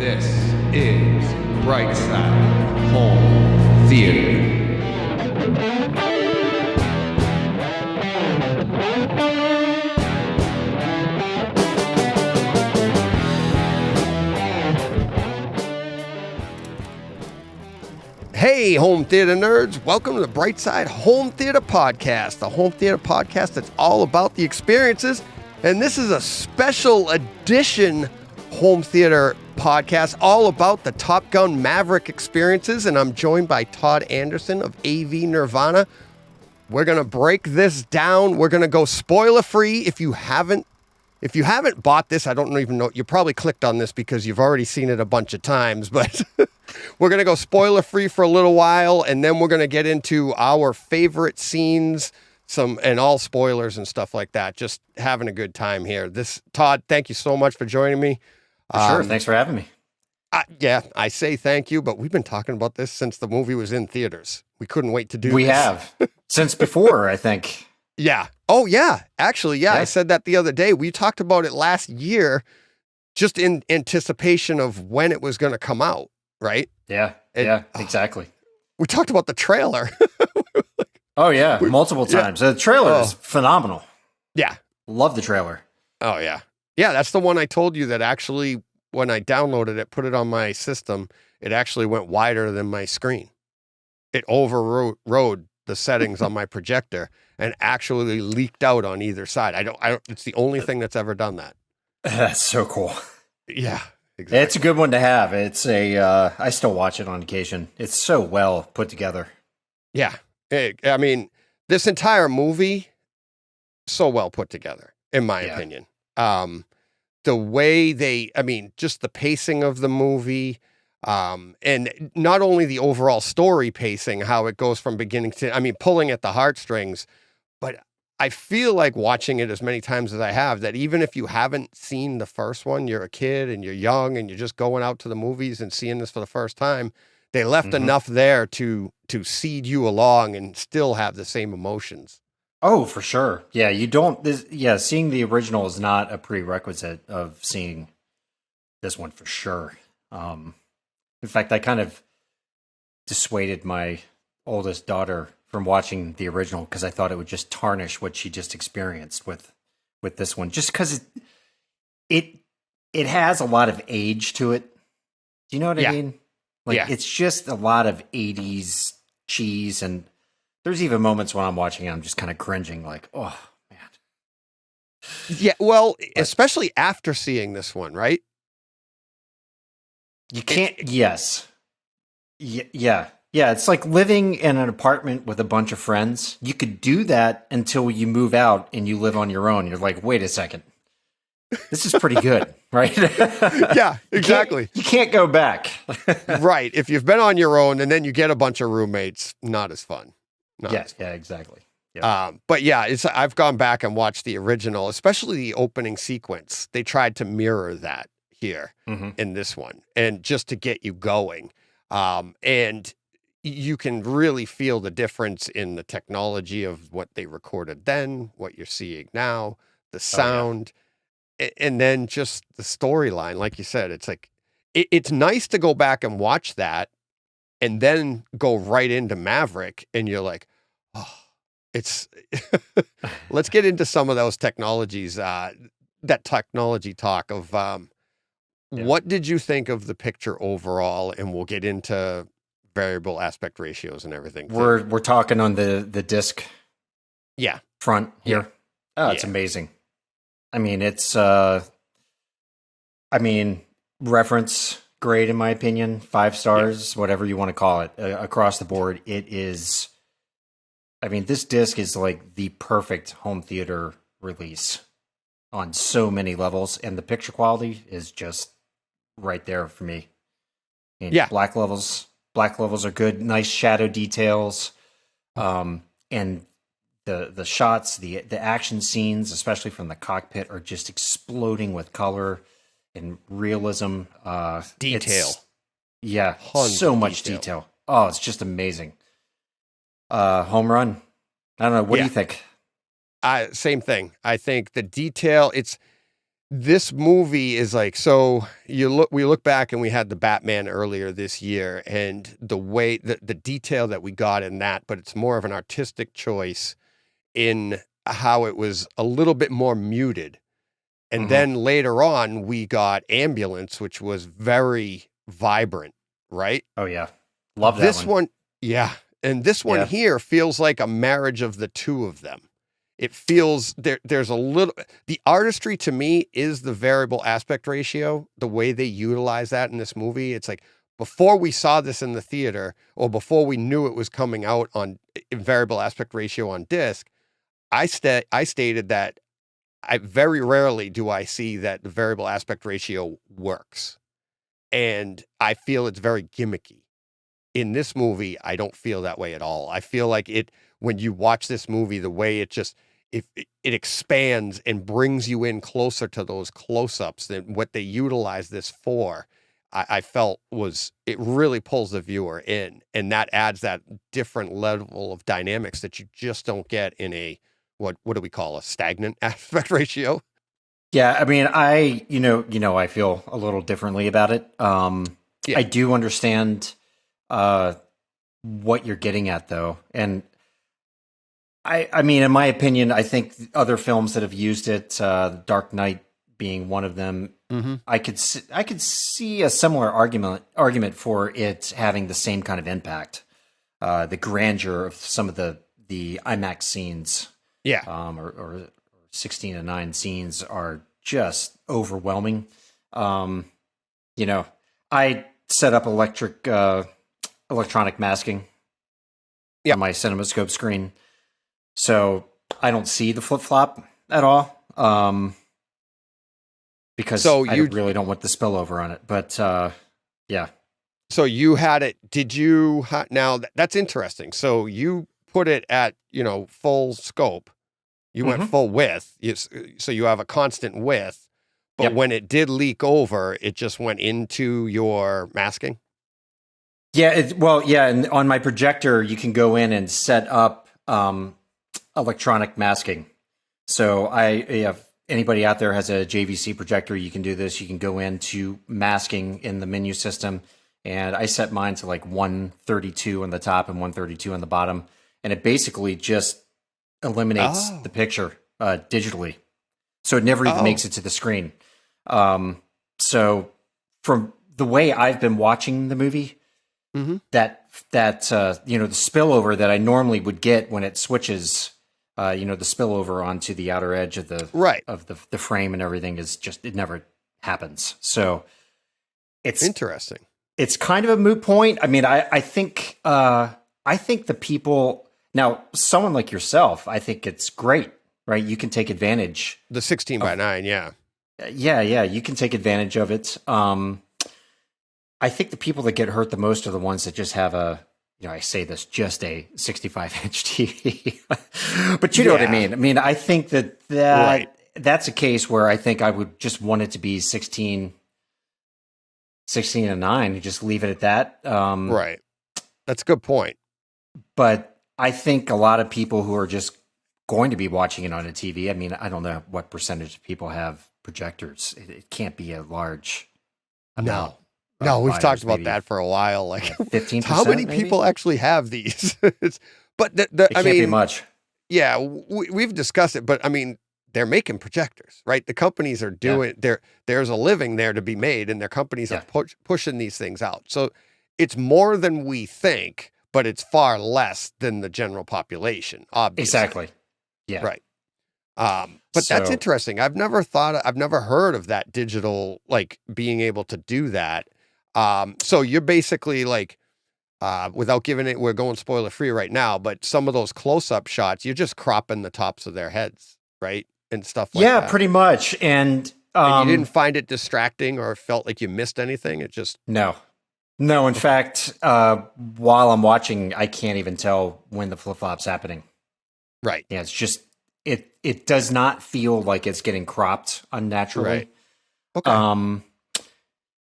This is Brightside Home Theater. Hey, home theater nerds. Welcome to the Brightside Home Theater Podcast, the home theater podcast that's all about the experiences. And this is a special edition home theater podcast all about the Top Gun Maverick experiences. And I'm joined by Todd Anderson of AV Nirvana. We're going to break this down. We're going to go spoiler free. If you haven't bought this, I don't even know. You probably clicked on this because you've already seen it a bunch of times, but we're going to go spoiler free for a little while. And then we're going to get into our favorite scenes, and all spoilers and stuff like that. Just having a good time here. Todd, thank you so much for joining me. Sure. Thanks for having me. I say thank you, but we've been talking about this since the movie was in theaters. We couldn't wait to do We this. have. Since before, I think. Yeah. Oh, yeah. Actually, yeah. I said that the other day. We talked about it last year just in anticipation of when it was going to come out, right? Yeah. Exactly. We talked about the trailer. Oh, yeah. Multiple times. The trailer is phenomenal. Yeah. Love the trailer. Oh, yeah. Yeah, that's the one I told you that actually, when I downloaded it, put it on my system, it actually went wider than my screen. It overrode the settings on my projector and actually leaked out on either side. I don't, it's the only thing that's ever done that. That's so cool. Yeah, exactly. It's a good one to have. It's I still watch it on occasion. It's so well put together. Yeah. I mean, this entire movie, so well put together, in my opinion. The way just the pacing of the movie, and not only the overall story pacing, how it goes from beginning to, pulling at the heartstrings, but I feel like watching it as many times as I have, that even if you haven't seen the first one, you're a kid and you're young and you're just going out to the movies and seeing this for the first time, they left enough there to seed you along and still have the same emotions. Oh, for sure. Yeah, seeing the original is not a prerequisite of seeing this one for sure. In fact, I kind of dissuaded my oldest daughter from watching the original because I thought it would just tarnish what she just experienced with this one. Just because it has a lot of age to it. Do you know what I mean? It's just a lot of 80s cheese, and there's even moments when I'm watching it, I'm just kind of cringing, like, oh, man. Yeah, well, especially after seeing this one, right? You can't, yes. Yeah, it's like living in an apartment with a bunch of friends. You could do that until you move out and you live on your own. You're like, wait a second. This is pretty good, right? Yeah, exactly. You can't go back. Right. If you've been on your own and then you get a bunch of roommates, not as fun. Yeah, exactly. Yep. But yeah, I've gone back and watched the original, especially the opening sequence. They tried to mirror that here in this one, and just to get you going. And you can really feel the difference in the technology of what they recorded then, what you're seeing now, the sound. And then just the storyline, like you said, it's like, it's nice to go back and watch that and then go right into Maverick. And you're like, oh, let's get into some of those technologies, that technology talk of, what did you think of the picture overall? And we'll get into variable aspect ratios and everything. We're talking on the disc. Yeah. Front here. Yeah. Oh, it's amazing. It's, reference grade in my opinion, 5 stars, whatever you want to call it, across the board. It is, this disc is like the perfect home theater release on so many levels, and the picture quality is just right there for me. Black levels are good, nice shadow details, and the shots, the action scenes, especially from the cockpit, are just exploding with color and realism. Detail. So much detail. Oh, it's just amazing. Home run. I don't know. What do you think? Same thing. I think the detail, this movie is like, so we look back and we had the Batman earlier this year, and the way the detail that we got in that, but it's more of an artistic choice in how it was a little bit more muted. And then later on we got Ambulance, which was very vibrant, right? Oh yeah. Love that this one. Yeah. And this one here feels like a marriage of the two of them. It feels there's a little, the artistry to me is the variable aspect ratio, the way they utilize that in this movie. It's like before we saw this in the theater, or before we knew it was coming out on variable aspect ratio on disc, I stated that I very rarely do I see that the variable aspect ratio works. And I feel it's very gimmicky. In this movie, I don't feel that way at all. I feel like when you watch this movie, the way it expands and brings you in closer to those close-ups than what they utilize this for, I felt it really pulls the viewer in, and that adds that different level of dynamics that you just don't get in a, what do we call, a stagnant aspect ratio? Yeah, I mean, I feel a little differently about it. I do understand what you're getting at, though, and I mean, in my opinion, I think other films that have used it, Dark Knight being one of them, I could see a similar argument for it having the same kind of impact, the grandeur of some of the IMAX scenes, or 16:9 scenes are just overwhelming. I set up electronic masking on my CinemaScope screen, so I don't see the flip-flop at all, because I really don't want the spillover on it. But yeah. So you had it. Did you? Now that's interesting. So you put it at full scope. You went full width. So you have a constant width. But when it did leak over, it just went into your masking. Yeah. And on my projector, you can go in and set up electronic masking. So if anybody out there has a JVC projector, you can do this. You can go into masking in the menu system, and I set mine to like 132 on the top and 132 on the bottom, and it basically just eliminates the picture digitally, so it never even makes it to the screen. So from the way I've been watching the movie, that the spillover that I normally would get when it switches, the spillover onto the outer edge of the frame and everything is just, it never happens. So it's interesting. It's kind of a moot point. I mean, I think the people, now someone like yourself, I think it's great, right? You can take advantage. The 16:9. Yeah. Yeah. You can take advantage of it. I think the people that get hurt the most are the ones that just have I say this, just a 65-inch TV. But you know what I mean? I mean, I think that's a case where I think I would just want it to be 16:9 and just leave it at that. Right. That's a good point. But I think a lot of people who are just going to be watching it on a TV, I mean, I don't know what percentage of people have projectors. It can't be a large amount. No, we've talked about that for a while. Like 15%. How many people actually have these? But it can't be much. Yeah, we've discussed it, but I mean, they're making projectors, right? The companies are doing there's a living there to be made, and their companies are pushing these things out. So it's more than we think, but it's far less than the general population, obviously. Exactly. Yeah. Right. But that's interesting. I've never heard of that digital, like being able to do that. So you're basically like, without giving it, we're going spoiler free right now, but some of those close-up shots, you're just cropping the tops of their heads, right? And stuff like that. Yeah, pretty much. And you didn't find it distracting or felt like you missed anything? It just... No. In fact, while I'm watching, I can't even tell when the flip-flop's happening. Right. Yeah, it's just, it does not feel like it's getting cropped unnaturally. Right. Okay.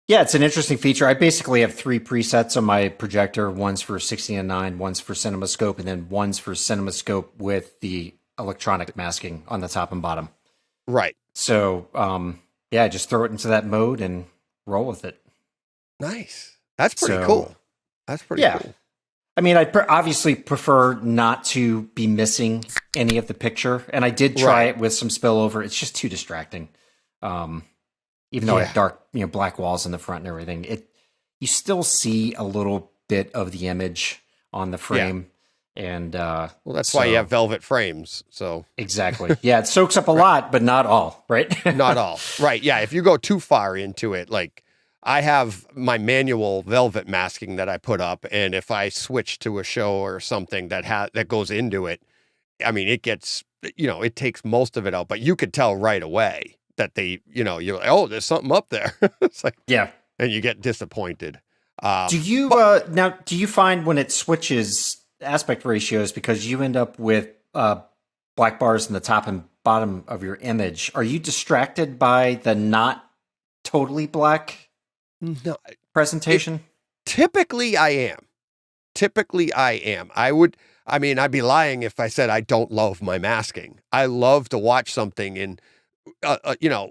Yeah, it's an interesting feature. I basically have 3 presets on my projector. One's for 16:9, one's for CinemaScope, and then one's for CinemaScope with the electronic masking on the top and bottom. Right. So, yeah, just throw it into that mode and roll with it. Nice. That's pretty cool. That's pretty cool. I mean, I'd obviously prefer not to be missing any of the picture, and I did try it with some spillover. It's just too distracting. Even though I have dark, black walls in the front and everything, you still see a little bit of the image on the frame. And well, that's why you have velvet frames. So exactly, yeah, it soaks up a lot, but not all, right? Not all, right? Yeah, if you go too far into it, like I have my manual velvet masking that I put up, and if I switch to a show or something that goes into it, I mean, it gets it takes most of it out, but you could tell right away that you're like, oh, there's something up there. It's like and you get disappointed. Do you find when it switches aspect ratios, because you end up with black bars in the top and bottom of your image, are you distracted by the not totally black presentation? Typically I am. I'd be lying if I said I don't love my masking. I love to watch something in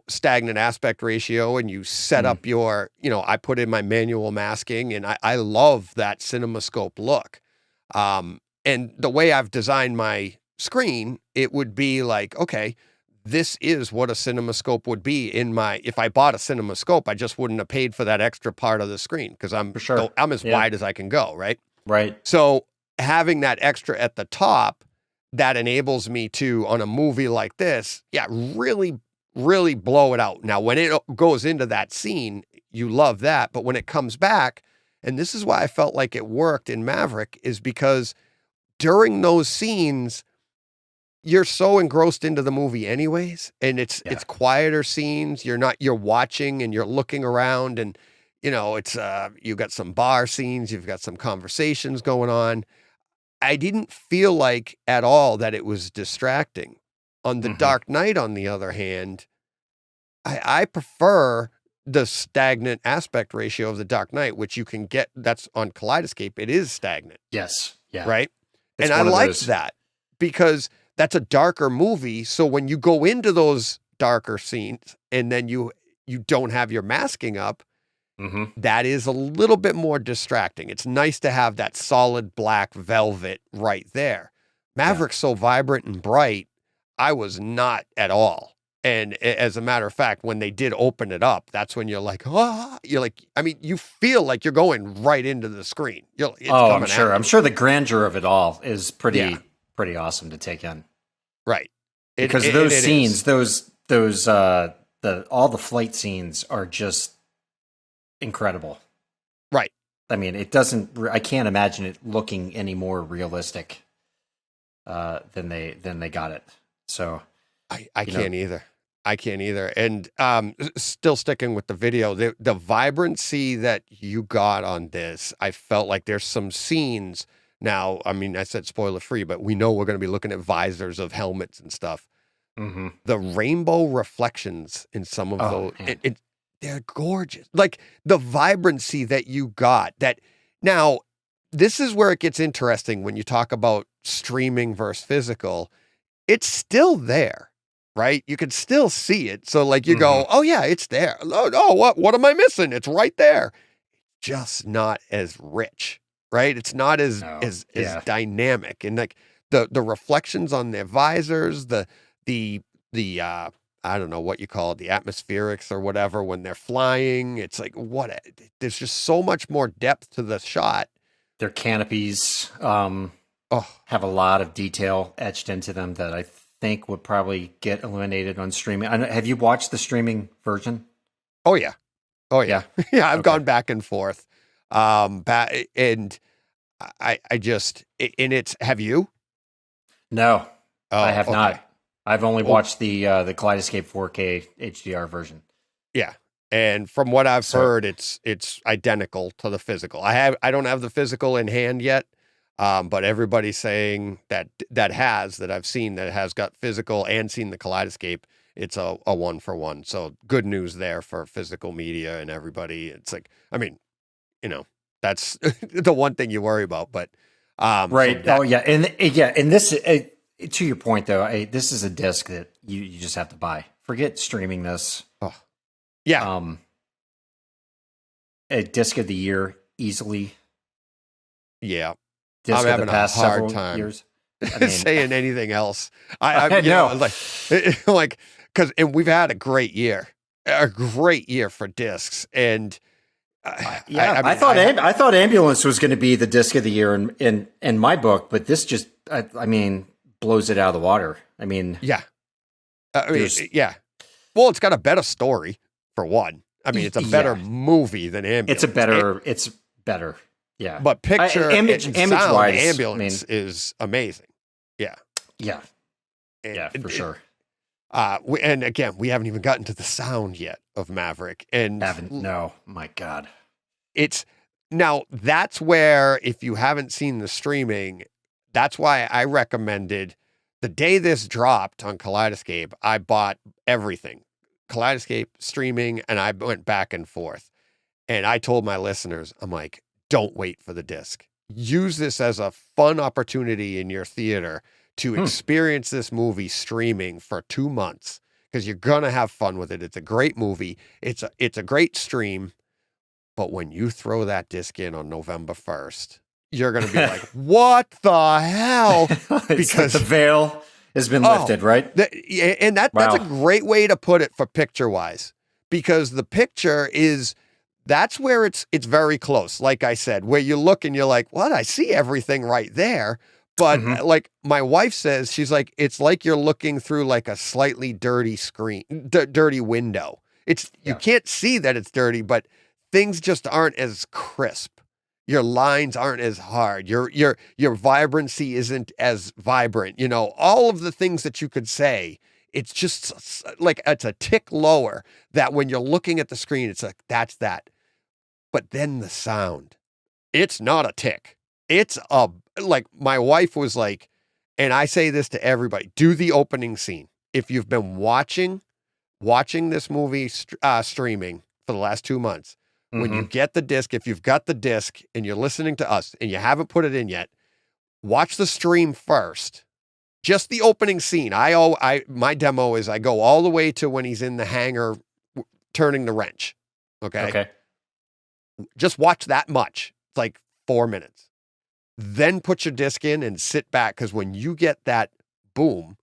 stagnant aspect ratio, and you set up your, I put in my manual masking, and I love that CinemaScope look. And the way I've designed my screen, it would be like, okay, this is what a CinemaScope would be if I bought a CinemaScope, I just wouldn't have paid for that extra part of the screen, because I'm as wide as I can go, right? Right. So having that extra at the top, that enables me to, on a movie like this, really, really blow it out. Now, when it goes into that scene, you love that. But when it comes back, and this is why I felt like it worked in Maverick, is because during those scenes, you're so engrossed into the movie anyways, and it's quieter scenes. You're watching and you're looking around, and it's you got some bar scenes, you've got some conversations going on. I didn't feel like at all that it was distracting. On the Dark Knight, on the other hand, I prefer the stagnant aspect ratio of the Dark Knight, which you can get. That's on Kaleidoscape. It is stagnant. Yes. Yeah. Right. And I liked that because that's a darker movie. So when you go into those darker scenes and then you don't have your masking up, that is a little bit more distracting. It's nice to have that solid black velvet right there. Maverick's so vibrant and bright, I was not at all. And as a matter of fact, when they did open it up, that's when you're like, you feel like you're going right into the screen. I'm sure. I'm sure the grandeur of it all is pretty awesome to take in. Right. Because those scenes, all the flight scenes are just incredible. Right. I mean, I can't imagine it looking any more realistic than they got it. So I can't either. I can't either. And still sticking with the video, the vibrancy that you got on this, I felt like there's some scenes now. I mean, I said spoiler free, but we know we're going to be looking at visors of helmets and stuff. The rainbow reflections in some of those, they're gorgeous. Like the vibrancy that you got. That now, this is where it gets interesting when you talk about streaming versus physical. It's still there. Right? You can still see it. So like you go, oh yeah, it's there. Oh, what am I missing? It's right there. Just not as rich, right? It's not as dynamic. And like the reflections on their visors, the I don't know what you call it, the atmospherics or whatever, when they're flying, it's like there's just so much more depth to the shot. Their canopies have a lot of detail etched into them that I think would probably get eliminated on streaming. Have you watched the streaming version? Oh yeah. Yeah, I've gone back and forth. And I just, and it's, have you? No, I have not. I've only watched the Kaleidoscape 4K HDR version. Yeah. And from what I've heard, it's identical to the physical. I don't have the physical in hand yet. But everybody's saying that I've seen that has got physical and seen the Kaleidoscape, it's a 1-for-1. So good news there for physical media and everybody. It's like, I mean, that's the one thing you worry about, but, right. So and this, to your point though, this is a disc that you just have to buy. Forget streaming this. Yeah. A disc of the year easily. Yeah. Disc I'm of having the past a hard several time years. I mean, saying anything else. I You know. know, like, and we've had a great year for discs. And I thought Ambulance was going to be the disc of the year in my book, but this just, I mean, blows it out of the water. I mean, yeah. Yeah. Well, it's got a better story for one. I mean, it's a better movie than Ambulance. It's better. Yeah. But picture image sound, wise, Ambulance is amazing. Yeah. Yeah. Yeah, for sure. And again, we haven't even gotten to the sound yet of Maverick. And no, my God. Now that's where, if you haven't seen the streaming, that's why I recommended the day this dropped on Kaleidoscape, I bought everything. Kaleidoscape streaming, and I went back and forth. And I told my listeners, I'm like, don't wait for the disc. Use this as a fun opportunity in your theater to experience this movie streaming for 2 months, because you're going to have fun with it. It's a great movie. It's a great stream. But when you throw that disc in on November 1st, you're going to be like, what the hell? Because the veil has been lifted, right? That's a great way to put it for picture wise, because the picture that's where it's very close. Like I said, where you look and you're like, what? I see everything right there. But like my wife says, she's like, it's like you're looking through like a slightly dirty dirty window. You can't see that it's dirty, but things just aren't as crisp. Your lines aren't as hard. Your vibrancy isn't as vibrant. You know, all of the things that you could say, it's just like it's a tick lower, that when you're looking at the screen, it's like, that's that. But then the sound, it's not a tick. It's like my wife was like, and I say this to everybody, do the opening scene. If you've been watching this movie streaming for the last 2 months, when you get the disc, if you've got the disc and you're listening to us and you haven't put it in yet, watch the stream first. Just the opening scene. My demo is I go all the way to when he's in the hangar turning the wrench. Okay. Just watch that much. It's like 4 minutes. Then put your disc in and sit back, because when you get that boom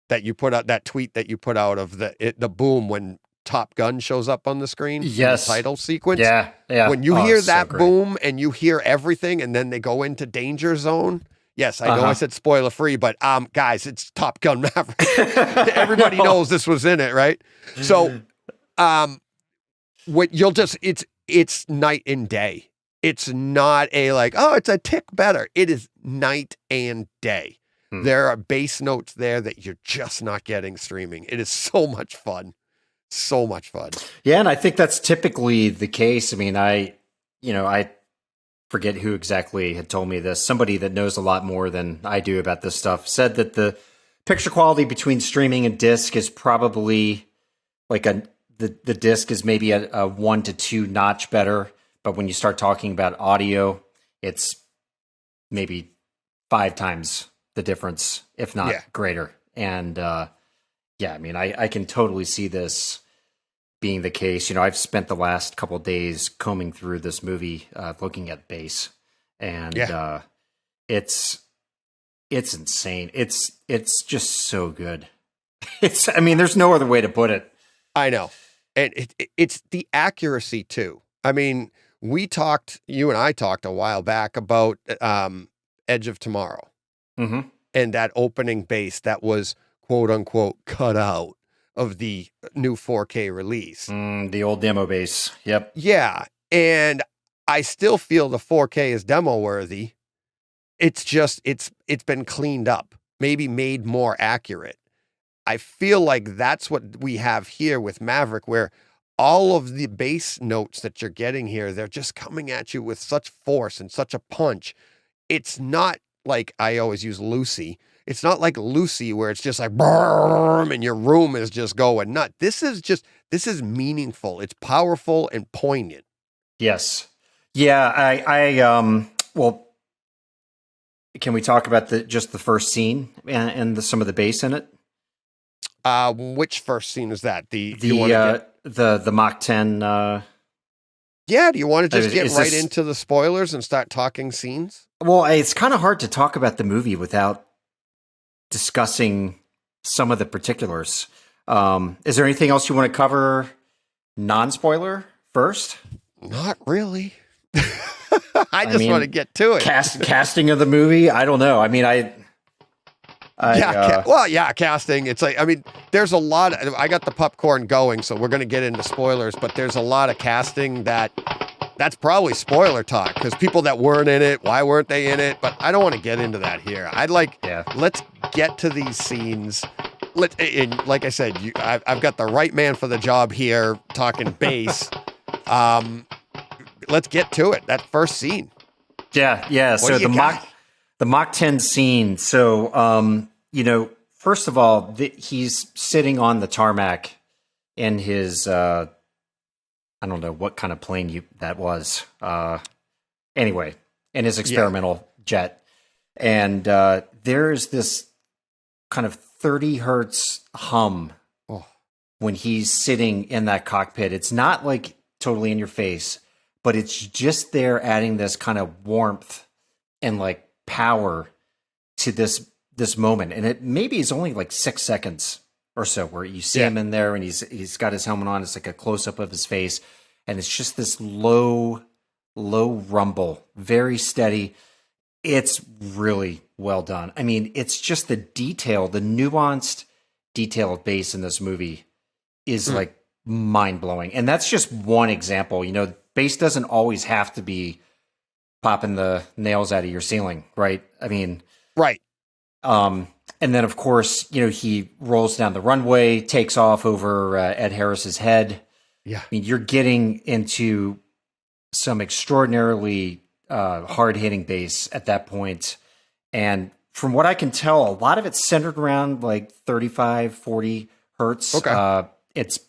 that you put out, that tweet that you put out of the boom when Top Gun shows up on the screen, yes, the title sequence. Yeah. When you hear that boom and you hear everything, and then they go into danger zone. Yes, I know I said spoiler free, but guys, it's Top Gun Maverick. Everybody knows this was in it, right? So, what you'll just it's night and day. It's not it's a tick better. It is night and day. There are bass notes there that you're just not getting streaming. It is so much fun. So much fun. Yeah, and I think that's typically the case. I mean, I forget who exactly had told me this. Somebody that knows a lot more than I do about this stuff said that the picture quality between streaming and disc is probably like the disc is maybe a 1 to 2 notch better, but when you start talking about audio, it's maybe 5 times the difference, if not greater. And I mean, I can totally see this being the case. You know, I've spent the last couple of days combing through this movie, looking at bass, and it's insane. It's just so good. I mean, there's no other way to put it. I know. And it's the accuracy too. I mean, you and I talked a while back about Edge of Tomorrow, and that opening bass that was quote unquote cut out of the new 4K release. The old demo bass. Yep. Yeah. And I still feel the 4K is demo worthy. It's just, it's been cleaned up, maybe made more accurate. I feel like that's what we have here with Maverick, where all of the bass notes that you're getting here, they're just coming at you with such force and such a punch. It's not like, I always use Lucy. It's not like Lucy where it's just like, and your room is just going nuts. This is meaningful. It's powerful and poignant. Yes. Yeah. Well, can we talk about just the first scene and some of the bass in it? Which first scene is that? the Mach 10. Yeah, do you want to just get is right this- into the spoilers and start talking scenes? Well, it's kind of hard to talk about the movie without discussing some of the particulars. Is there anything else you want to cover, non-spoiler first? Not really. I just want to get to it. Casting of the movie. I don't know. I mean, casting. It's like, I mean, there's a lot. I got the popcorn going, so we're going to get into spoilers, but there's a lot of casting that's probably spoiler talk because people that weren't in it, why weren't they in it? But I don't want to get into that here. Let's get to these scenes. And like I said, I've got the right man for the job here talking bass. Let's get to it. That first scene. Yeah. So the Mach 10 scene. So, first of all, he's sitting on the tarmac in his, I don't know what kind of plane that was. Anyway, in his experimental jet. And there's this kind of 30 hertz hum when he's sitting in that cockpit. It's not like totally in your face, but it's just there adding this kind of warmth and like power to this moment. And it maybe is only like 6 seconds or so where you see him in there and he's got his helmet on. It's like a close up of his face. And it's just this low rumble, very steady. It's really well done. I mean, it's just the nuanced detail of bass in this movie is like mind blowing. And that's just one example. Bass doesn't always have to be popping the nails out of your ceiling, right? I mean, right. And then of course, he rolls down the runway, takes off over Ed Harris's head. Yeah. I mean, you're getting into some extraordinarily hard-hitting bass at that point. And from what I can tell, a lot of it's centered around like 35, 40 hertz. Okay. It's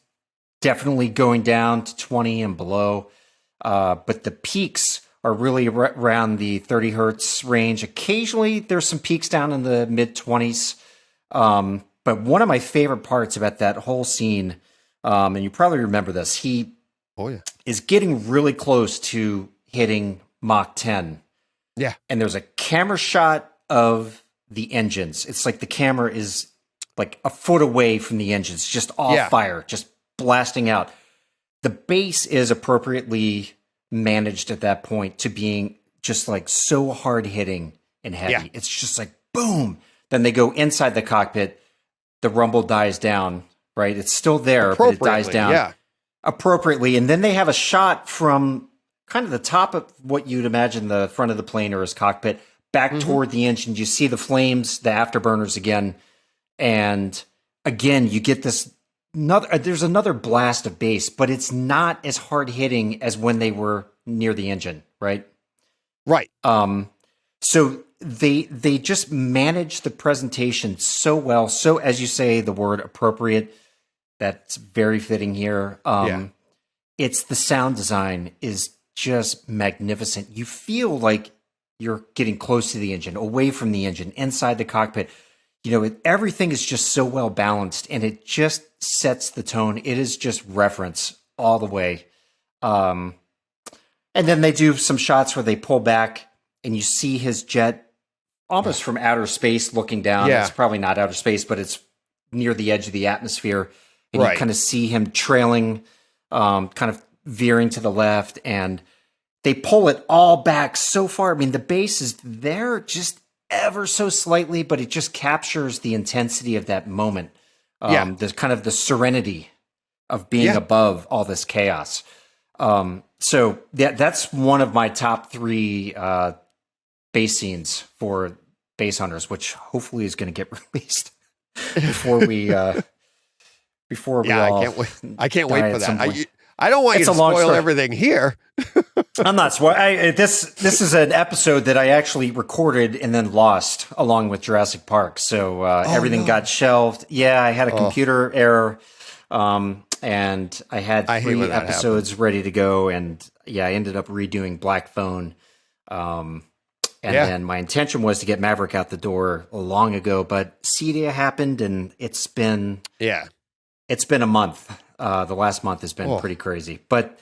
definitely going down to 20 and below. But the peaks are really around the 30 hertz range. Occasionally, there's some peaks down in the mid-20s. But one of my favorite parts about that whole scene, and you probably remember this, he is getting really close to hitting Mach 10. Yeah. And there's a camera shot of the engines. It's like the camera is like a foot away from the engines, just off fire, just blasting out. The bass is appropriately managed at that point to being just like so hard hitting and heavy. Yeah. It's just like boom. Then they go inside the cockpit. The rumble dies down, right? It's still there, but it dies down appropriately. And then they have a shot from kind of the top of what you'd imagine the front of the plane or his cockpit back toward the engine. You see the flames, the afterburners again. And again, you get there's another blast of bass, but it's not as hard hitting as when they were near the engine, right? Right. So they just manage the presentation so well. So as you say, the word appropriate, that's very fitting here. It's the sound design is just magnificent. You feel like you're getting close to the engine, away from the engine, inside the cockpit. Everything is just so well balanced, and it just sets the tone. It is just reference all the way. And then they do some shots where they pull back, and you see his jet almost from outer space looking down. Yeah. It's probably not outer space, but it's near the edge of the atmosphere. And you kind of see him trailing, kind of veering to the left, and they pull it all back so far. I mean, the bass is there just ever so slightly, but it just captures the intensity of that moment. There's kind of the serenity of being above all this chaos. So that's one of my top 3 bass scenes for Bass Hunters, which hopefully is going to get released before we all I can't wait for that. I don't want you to spoil everything here. I'm not spoiling. This is an episode that I actually recorded and then lost along with Jurassic Park. So everything got shelved. Yeah, I had a computer error, and I had 3 episodes ready to go. And I ended up redoing Black Phone. Then my intention was to get Maverick out the door long ago, but CEDIA happened, and it's been It's been a month. The last month has been pretty crazy, but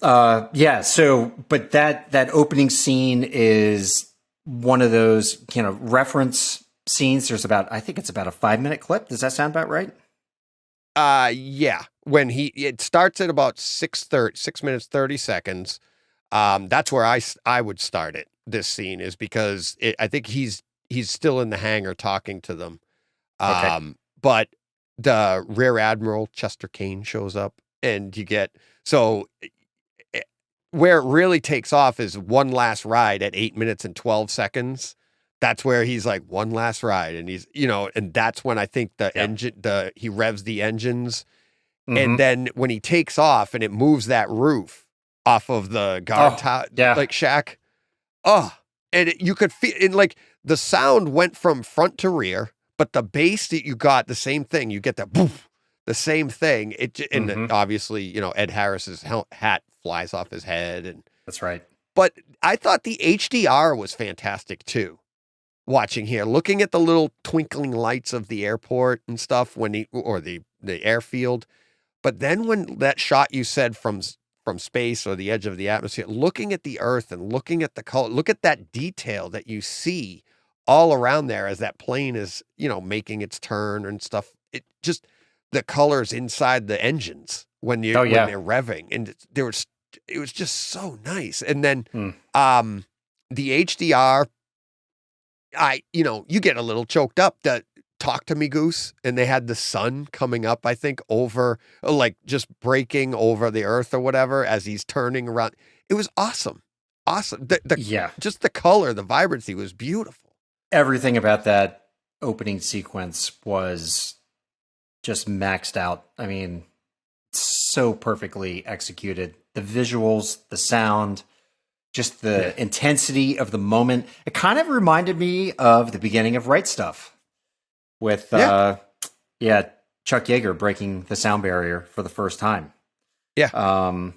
but that opening scene is one of those reference scenes. I think it's about a 5-minute clip. Does that sound about right? Yeah. When it starts at about 6 minutes 30 seconds. That's where I would start it. This scene is because I think he's still in the hangar talking to them. But the Rear Admiral Chester Kane shows up, and you get where it really takes off is one last ride at 8 minutes and 12 seconds. That's where he's like, one last ride. And he's, and that's when I think he revs the engines. Mm-hmm. And then when he takes off and it moves that roof off of the guard shack. And you could feel it, like the sound went from front to rear, but the bass that you got, the same thing. You get that boof, the same thing. And obviously, Ed Harris's hat flies off his head, and that's right. But I thought the HDR was fantastic too. Watching here, looking at the little twinkling lights of the airport and stuff or the airfield, but then when that shot you said from space or the edge of the atmosphere, looking at the Earth and looking at the color, look at that detail that you see all around there as that plane is, making its turn and stuff. It just, the colors inside the engines when they're revving, and it was just so nice. And then, the HDR, you get a little choked up. Talk to Me Goose, and they had the sun coming up, I think, over, like just breaking over the Earth or whatever as he's turning around. It was awesome. Just the color, the vibrancy was beautiful. Everything about that opening sequence was just maxed out. I mean, so perfectly executed. The visuals, the sound, just the intensity of the moment. It kind of reminded me of the beginning of Right Stuff. With Chuck Yeager breaking the sound barrier for the first time. Yeah. And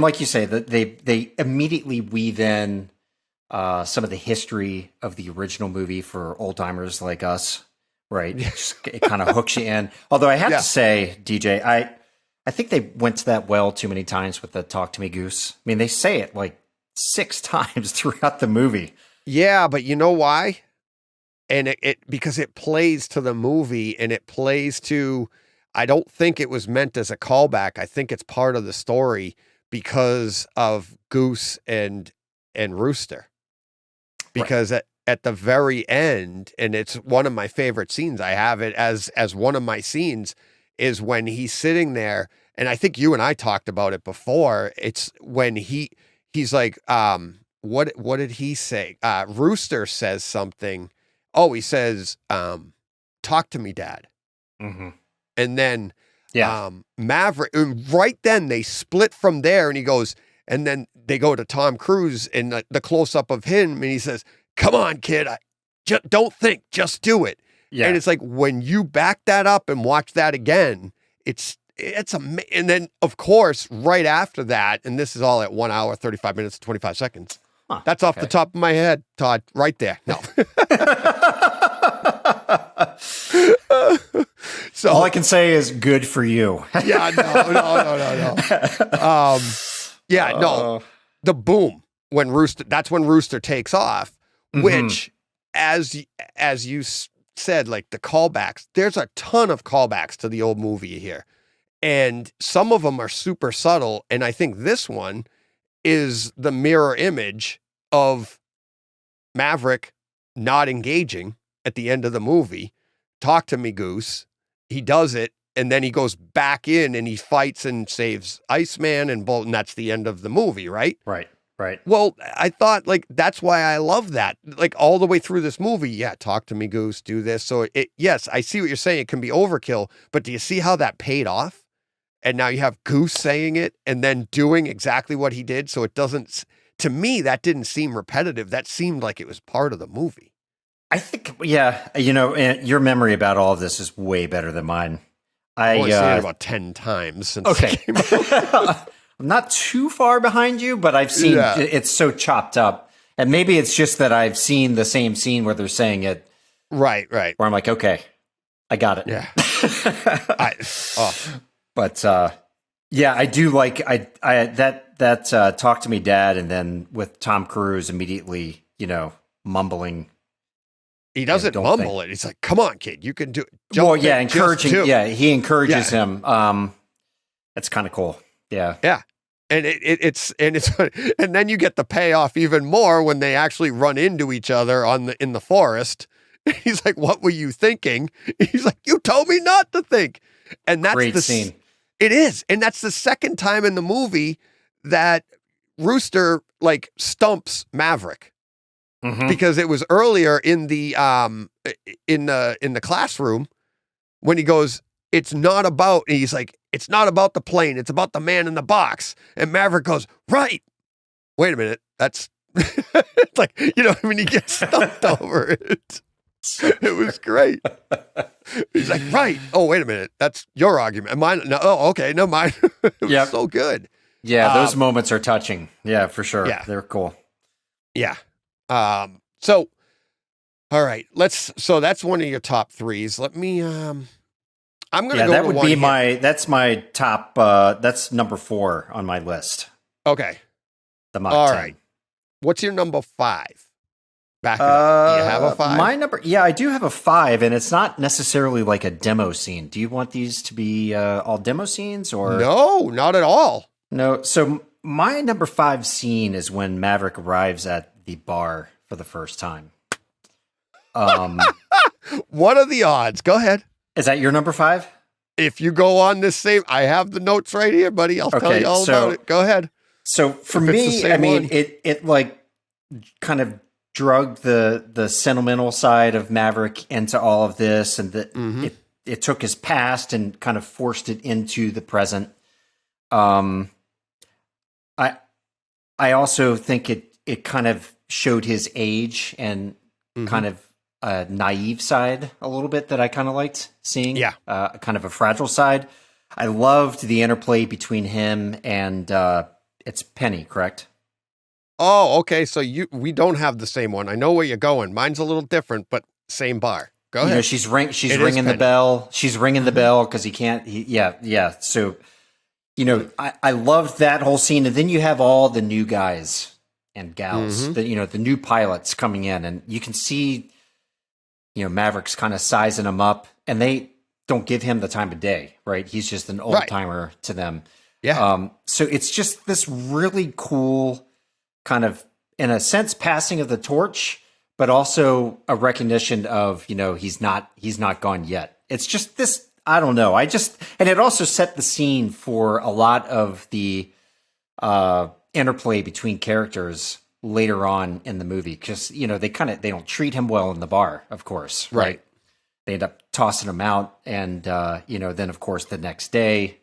like you say, that they immediately weave in some of the history of the original movie for old timers like us, right? It kind of hooks you in. Although I have to say, DJ, I think they went to that well too many times with the Talk to Me Goose. I mean, they say it like 6 times throughout the movie. Yeah, but you know why? And because it plays to the movie, and it plays to, I don't think it was meant as a callback. I think it's part of the story because of Goose and Rooster. Because at the very end, and it's one of my favorite scenes, I have it as one of my scenes, is when he's sitting there, and I think you and I talked about it before. It's when he's like, what did he say? Rooster says something. Oh, he says, talk to me, Dad. Mm-hmm. And then Maverick, right then they split from there, and he goes, and then they go to Tom Cruise and the close-up of him, and he says, come on, kid, don't think, just do it. Yeah. And it's like, when you back that up and watch that again, it's amazing. And then, of course, right after that, and this is all at 1 hour, 35 minutes, and 25 seconds. Huh, that's off the top of my head, Todd, right there. No. So all I can say is good for you. Yeah, no. The boom when Rooster takes off, which, as you said, like the callbacks, there's a ton of callbacks to the old movie here. And some of them are super subtle. And I think this one is the mirror image of Maverick not engaging at the end of the movie. Talk to Me, Goose. He does it. And then he goes back in and he fights and saves Iceman and Bolt. And that's the end of the movie, right? Right. Well, I thought, like, that's why I love that. Like, all the way through this movie, talk to me, Goose, do this. So, yes, I see what you're saying. It can be overkill. But do you see how that paid off? And now you have Goose saying it and then doing exactly what he did. So it doesn't, to me, that didn't seem repetitive. That seemed like it was part of the movie. I think, your memory about all of this is way better than mine. I've only seen it about 10 times since it came out. I'm not too far behind you, but I've seen it's so chopped up. And maybe it's just that I've seen the same scene where they're saying it Right. Where I'm like, okay, I got it. Yeah. But yeah, I do like that Talk to Me Dad, and then with Tom Cruise immediately, mumbling. He doesn't mumble it. He's like, "Come on, kid, you can do it." Well, yeah, encouraging. Yeah, he encourages him. That's kind of cool. Yeah. Yeah. And it's and then you get the payoff even more when they actually run into each other in the forest. He's like, "What were you thinking?" He's like, "You told me not to think." And that's great scene. It is, and that's the second time in the movie that Rooster like stumps Maverick. Mm-hmm. Because it was earlier in the classroom when he goes, "It's not about," and he's like, "It's not about the plane, it's about the man in the box." And Maverick goes, "Right." Wait a minute. That's it's like, he gets stumped over it. It was great. He's like, "Right. Oh, wait a minute. That's your argument. Mine. No. Oh, okay. No, mine." It was so good. Yeah. Those moments are touching. Yeah, for sure. Yeah. They're cool. Yeah. So, all right, so that's one of your top threes. Let me, I'm going to go that to would be that's my top, that's number 4 on my list. Okay. The Mach all 10. right. What's your number 5? Back up. Do you have a 5? My number, I do have a 5, and it's not necessarily like a demo scene. Do you want these to be all demo scenes or? No, not at all. No. So my number 5 scene is when Maverick arrives at the bar for the first time. What are the odds? Go ahead. Is that your number 5? If you go on this same, I have the notes right here, buddy. I'll tell you all about it. Go ahead. So for me, I mean, it like kind of drug the sentimental side of Maverick into all of this, and it took his past and kind of forced it into the present. I also think it kind of showed his age and kind of a naive side a little bit that I kind of liked seeing. Yeah. Kind of a fragile side. I loved the interplay between him and it's Penny, correct? Oh, okay. So we don't have the same one. I know where you're going. Mine's a little different, but same bar. Go ahead. She's ringing the bell. She's ringing the bell because he can't. Yeah. So, I loved that whole scene, and then you have all the new guys and gals, the new pilots coming in, and you can see, Maverick's kind of sizing them up, and they don't give him the time of day, right? He's just an old timer to them. Yeah. So it's just this really cool kind of, in a sense, passing of the torch, but also a recognition of, he's not gone yet. It's just this, I don't know. And it also set the scene for a lot of the interplay between characters later on in the movie. Cause they don't treat him well in the bar, of course. Right. They end up tossing him out. And, then of course the next day,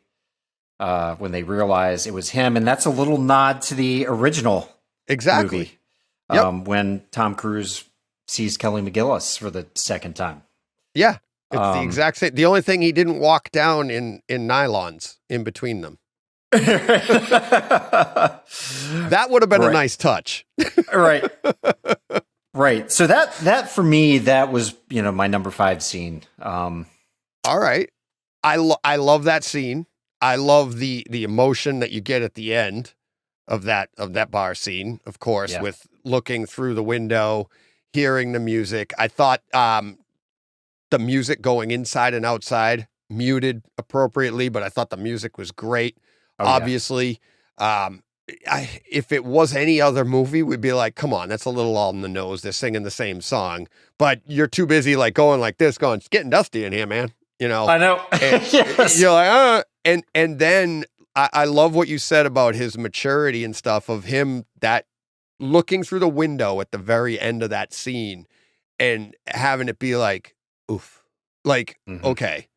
when they realize it was him, and that's a little nod to the original movie. When Tom Cruise sees Kelly McGillis for the second time. Yeah. It's the exact same. The only thing he didn't walk down in nylons in between them. That would have been a nice touch. Right. So that for me, that was, my number 5 scene. All right. I love that scene. I love the emotion that you get at the end of that bar scene, of course, with looking through the window, hearing the music. I thought the music going inside and outside muted appropriately, but I thought the music was great. Obviously, if it was any other movie, we'd be like, come on, that's a little all in the nose. They're singing the same song, but you're too busy like going like this, going, it's getting dusty in here, man. I know. And yes. You're like, and then I love what you said about his maturity and stuff, of him that looking through the window at the very end of that scene and having it be like, oof, like, okay.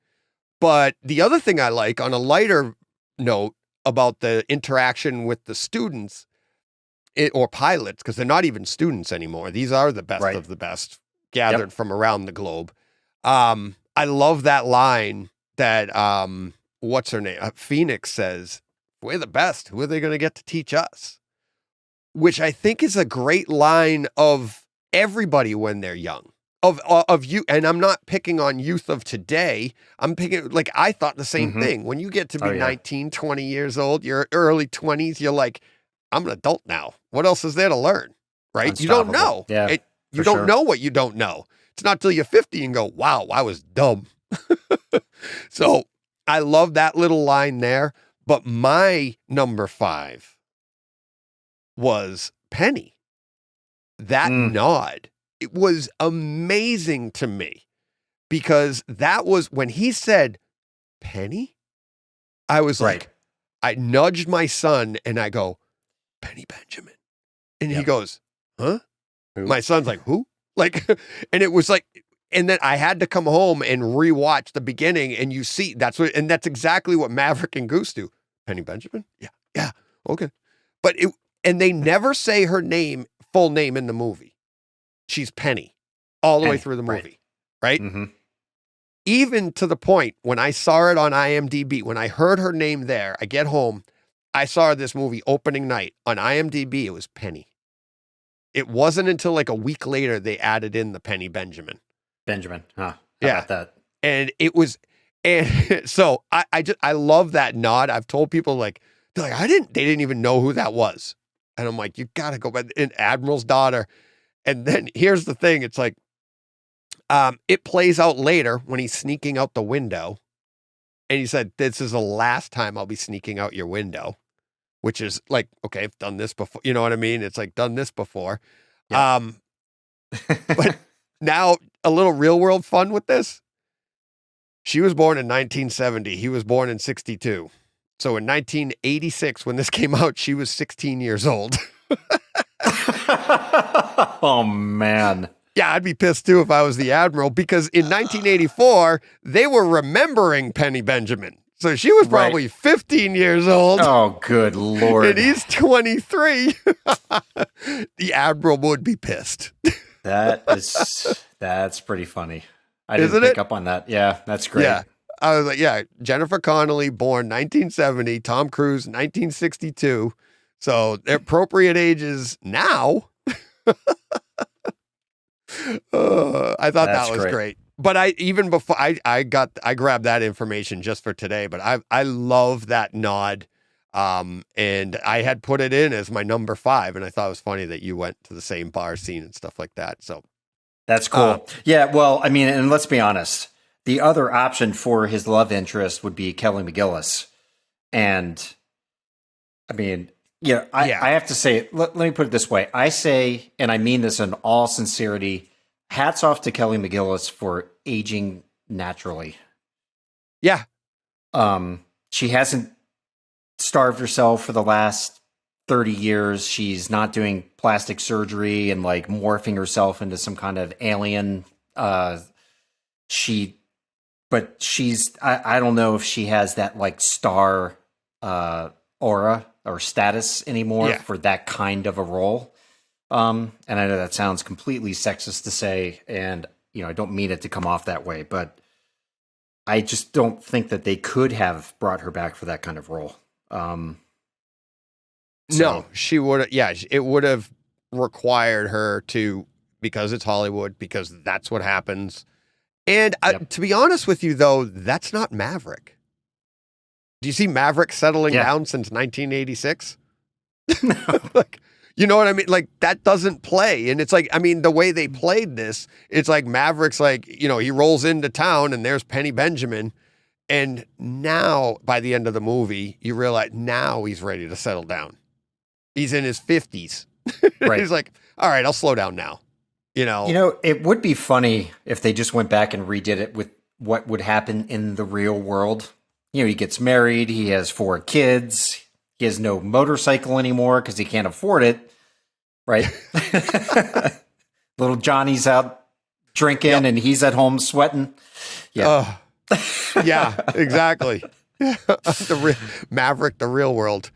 But the other thing I like, on a lighter note, about the interaction with the students or pilots, because they're not even students anymore. These are the best of the best gathered from around the globe. I love that line that, what's her name? Phoenix says, we're the best. Who are they going to get to teach us? Which I think is a great line of everybody when they're young. of you, and I'm not picking on youth of today. I'm picking, like, I thought the same thing. When you get to be 19, 20 years old, you're early 20s, you're like, I'm an adult now. What else is there to learn? Right? You don't know. Yeah. You don't know what you don't know. It's not till you're 50 and go, wow, I was dumb. So I love that little line there. But my number 5 was Penny. That nod. It was amazing to me because that was when he said Penny. I was like, I nudged my son and I go, Penny Benjamin. And he goes, huh? Who? My son's like, who? Like, and it was like, and then I had to come home and rewatch the beginning, and you see that's exactly what Maverick and Goose do. Penny Benjamin? Yeah, okay. But and they never say her full name in the movie. She's Penny all the way through the movie, right? Mm-hmm. Even to the point when I saw it on IMDb, when I heard her name there, I get home, I saw this movie opening night on IMDb. It was Penny. It wasn't until like a week later they added in the Penny Benjamin. Huh? How about that? And it was, and so I love that nod. I've told people they're like, they didn't even know who that was. And I'm like, you gotta go back. And Admiral's daughter. And then here's the thing. It's like, it plays out later when he's sneaking out the window. And he said, this is the last time I'll be sneaking out your window, which is like, okay, I've done this before. You know what I mean? It's like done this before. Yeah. But now a little real world fun with this. She was born in 1970. He was born in 62. So in 1986, when this came out, she was 16 years old. Oh, man. Yeah, I'd be pissed too if I was the Admiral, because in 1984, they were remembering Penny Benjamin. So she was probably 15 years old. Oh, good Lord. And he's 23. The Admiral would be pissed. That's pretty funny. I didn't pick up on that. Yeah, that's great. Yeah. I was like, yeah, Jennifer Connelly, born 1970, Tom Cruise, 1962. So the appropriate ages now. I thought that was great. But I grabbed that information just for today, but I love that nod. And I had put it in as my number 5, and I thought it was funny that you went to the same bar scene and stuff like that. So that's cool. Yeah. Well, I mean, and let's be honest, the other option for his love interest would be Kelly McGillis. And I mean, I have to say, let me put it this way. I say, and I mean this in all sincerity, hats off to Kelly McGillis for aging naturally. Yeah. She hasn't starved herself for the last 30 years. She's not doing plastic surgery and like morphing herself into some kind of alien. But she's, I don't know if she has that like star aura or status anymore for that kind of a role. And I know that sounds completely sexist to say, and I don't mean it to come off that way, but I just don't think that they could have brought her back for that kind of role. No, she would have. Yeah, it would have required her to, because it's Hollywood, because that's what happens. And to be honest with you, though, that's not Maverick. Do you see Maverick settling down since 1986? Like, you know what I mean? Like, that doesn't play. And it's like, I mean, the way they played this, it's like Maverick's like, he rolls into town and there's Penny Benjamin. And now, by the end of the movie, you realize now he's ready to settle down. He's in his 50s. Right. He's like, all right, I'll slow down now. It would be funny if they just went back and redid it with what would happen in the real world. He gets married. He has 4 kids. He has no motorcycle anymore because he can't afford it. Right. Little Johnny's out drinking and he's at home sweating. Yeah. Yeah, exactly. Maverick, the real world.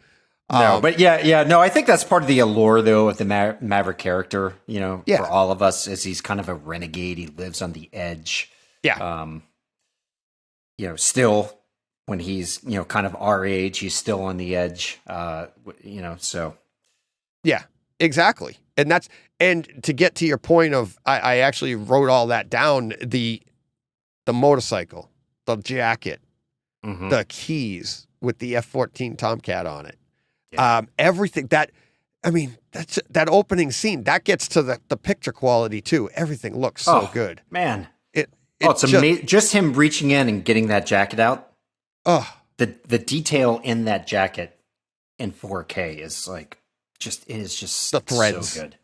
No, but no, I think that's part of the allure, though, of the Maverick character, for all of us, is he's kind of a renegade. He lives on the edge. Yeah. Still, when he's, kind of our age, he's still on the edge, so. Yeah. exactly. And to get to your point of, I actually wrote all that down, the motorcycle, the jacket, the keys with the F-14 Tomcat on it. Yeah. Everything that opening scene, that gets to the picture quality too. Everything looks so good. Man. It's amazing. Just him reaching in and getting that jacket out. Oh, the detail in that jacket in 4K is just the threads, so good.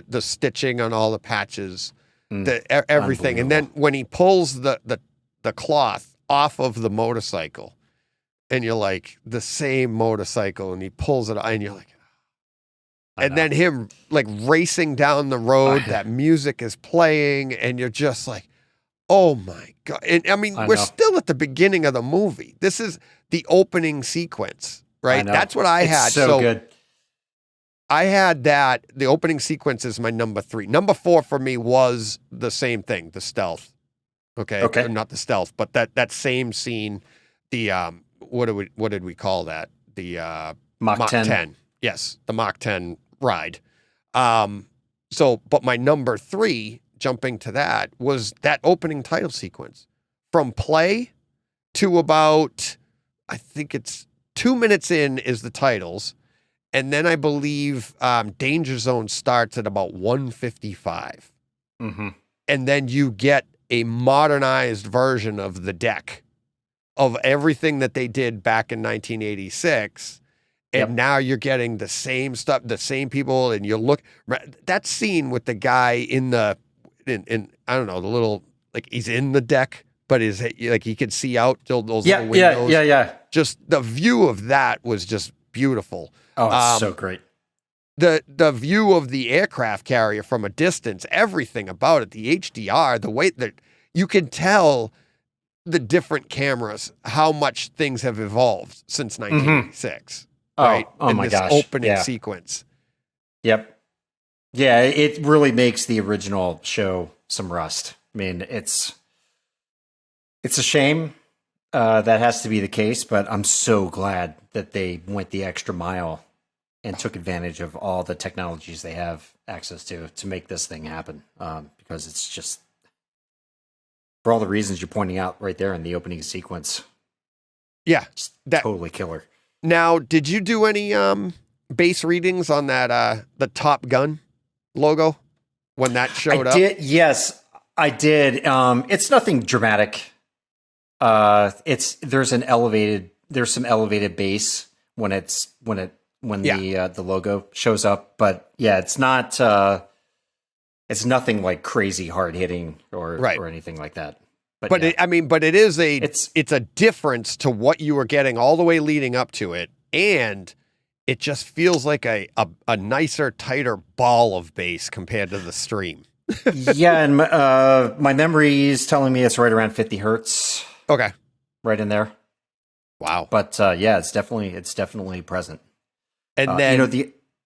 The stitching on all the patches, everything. And then when he pulls the cloth off of the motorcycle, and you're like, the same motorcycle, and he pulls it, and you're like, and then him like racing down the road, that music is playing, and you're just like, oh my God. And I mean, we're still at the beginning of the movie. This is the opening sequence, right? That's what I had. So good. I had that. The opening sequence is my number 3. Number 4 for me was the same thing, the stealth. Okay. Not the stealth, but that same scene. The what did we call that? The Mach 10. Yes, the Mach 10 ride. But my number 3, jumping to that, was that opening title sequence. From play to about, I think it's 2 minutes in is the titles. And then I believe Danger Zone starts at about 1:55. And then you get a modernized version of the deck of everything that they did back in 1986. And now you're getting the same stuff, the same people. And you look, that scene with the guy in I don't know, the little, like he's in the deck, but is like he could see out those little windows. Yeah. Just the view of that was just beautiful. Oh, it's so great. The view of the aircraft carrier from a distance, everything about it, the HDR, the way that you can tell the different cameras, how much things have evolved since 1986. Right? Oh my gosh. Opening sequence. Yep. Yeah, it really makes the original show some rust. I mean, it's a shame that has to be the case, but I'm so glad that they went the extra mile and took advantage of all the technologies they have access to make this thing happen. Because it's just, for all the reasons you're pointing out right there in the opening sequence. Yeah. Totally killer. Now, did you do any base readings on that the Top Gun logo when that showed up? Yes, I did. It's nothing dramatic. There's some elevated base when the logo shows up, but yeah, it's not it's nothing like crazy hard hitting or anything like that. But it is it's a difference to what you were getting all the way leading up to it, and it just feels like a nicer, tighter ball of bass compared to the stream. Yeah, and my memory is telling me it's right around 50 hertz. Okay, right in there. Wow. But yeah, it's definitely present. And then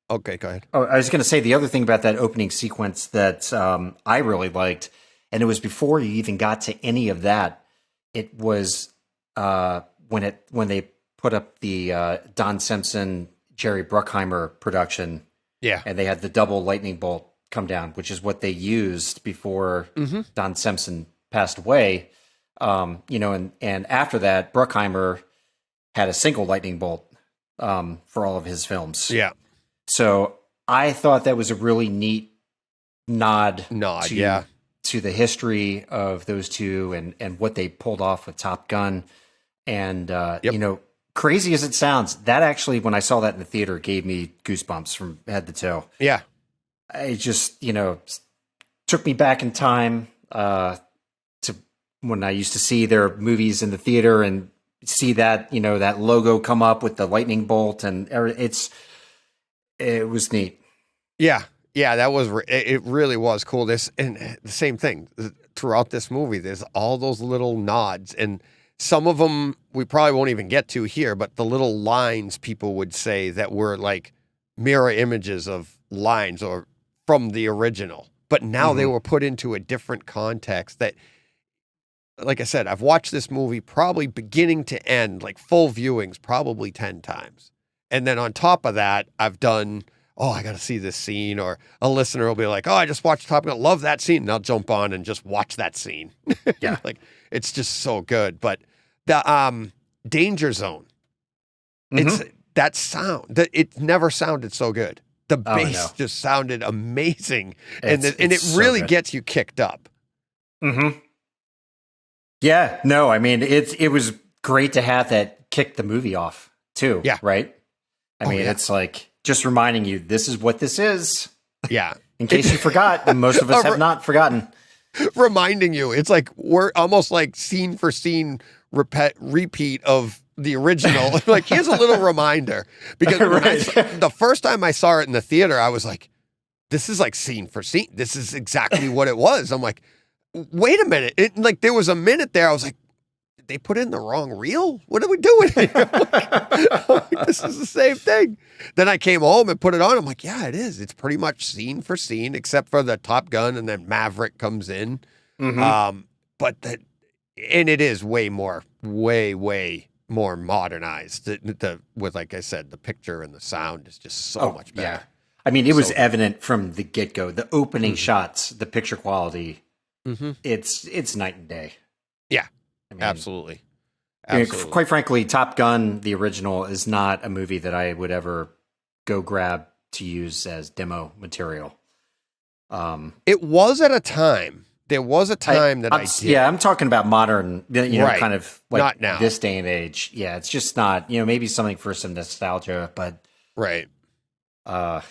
okay, go ahead. Oh, I was going to say the other thing about that opening sequence that I really liked, and it was before you even got to any of that. It was when they put up the Don Simpson, Jerry Bruckheimer production. Yeah, and they had the double lightning bolt come down, which is what they used before Don Simpson passed away. And after that, Bruckheimer had a single lightning bolt for all of his films. Yeah. So I thought that was a really neat nod to the history of those two and what they pulled off with Top Gun. And, crazy as it sounds, that actually, when I saw that in the theater, gave me goosebumps from head to toe. Yeah. It just, took me back in time to when I used to see their movies in the theater and see that, that logo come up with the lightning bolt, and it was neat. Yeah. Yeah, it really was cool. And the same thing throughout this movie, there's all those little nods, and some of them we probably won't even get to here, but the little lines people would say that were like mirror images of lines or from the original, but now they were put into a different context that, like I said, I've watched this movie probably beginning to end, like full viewings, probably 10 times. And then on top of that, I've done oh, I got to see this scene, or a listener will be like, oh, I just watched Top Gun, love that scene, and I'll jump on and just watch that scene. Yeah. Like, it's just so good. But the Danger Zone, it's that sound, it never sounded so good. The bass just sounded amazing, and it really gets you kicked up. Mm-hmm. Yeah, no, I mean, it was great to have that kick the movie off too. Yeah, right. I mean, it's like just reminding you, this is what this is. Yeah, in case you forgot, and most of us have not forgotten. Reminding you, it's like we're almost like scene for scene repeat of the original. Like, here's a little reminder, because the first time I saw it in the theater, I was like, this is like scene for scene. This is exactly what it was. I'm like, wait a minute. Like, there was a minute there, I was like, did they put in the wrong reel? What are we doing here? I'm like, this is the same thing. Then I came home and put it on. I'm like, yeah, it is. It's pretty much scene for scene, except for the Top Gun, and then Maverick comes in. And it is way more modernized. With, like I said, the picture and the sound is just so much better. Yeah. I mean, it was evident from the get-go. The opening shots, the picture quality, it's night and day. Yeah, I mean, absolutely. Absolutely. Quite frankly, Top Gun, the original, is not a movie that I would ever go grab to use as demo material. It was at a time. There was a time I did. Yeah, I'm talking about modern, kind of like not now. This day and age. Yeah, it's just not, maybe something for some nostalgia, but right. I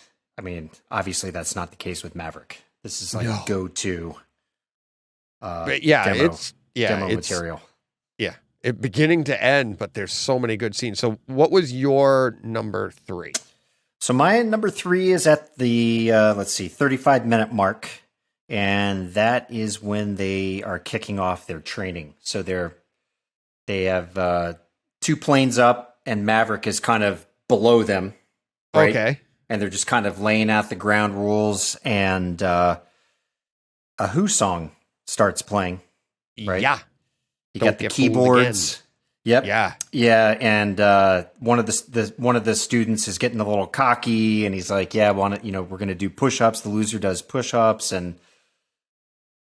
mean, obviously that's not the case with Maverick. This is like a go-to. But yeah, demo material. Yeah, beginning to end, but there's so many good scenes. So what was your number 3? So my number 3 is at the, 35-minute mark. And that is when they are kicking off their training. So they have 2 planes up, and Maverick is kind of below them. Right? Okay. And they're just kind of laying out the ground rules, and a Who song starts playing. Right? Yeah. You got the keyboards. Yep. Yeah. Yeah. And one of the students is getting a little cocky, and he's like, "Yeah, we're going to do push-ups." The loser does push-ups, and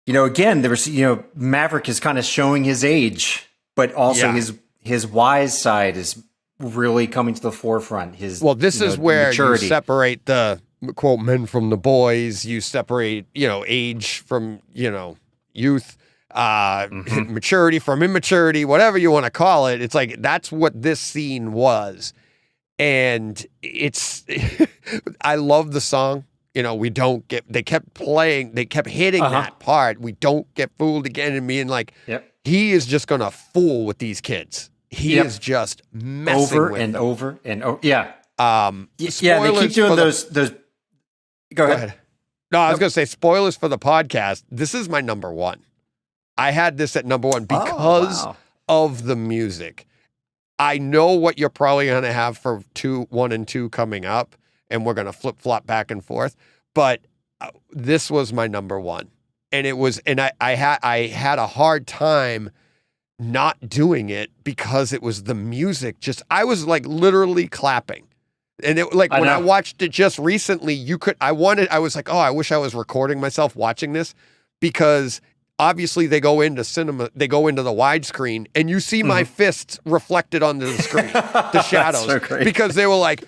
again, there was Maverick is kind of showing his age, but also his wise side is really coming to the forefront. This is where maturity. You separate the quote men from the boys. You separate age from youth. Maturity from immaturity, whatever you want to call it. It's like, that's what this scene was. And it's, I love the song. They kept playing, they kept hitting that part. We don't get fooled again, and being like, he is just going to fool with these kids. He is just messing over with and them. Over and over. Yeah. They Spoilers keep doing those. Go ahead. No, I was going to say, spoilers for the podcast. This is my number 1. I had this at number 1 because of the music. I know what you're probably going to have for 1 and 2 coming up, and we're going to flip-flop back and forth. But this was my number 1. And I had a hard time not doing it because it was the music. I was like literally clapping. And I watched it just recently, I was like, oh, I wish I was recording myself watching this, because obviously they go into cinema, they go into the widescreen, and you see my fists reflected onto the screen, the shadows, so because they were like,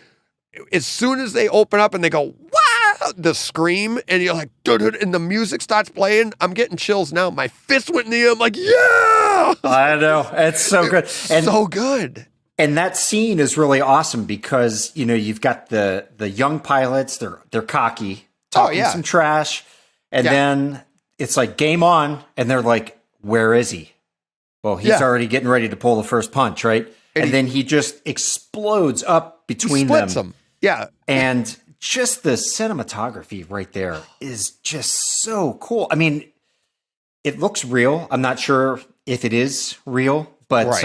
as soon as they open up and they go, wow, the scream, and you're like, and the music starts playing, I'm getting chills now. My fist went in the air. I'm like, yeah! I know. It's so good. So good. And that scene is really awesome because, you've got the young pilots, they're cocky, talking some trash, and then it's like game on, and they're like, where is he? Well, he's already getting ready to pull the first punch, right? And then he just explodes up between splits them. Yeah. And just the cinematography right there is just so cool. I mean, it looks real. I'm not sure if it is real, but,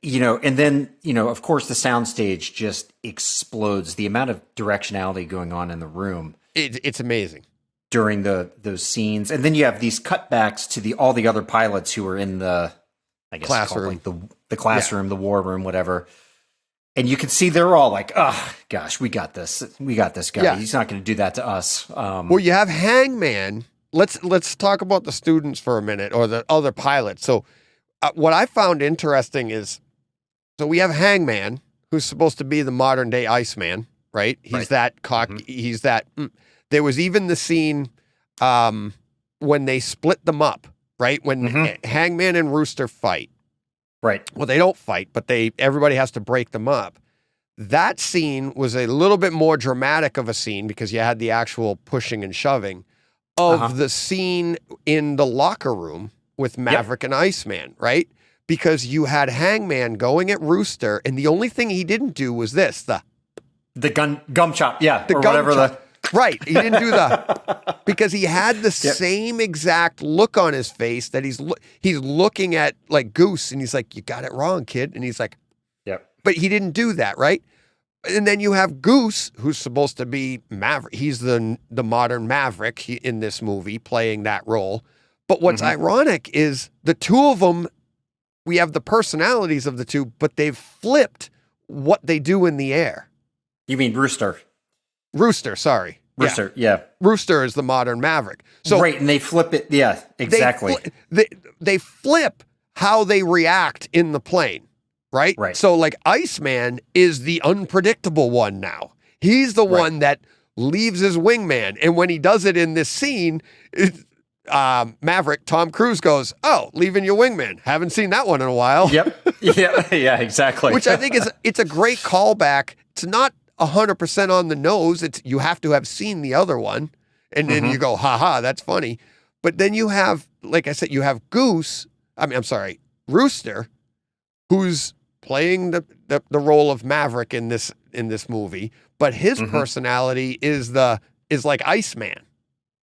and then, of course, the soundstage just explodes. The amount of directionality going on in the room. It's amazing. During those scenes. And then you have these cutbacks to all the other pilots who are in the, I guess, classroom, the classroom, the war room, whatever. And you can see they're all like, oh, gosh, we got this. We got this guy. Yeah. He's not going to do that to us. Well, you have Hangman. Let's talk about the students for a minute, or the other pilots. So what I found interesting is, so we have Hangman, who's supposed to be the modern day Iceman, right? He's that cock. Mm-hmm. He's that. There was even the scene when they split them up, right? When Hangman and Rooster fight. Right. Well, they don't fight, but everybody has to break them up. That scene was a little bit more dramatic of a scene because you had the actual pushing and shoving of the scene in the locker room with Maverick and Iceman, right? Because you had Hangman going at Rooster, and the only thing he didn't do was this, the gum chop, the or gum whatever chop. Right, he didn't do because he had the same exact look on his face that he's looking at like Goose, and he's like, "You got it wrong, kid," and he's like, "Yep." But he didn't do that, right? And then you have Goose, who's supposed to be Maverick. He's the modern Maverick in this movie, playing that role. But what's ironic is the two of them. We have the personalities of the two, but they've flipped what they do in the air. You mean Rooster? Rooster, sorry. Rooster, yeah. Rooster is the modern Maverick. So right, and they flip it. Yeah, exactly. They flip how they react in the plane, right? Right. So like Iceman is the unpredictable one now. He's the one that leaves his wingman, and when he does it in this scene, Maverick, Tom Cruise goes, "Oh, leaving your wingman. Haven't seen that one in a while." Yep. Yeah, exactly. Which I think it's a great callback. It's not 100% on the nose. You have to have seen the other one, and then you go, "Ha, that's funny." But then you have, like I said, you have Rooster, who's playing the role of Maverick in this movie, but his personality is like Iceman.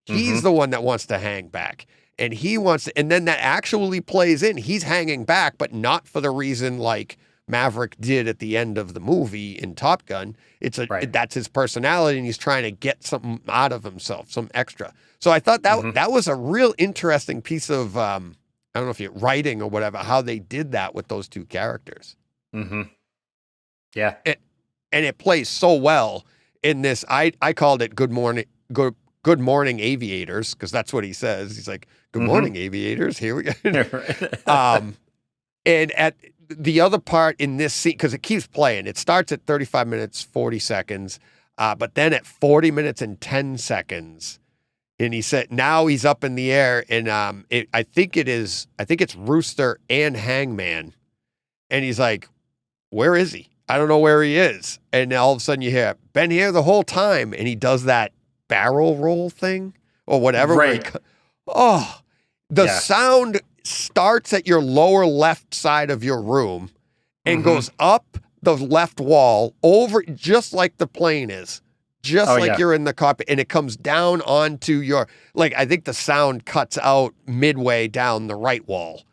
He's the one that wants to hang back, and and then that actually plays in. He's hanging back, but not for the reason like Maverick did at the end of the movie in Top Gun. That's his personality, and he's trying to get something out of himself, some extra. So I thought that was a real interesting piece of I don't know if you're writing or whatever, how they did that with those two characters. Yeah, and it plays so well in this. I called it Good morning, aviators, because that's what he says. He's like, "Good morning, aviators. Here we go." And at the other part in this scene, because it keeps playing, it starts at 35 minutes, 40 seconds, but then at 40 minutes and 10 seconds, and he said, now he's up in the air, and I think it's Rooster and Hangman, and he's like, "Where is he? I don't know where he is." And all of a sudden you hear, "Been here the whole time," and he does that barrel roll thing or whatever. Right. The sound starts at your lower left side of your room and goes up the left wall over just like the plane is, you're in the cockpit, and it comes down onto your, like, I think the sound cuts out midway down the right wall,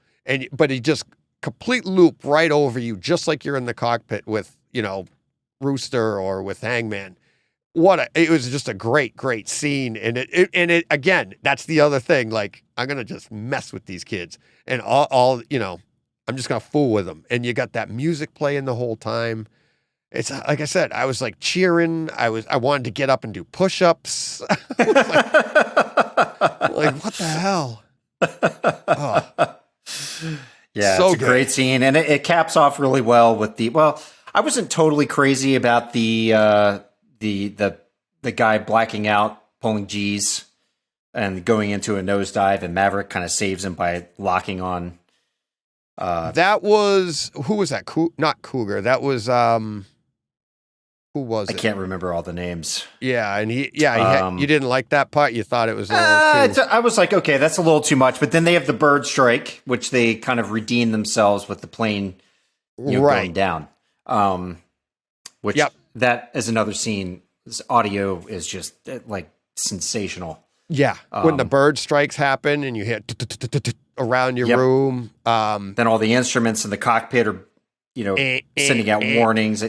but it just complete loop right over you, just like you're in the cockpit with, Rooster or with Hangman. It was just a great scene. And it again, that's the other thing. Like, I'm going to just mess with these kids and all, I'm just going to fool with them. And you got that music playing the whole time. It's like I said, I was like cheering. I wanted to get up and do push-ups. like, what the hell? Oh. Yeah, so it's a great scene. And it caps off really well with I wasn't totally crazy about the guy blacking out, pulling G's, and going into a nosedive, and Maverick kind of saves him by locking on. That was, who was that? Not Cougar. That was who was it? I can't remember all the names. Yeah, and you didn't like that part. You thought it was a little too. I was like, okay, that's a little too much. But then they have the bird strike, which they kind of redeem themselves with the plane, going down. Which that is another scene. This audio is just like sensational. Yeah, when the bird strikes happen and you hear around your room. Then all the instruments in the cockpit are, sending out warnings.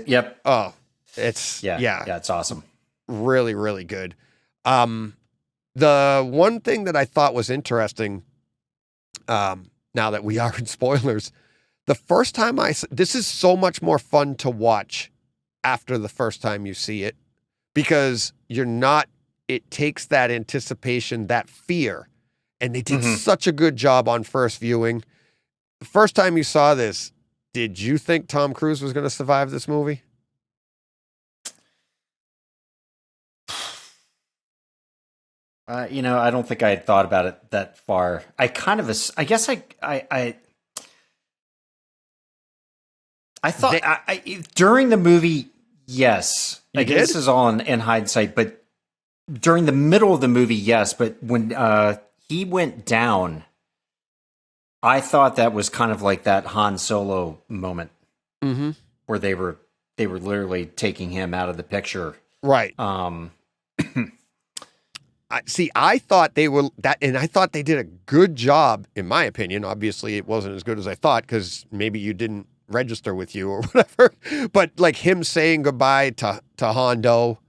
Oh, it's it's awesome. Really, really good. The one thing that I thought was interesting, now that we are in spoilers, the first time this is so much more fun to watch after the first time you see it, because it takes that anticipation, that fear, and they did such a good job on first viewing. The first time you saw this, did you think Tom Cruise was going to survive this movie? I don't think I had thought about it that far. I guess I thought during the movie, yes. You did? This is all in hindsight, but during the middle of the movie, yes. But when he went down, I thought that was kind of like that Han Solo moment where they were literally taking him out of the picture. Right. I thought they were that, and I thought they did a good job, in my opinion. Obviously, it wasn't as good as I thought because maybe you didn't register with you or whatever. But like him saying goodbye to Hondo,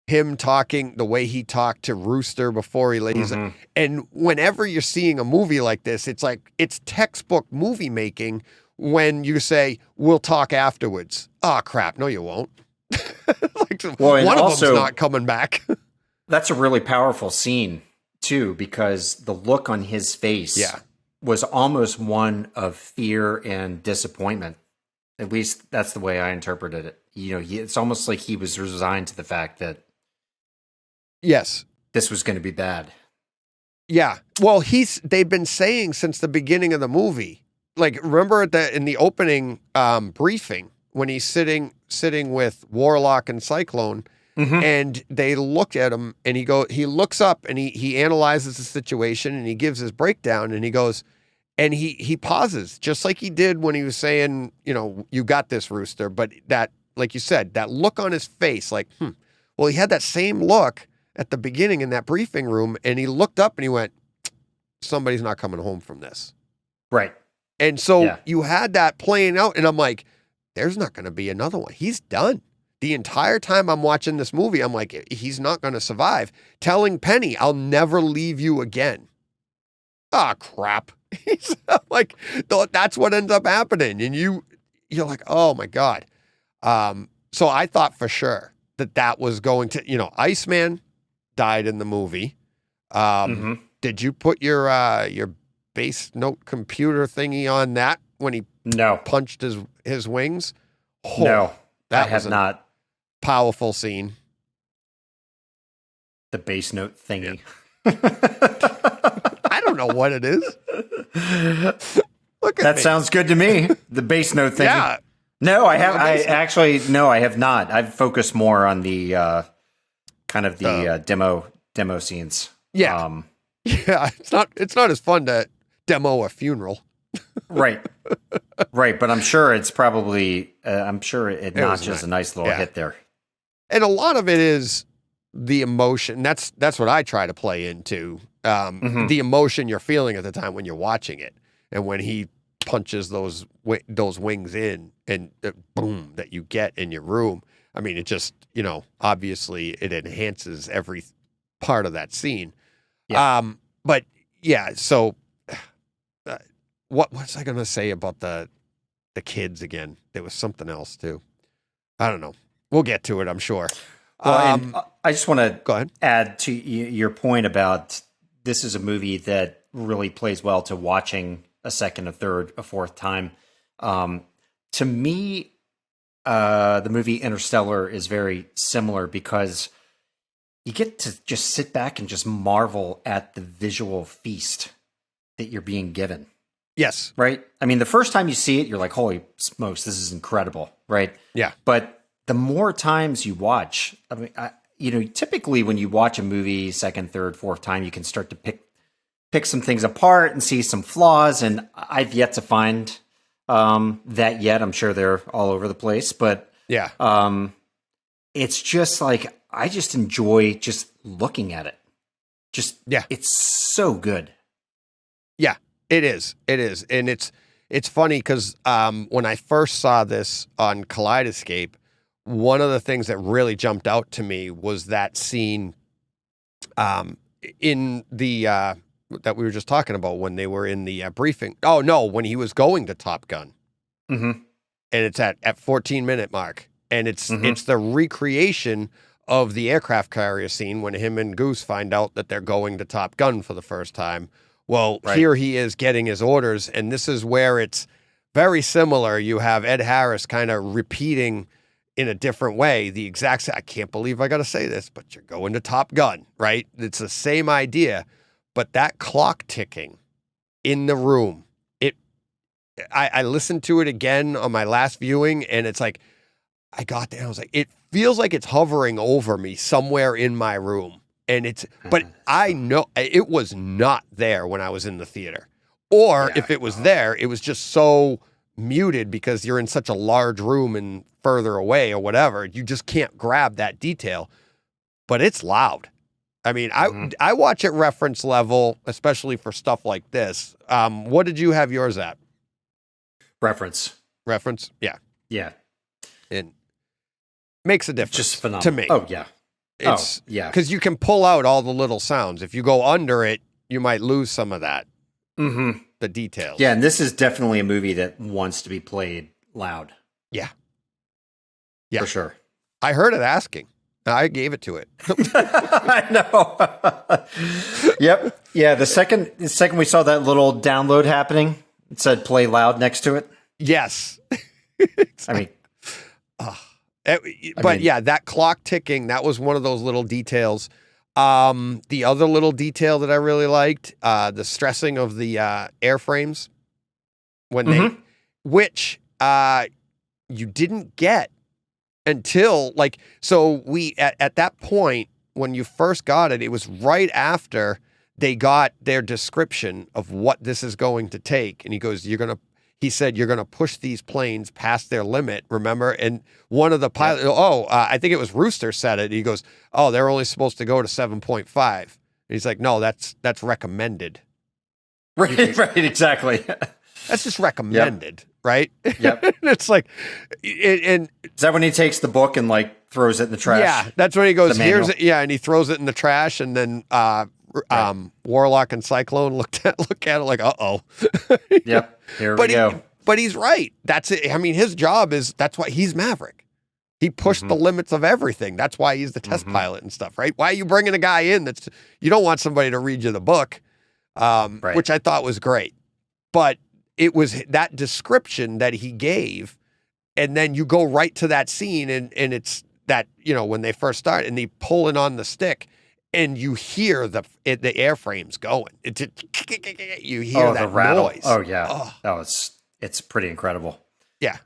him talking the way he talked to Rooster before he lays it. And whenever you're seeing a movie like this, it's like it's textbook movie making when you say, we'll talk afterwards. Oh, crap. No, you won't. One of them's not coming back. That's a really powerful scene, too, because the look on his face was almost one of fear and disappointment. At least that's the way I interpreted it. It's almost like he was resigned to the fact that this was going to be bad. Yeah. Well, they've been saying since the beginning of the movie. Like, remember in the opening briefing when he's sitting with Warlock and Cyclone, and they looked at him, and he looks up and he analyzes the situation and he gives his breakdown, and he goes, and he pauses just like he did when he was saying, you got this, Rooster. But that, like you said, that look on his face, like, well, he had that same look at the beginning in that briefing room, and he looked up and he went, somebody's not coming home from this. Right. And so you had that playing out, and I'm like, there's not going to be another one. He's done. The entire time I'm watching this movie, I'm like, he's not going to survive. Telling Penny, I'll never leave you again. Ah, crap. I'm like, that's what ends up happening. And you're like, oh my God. So I thought for sure that was going to, Iceman died in the movie. Did you put your base note computer thingy on that when he punched his wings? Oh, no, that I have not. Powerful scene. The base note thingy. I don't know what it is. Look at that sounds good to me. The base note thingy. Yeah. No, I have. I have not. I've focused more on the kind of the demo scenes. Yeah. Yeah. It's not as fun to demo a funeral. Right. But I'm sure it's probably. I'm sure it notches a nice little hit there. And a lot of it is the emotion. That's what I try to play into. The emotion you're feeling at the time when you're watching it, and when he punches those wings in, and boom, that you get in your room. I mean, it just obviously it enhances every part of that scene. Yeah. But yeah, so what was I going to say about the kids again? There was something else too. I don't know. We'll get to it, I'm sure. Well, I just want to go ahead. Add to your point about this is a movie that really plays well to watching a second, a third, a fourth time. To me, the movie Interstellar is very similar because you get to just sit back and just marvel at the visual feast that you're being given. Yes. Right? I mean, the first time you see it, you're like, holy smokes, this is incredible. Right? Yeah. But the more times you watch, I mean, typically when you watch a movie second, third, fourth time, you can start to pick some things apart and see some flaws. And I've yet to find that yet. I'm sure they're all over the place, but yeah, it's just like I just enjoy just looking at it. It's so good. Yeah, it is. And it's funny because when I first saw this on Kaleidoscape, one of the things that really jumped out to me was that scene in the that we were just talking about when they were in the briefing. Oh no, when he was going to Top Gun. And it's at 14-minute mark. And it's the recreation of the aircraft carrier scene when him and Goose find out that they're going to Top Gun for the first time. Well, here he is getting his orders, and this is where it's very similar. You have Ed Harris kind of repeating in a different way the exact. I can't believe I got to say this, but you're going to Top Gun, right? It's the same idea, but that clock ticking in the room. I listened to it again on my last viewing, and it's like I got there. I was like, it feels like it's hovering over me somewhere in my room, and but I know it was not there when I was in the theater, or if it was there, it was just so muted because you're in such a large room and further away or whatever. You just can't grab that detail, but it's loud. I mean, I watch it reference level, especially for stuff like this. What did you have yours at? Reference? Yeah. Yeah. It makes a difference. Just phenomenal. To me. Oh, yeah. It's because you can pull out all the little sounds. If you go under it, you might lose some of that. Mm-hmm. The details. Yeah, and this is definitely a movie that wants to be played loud. Yeah. For sure. I heard it asking. I gave it to it. I know. Yep. Yeah, the second we saw that little download happening, it said play loud next to it. Yes. I mean, that clock ticking, that was one of those little details. The other little detail that I really liked, the stressing of the airframes when which you didn't get until at that point when you first got it, it was right after they got their description of what this is going to take. And he goes, he said, you're going to push these planes past their limit, remember? And one of the pilots, I think it was Rooster said it. He goes, oh, they're only supposed to go to 7.5. And he's like, no, that's recommended. Right, exactly. That's just recommended, right? Yep. It's like, is that when he takes the book and throws it in the trash? Yeah, that's when he goes, here's it. Yeah, and he throws it in the trash, and then Warlock and Cyclone look at it like, uh-oh. Yep, here we go. But he's right. That's it. I mean, his job that's why he's Maverick. He pushed the limits of everything. That's why he's the test pilot and stuff, right? Why are you bringing a guy in you don't want somebody to read you the book, which I thought was great. But it was that description that he gave, and then you go right to that scene, and it's that, when they first start, and they pulling on the stick, and you hear the airframes going. You hear that the rattle. noise. Oh, yeah. Oh, it's pretty incredible. Yeah.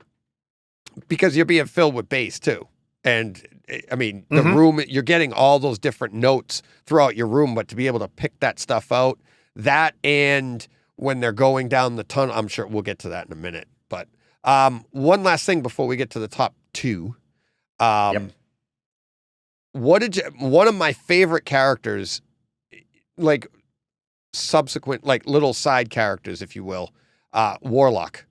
Because you're being filled with bass, too. And, I mean, the room, you're getting all those different notes throughout your room, but to be able to pick that stuff out, that and when they're going down the tunnel, I'm sure we'll get to that in a minute. But one last thing before we get to the top two. One of my favorite characters, subsequent, little side characters, if you will, Warlock.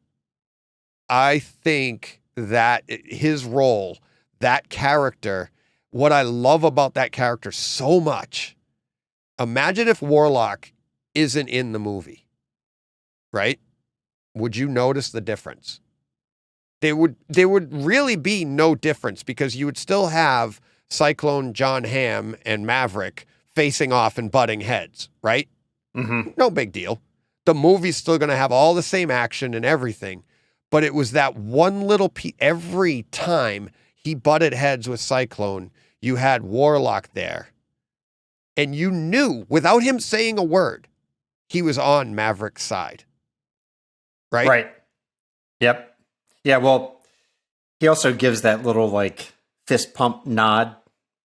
I think that his role, that character, what I love about that character so much, imagine if Warlock isn't in the movie, right? Would you notice the difference? There would really be no difference because you would still have Cyclone, John Hamm, and Maverick facing off and butting heads, right? No big deal. The movie's still going to have all the same action and everything, but it was that one little piece. Every time he butted heads with Cyclone, you had Warlock there, and you knew, without him saying a word, he was on Maverick's side, right? Right. Yep. Yeah, well, he also gives that little, fist pump nod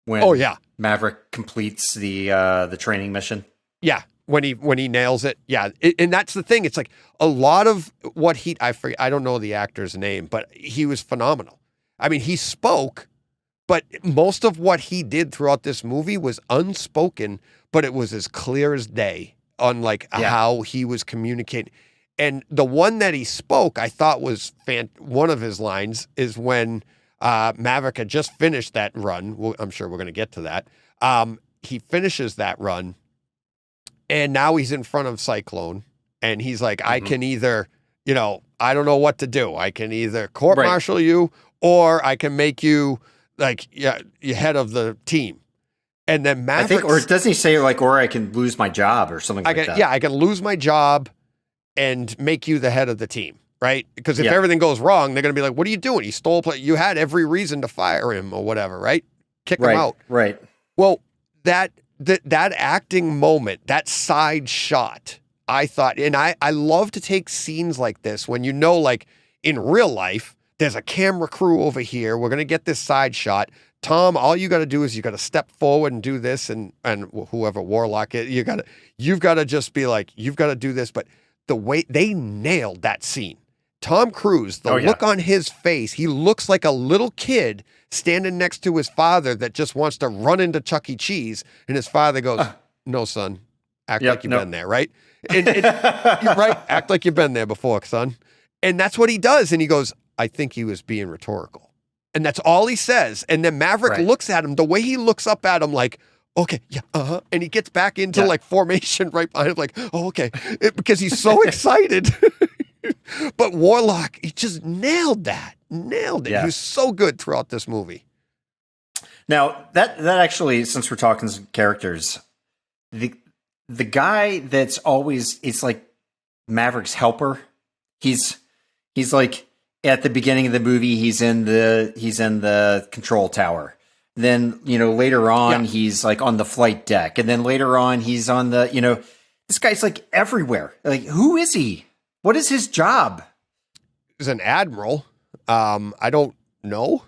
when Maverick completes the training mission. Yeah, when he nails it. Yeah, and that's the thing. It's like a lot of what I don't know the actor's name, but he was phenomenal. I mean, he spoke, but most of what he did throughout this movie was unspoken, but it was as clear as day on how he was communicating. And the one that he spoke, I thought was one of his lines is when Maverick had just finished that run. I'm sure we're going to get to that. He finishes that run, and now he's in front of Cyclone, and he's like, I can either, I don't know what to do. I can either court-martial you, or I can make you like you head of the team. And then Maverick, I think, or doesn't he say like, or I can lose my job or something like that? Yeah, I can lose my job and make you the head of the team, right? Because if everything goes wrong, they're going to be like, what are you doing? He stole play. You had every reason to fire him or whatever, right? Kick him out. Right. Well, that acting moment, that side shot, I thought, and I love to take scenes like this when like in real life, there's a camera crew over here. We're going to get this side shot. Tom, all you got to do is you got to step forward and do this, and whoever Warlock is, you've got to just be like, you've got to do this. But the way they nailed that scene, Tom Cruise, the look on his face, he looks like a little kid standing next to his father that just wants to run into Chuck E. Cheese, and his father goes, "No, son, act like you've been there, right? You're right, act like you've been there before, son." And that's what he does, and he goes, "I think he was being rhetorical." And that's all he says. And then Maverick looks at him, the way he looks up at him like, okay, yeah, and he gets back into like formation right behind him like, oh, okay, because he's so excited. But Warlock, he just nailed it. Yeah. He was so good throughout this movie. Now, that actually, since we're talking characters, the guy that's always, it's like Maverick's helper, he's like, at the beginning of the movie, he's in the control tower. Then, later on, he's like on the flight deck. And then later on, he's on the, this guy's like everywhere. Like, who is he? What is his job? He's an admiral. I don't know.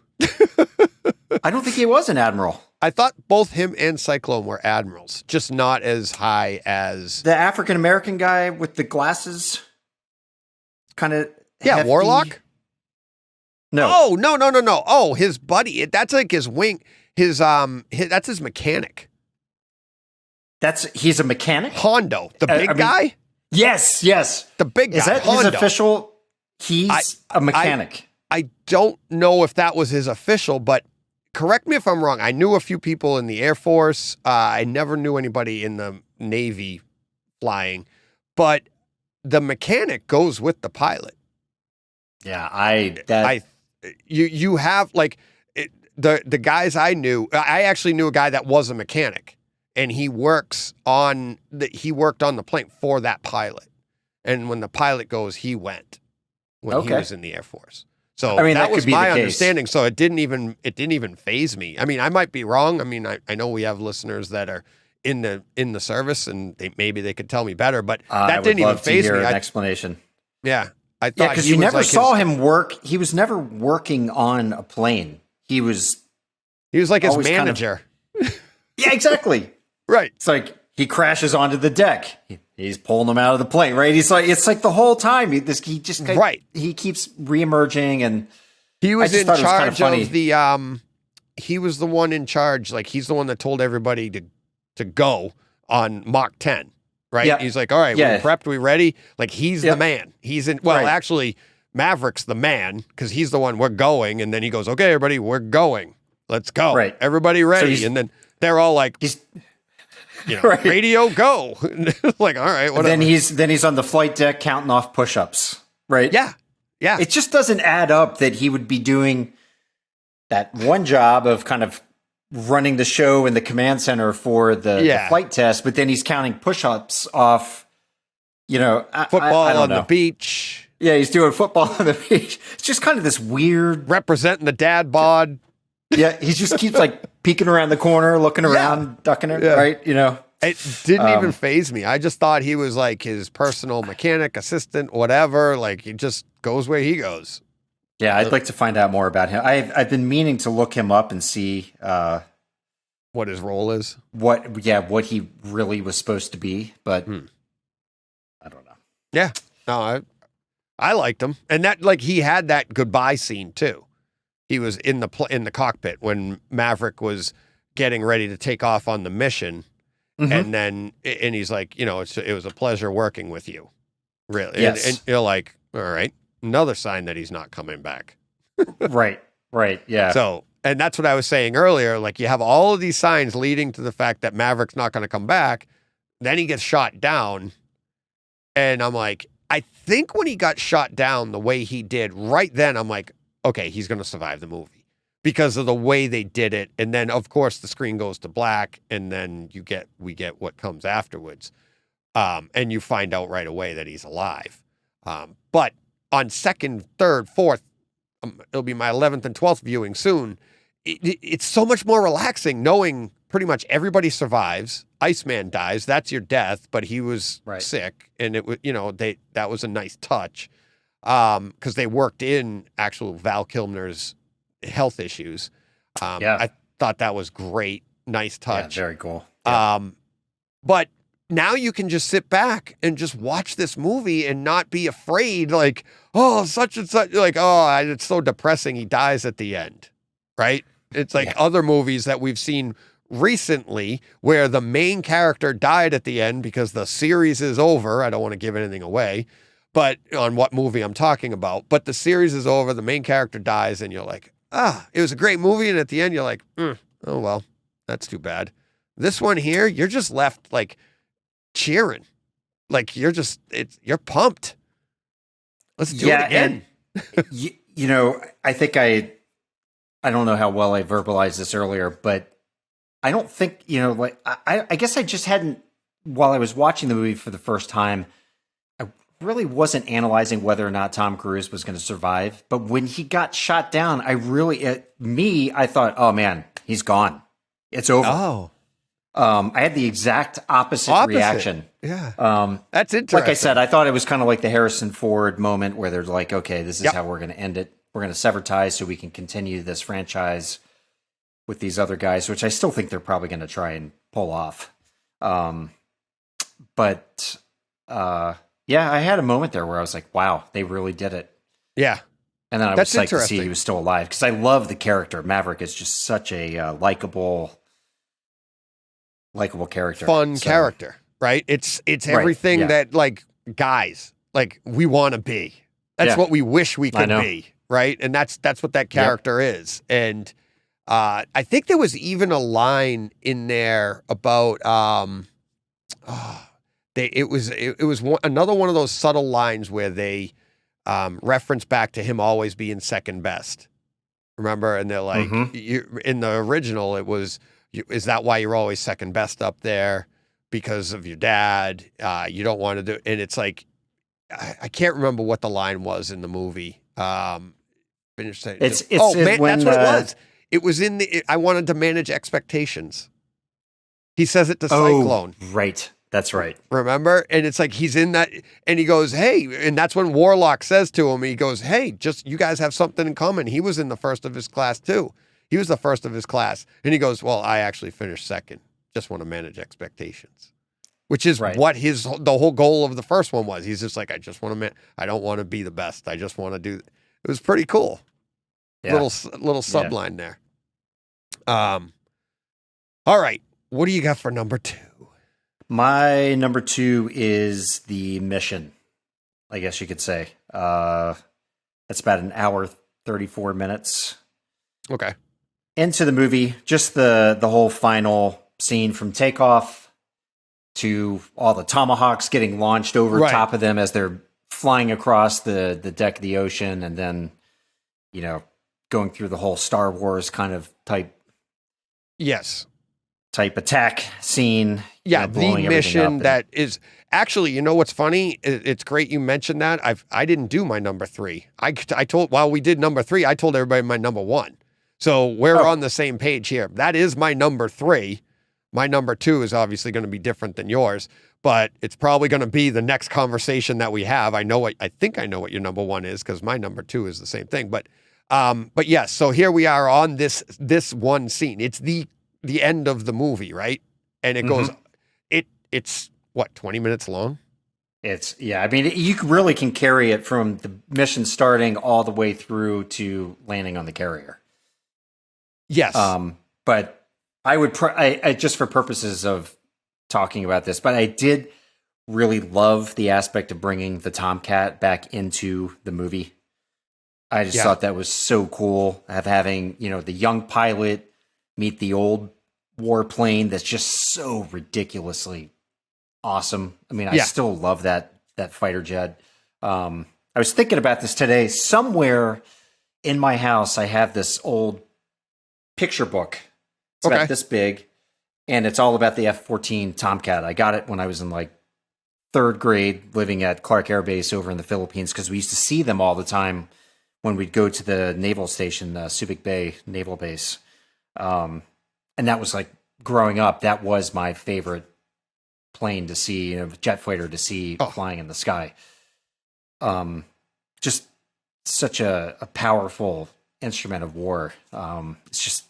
I don't think he was an admiral. I thought both him and Cyclone were admirals, just not as high as the African-American guy with the glasses. Kind of hefty. Warlock? No. Oh, no. Oh, his buddy. That's like his wing. That's his mechanic. He's a mechanic? Hondo, the big guy? Yes. The big guy. Is that Hondo. his official? He's a mechanic. I don't know if that was his official, but correct me if I'm wrong. I knew a few people in the Air Force. I never knew anybody in the Navy flying, but the mechanic goes with the pilot. Yeah, you have like the guys I knew. I actually knew a guy that was a mechanic, and he worked on the plane for that pilot. And when the pilot goes, he went when he was in the Air Force. So that was my understanding. So it didn't even faze me. I mean, I might be wrong. I mean, I know we have listeners that are in the service, and maybe they could tell me better. But that didn't even faze me. An explanation. Yeah. I thought because you never saw him work. He was never working on a plane. He was like his manager. Yeah, exactly. Right. It's like he crashes onto the deck. He's pulling them out of the plane. Right. It's like the whole time he keeps reemerging, and he was in charge of the. He was the one in charge. Like he's the one that told everybody to go on Mach 10. Right. Yeah. He's like, all right, we're prepped. We ready? Like he's the man. He's in. Well, actually, Maverick's the man because he's the one. We're going, and then he goes, okay, everybody, we're going. Let's go. Right. Everybody ready? So and then they're all like, radio go. Like, all right, whatever. Then he's on the flight deck counting off push-ups. Right. Yeah. It just doesn't add up that he would be doing that one job of kind of running the show in the command center for the flight test, but then he's counting push-ups off, football on the beach. Yeah, he's doing football on the beach. It's just kind of this weird representing the dad bod. Yeah, he just keeps like peeking around the corner, looking around, ducking it, right? It didn't even faze me. I just thought he was like his personal mechanic, assistant, whatever. Like he just goes where he goes. Yeah, I'd like to find out more about him. I've been meaning to look him up and see what his role is. What he really was supposed to be, but I don't know. Yeah, no, I liked him, and that like he had that goodbye scene too. He was in the cockpit when Maverick was getting ready to take off on the mission, and he's like, it was a pleasure working with you, really. Yes. And you're like, all right. Another sign that he's not coming back. Right, yeah. So, and that's what I was saying earlier. Like, you have all of these signs leading to the fact that Maverick's not going to come back. Then he gets shot down. And I'm like, I think when he got shot down the way he did, right then I'm like, okay, he's going to survive the movie because of the way they did it. And then, of course, the screen goes to black, and then we get what comes afterwards. And you find out right away that he's alive. But on second, third, fourth, it'll be my 11th and 12th viewing soon. It's so much more relaxing knowing pretty much everybody survives. Iceman dies. That's your death, but he was sick. And it was, that was a nice touch. Because they worked in actual Val Kilmer's health issues. I thought that was great. Nice touch. Yeah, very cool. Yeah. But now you can just sit back and just watch this movie and not be afraid, like, oh, such and such, like, oh, it's so depressing. He dies at the end, right? It's like other movies that we've seen recently where the main character died at the end because the series is over. I don't want to give anything away, but on what movie I'm talking about. But the series is over, the main character dies, and you're like, it was a great movie. And at the end, you're like, oh, well, that's too bad. This one here, you're just left like cheering. Like you're pumped. Let's do it again. And, I think I don't know how well I verbalized this earlier, but I don't think, I guess I just hadn't, while I was watching the movie for the first time, I really wasn't analyzing whether or not Tom Cruise was going to survive. But when he got shot down, I thought, oh man, he's gone. It's over. Oh. I had the exact opposite reaction. Yeah. That's interesting. Like I said, I thought it was kind of like the Harrison Ford moment where they're like, okay, this is how we're going to end it. We're going to sever ties so we can continue this franchise with these other guys, which I still think they're probably going to try and pull off. I had a moment there where I was like, wow, they really did it. Yeah. And then I was psyched to see he was still alive because I love the character. Maverick is just such a likable character. Fun character, right? It's everything that like guys, like we want to be. That's what we wish we could be, right? And that's what that character is. And I think there was even a line in there about it was another one of those subtle lines where they reference back to him always being second best. Remember? And they're like, in the original, it was, is that why you're always second best up there? Because of your dad? You don't want to do, and it's like, I can't remember what the line was in the movie. That's what it was. It was in I wanted to manage expectations. He says it to Cyclone. Right. That's right. Remember? And it's like he's in that, and he goes, hey, and that's when Warlock says to him, he goes, hey, just you guys have something in common. He was in the first of his class too. He was the first of his class. And he goes, well, I actually finished second. Just want to manage expectations. Which is what the whole goal of the first one was. He's just like, I don't want to be the best. I just want to do. It was pretty cool. Yeah. Little subline there. All right. What do you got for number 2? My number 2 is The Mission, I guess you could say. It's about an hour, 34 minutes. Okay. Into the movie, just the whole final scene from takeoff to all the tomahawks getting launched over top of them as they're flying across the deck of the ocean, and then, going through the whole Star Wars kind of type attack scene. Yeah, the mission that is actually, you know what's funny? It's great you mentioned that. I didn't do my number 3. I told, while we did number 3, I told everybody my number 1. So we're on the same page here. That is my number 3. My number 2 is obviously going to be different than yours, but it's probably going to be the next conversation that we have. I think I know what your number 1 is because my number 2 is the same thing. But yes, so here we are on this one scene. It's the end of the movie, right? And it goes, it's what, 20 minutes long? You really can carry it from the mission starting all the way through to landing on the carrier. Yes. But I would, I just for purposes of talking about this, but I did really love the aspect of bringing the Tomcat back into the movie. I just thought that was so cool, of having, the young pilot meet the old warplane that's just so ridiculously awesome. I mean, I still love that fighter jet. I was thinking about this today. Somewhere in my house, I have this old picture book. It's about this big, and it's all about the F-14 Tomcat. I got it when I was in like 3rd grade, living at Clark Air Base over in the Philippines, because we used to see them all the time when we'd go to the naval station, Subic Bay Naval Base. And that was like, growing up, that was my favorite plane to see, jet fighter to see flying in the sky. Just such a powerful instrument of war. It's just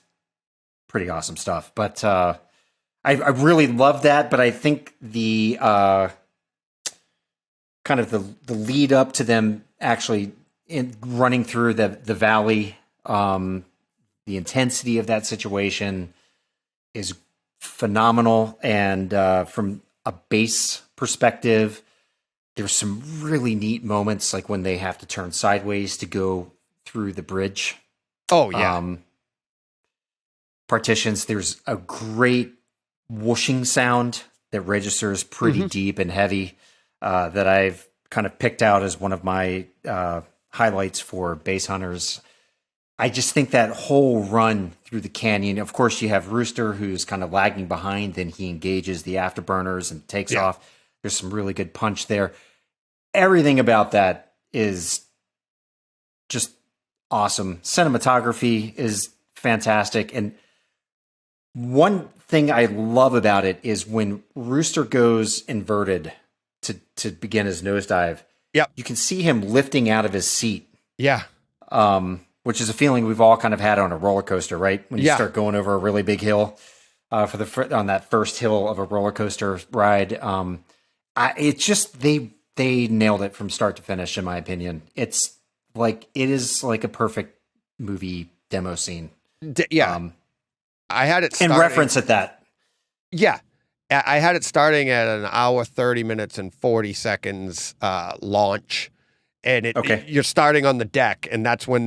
pretty awesome stuff. But I really love that. But I think the kind of the lead up to them actually running through the valley, the intensity of that situation is phenomenal. And from a bass perspective, there's some really neat moments, like when they have to turn sideways to go through the bridge. Oh, yeah. Partitions. There's a great whooshing sound that registers pretty deep and heavy that I've kind of picked out as one of my highlights for bass hunters. I just think that whole run through the canyon, of course, you have Rooster, who's kind of lagging behind, then he engages the afterburners and takes off. There's some really good punch there. Everything about that is just awesome. Cinematography is fantastic. And one thing I love about it is when Rooster goes inverted to begin his nosedive, you can see him lifting out of his seat. Yeah. Which is a feeling we've all kind of had on a roller coaster, right? When you start going over a really big hill, on that first hill of a roller coaster ride. It's just, they nailed it from start to finish, in my opinion. It is like a perfect movie demo scene. I had it in reference at that. Yeah. I had it starting at an hour, 30 minutes and 40 seconds launch. And you're starting on the deck, and that's when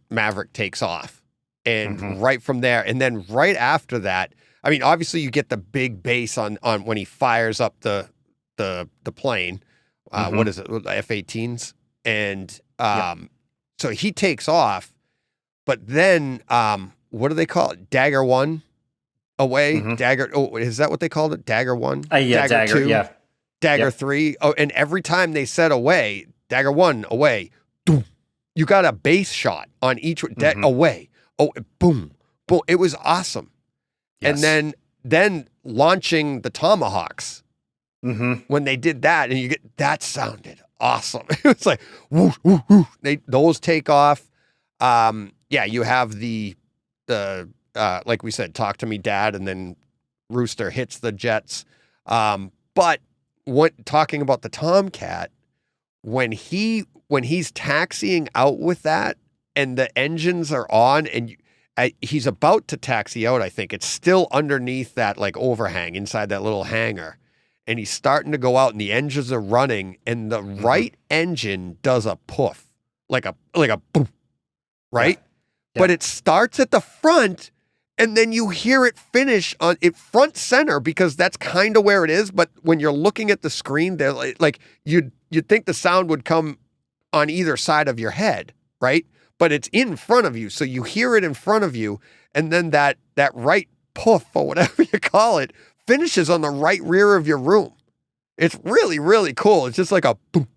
Maverick takes off. And right from there, and then right after that, I mean, obviously you get the big bass on when he fires up the plane. What is it? F-18s. And so he takes off, but then what do they call it? Dagger 1 away? Dagger, is that what they called it? Dagger 1? Dagger 2? Yeah. Dagger 3. Oh, and every time they said away, Dagger 1 away, boom, you got a base shot on each away. Oh, boom, boom. It was awesome. Yes. And then launching the Tomahawks, when they did that, and that sounded awesome. It was like, woo, woo, woo. Those take off. You have the like we said, talk to me, Dad, and then Rooster hits the jets. But talking about the Tomcat, when he's taxiing out with that and the engines are on and he's about to taxi out, I think it's still underneath that like overhang inside that little hangar, and he's starting to go out and the engines are running and the right engine does a poof, like a boom, right? Yeah. But it starts at the front. And then you hear it finish on it front center, because that's kind of where it is. But when you're looking at the screen, they're like you'd think the sound would come on either side of your head, right? But it's in front of you, so you hear it in front of you, and then that right poof or whatever you call it finishes on the right rear of your room. It's really, really cool. It's just like a boom.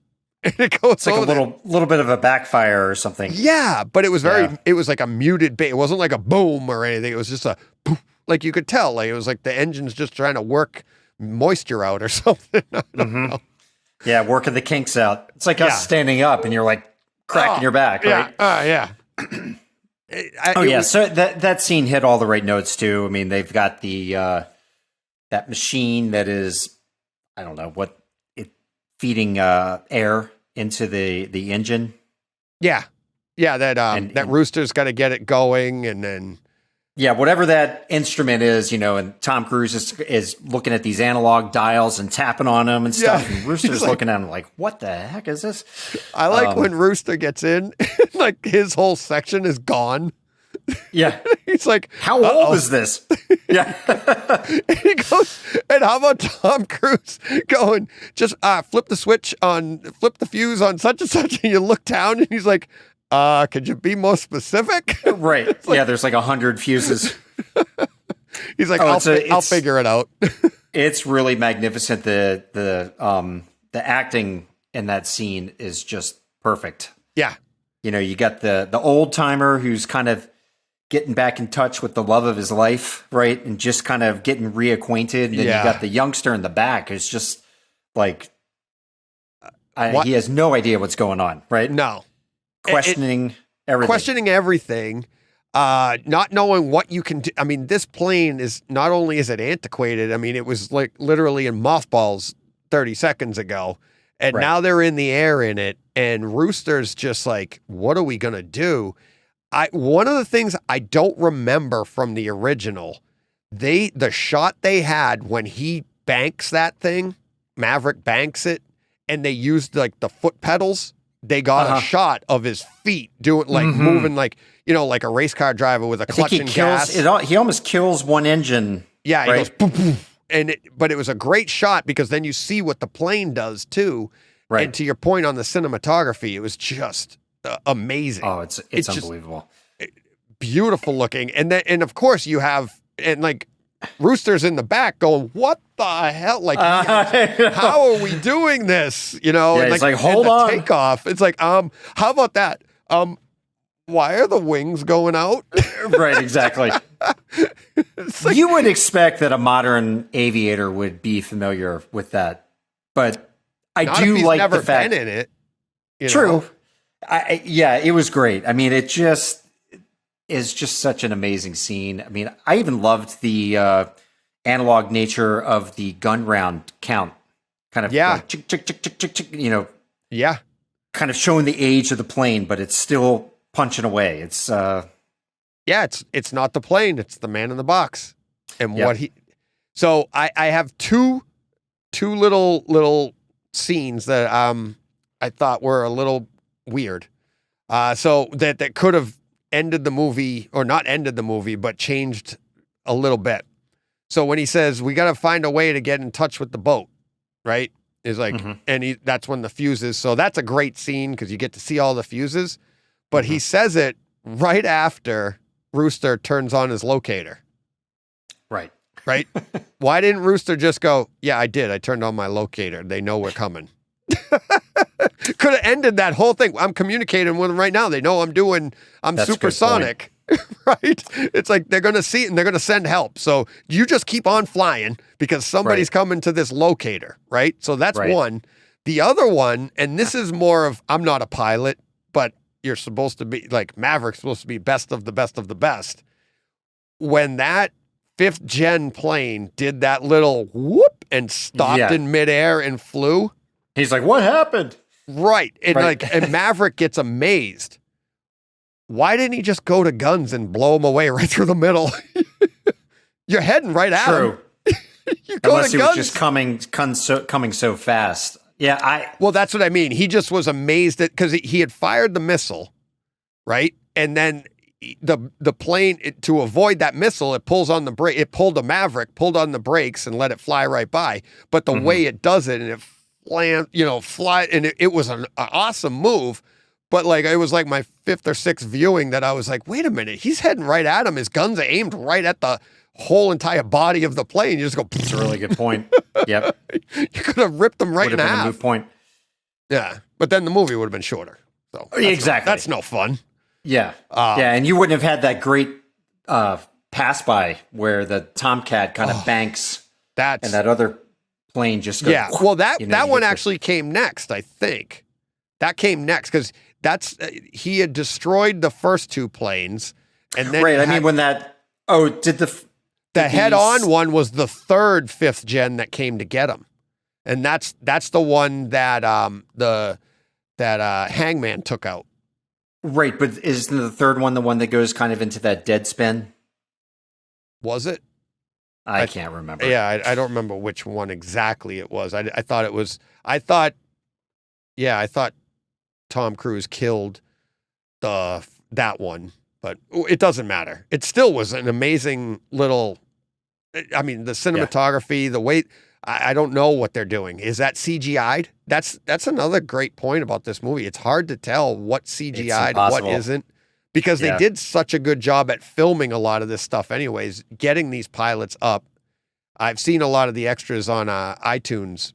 And it goes. It's like a little bit of a backfire or something. Yeah, but it was it was like a muted bass. It wasn't like a boom or anything. It was just a boom. Like you could tell, like it was like the engine's just trying to work moisture out or something. I don't know. Yeah, working the kinks out. It's like us standing up and you're like cracking your back, right? So that scene hit all the right notes too. I mean, they've got the that machine that is, I don't know what, feeding air into the engine. Yeah, that Rooster's got to get it going, and then whatever that instrument is, and Tom Cruise is looking at these analog dials and tapping on them and stuff, and Rooster's looking at him like, what the heck is this? I like when Rooster gets in, like his whole section is gone. Yeah. He's like, how old is this? Yeah. And he goes, and how about Tom Cruise going, just flip the fuse on such and such, and you look down, and he's like, could you be more specific? Right. Like, yeah, there's like 100 fuses. He's like, I'll figure it out. It's really magnificent. The acting in that scene is just perfect. Yeah. You got the old timer who's kind of getting back in touch with the love of his life, right? And just kind of getting reacquainted. And then you got the youngster in the back who's just like, he has no idea what's going on, right? No. Questioning everything. Questioning everything. Not knowing what you can do. I mean, this plane is, not only is it antiquated, I mean, it was like literally in mothballs 30 seconds ago. And now they're in the air in it. And Rooster's just like, what are we going to do? One of the things I don't remember from the original, the shot they had when he banks that thing, Maverick banks it, and they used like the foot pedals. They got a shot of his feet doing like moving like, like a race car driver with a clutch and gas. He almost kills one engine. Yeah, right? He goes boom, boom. But it was a great shot because then you see what the plane does too. Right. And to your point on the cinematography, it was just amazing. Oh, it's unbelievable. Just beautiful looking. And of course you have, and like Rooster's in the back going, what the hell? Like, how are we doing this? Yeah, and it's like hold on. Takeoff. It's like, how about that? Why are the wings going out? Right, exactly. Like, you would expect that a modern aviator would be familiar with that, but I do like never the fact been in it. True. Yeah, it was great. I mean, it just is just such an amazing scene. I mean, I even loved the analog nature of the gun round count. Kind of like chick, chick, chick, chick, chick, chick, Yeah. Kind of showing the age of the plane, but it's still punching away. It's it's not the plane, it's the man in the box. And what so I have two little scenes that I thought were a little weird. So that could have ended the movie, or not ended the movie, but changed a little bit. So when he says, we got to find a way to get in touch with the boat, right? Is like, and that's when the fuses. So that's a great scene because you get to see all the fuses. But he says it right after Rooster turns on his locator. Right. Right? Why didn't Rooster just go, yeah, I did. I turned on my locator. They know we're coming. Could have ended that whole thing. I'm communicating with them right now. They know I'm supersonic. Right? It's like they're going to see it and they're going to send help. So you just keep on flying because somebody's coming to this locator. Right? So that's one. The other one, and this is more of, I'm not a pilot, but you're supposed to be, like, Maverick's supposed to be best of the best of the best. When that 5th gen plane did that little whoop and stopped in midair and flew. He's like, what happened? Right. And and Maverick gets amazed. Why didn't he just go to guns and blow him away right through the middle? You're heading right at him. You go Unless to he guns. was just coming so fast. Yeah, well, that's what I mean. He just was amazed at, because he had fired the missile, right? And then the plane, to avoid that missile, it pulls on the brake. It pulled the Maverick, pulled on the brakes, and let it fly right by. But the way it does it, and it fly, and it was an awesome move. But like, it was like my 5th or 6th viewing that I was like, wait a minute, he's heading right at him. His guns are aimed right at the whole entire body of the plane. You just go. That's a really good point. Yep. You could have ripped them right in half. A moot point. Yeah, but then the movie would have been shorter. So exactly. That's no fun. Yeah. And you wouldn't have had that great pass by where the Tomcat kind of banks and that other plane just goes. Yeah. Well, that one actually came next, I think. That came next because he had destroyed the first 2 planes, and then I mean, when that did the head-on one was the 3rd 5th gen that came to get him, and that's the one that Hangman took out. Right, but isn't the 3rd one the one that goes kind of into that dead spin? Was it? I can't remember. Yeah, I don't remember which one exactly it was. I thought it was. I thought Tom Cruise killed that one, but it doesn't matter. It still was an amazing little. I mean, the cinematography, the way. I don't know what they're doing. Is that CGI'd? That's another great point about this movie. It's hard to tell what's CGI'd, what isn't, because they did such a good job at filming a lot of this stuff anyways, getting these pilots up. I've seen a lot of the extras on iTunes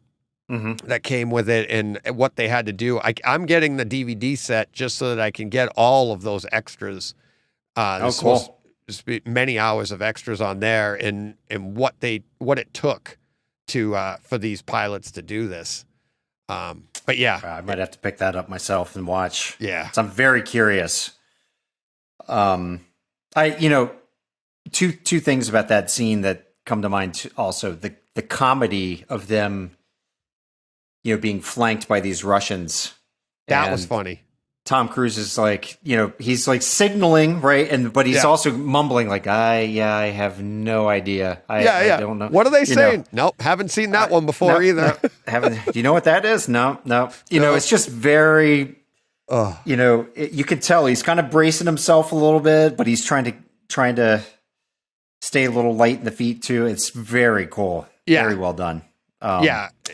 that came with it and what they had to do. I'm getting the DVD set just so that I can get all of those extras. Cool. Many hours of extras on there and what it took to for these pilots to do this. But yeah, I might have to pick that up myself and watch. Yeah. So I'm very curious. Two things about that scene that come to mind also. The comedy of them, being flanked by these Russians. That was funny. Tom Cruise is like, he's like signaling, right? But he's also mumbling like, I have no idea. I don't know. What are they saying? Nope. Haven't seen that one before either. No, haven't. Do you know what that is? No. It's just very, you could tell he's kind of bracing himself a little bit, but he's trying to stay a little light in the feet too. It's very cool. Yeah. Very well done.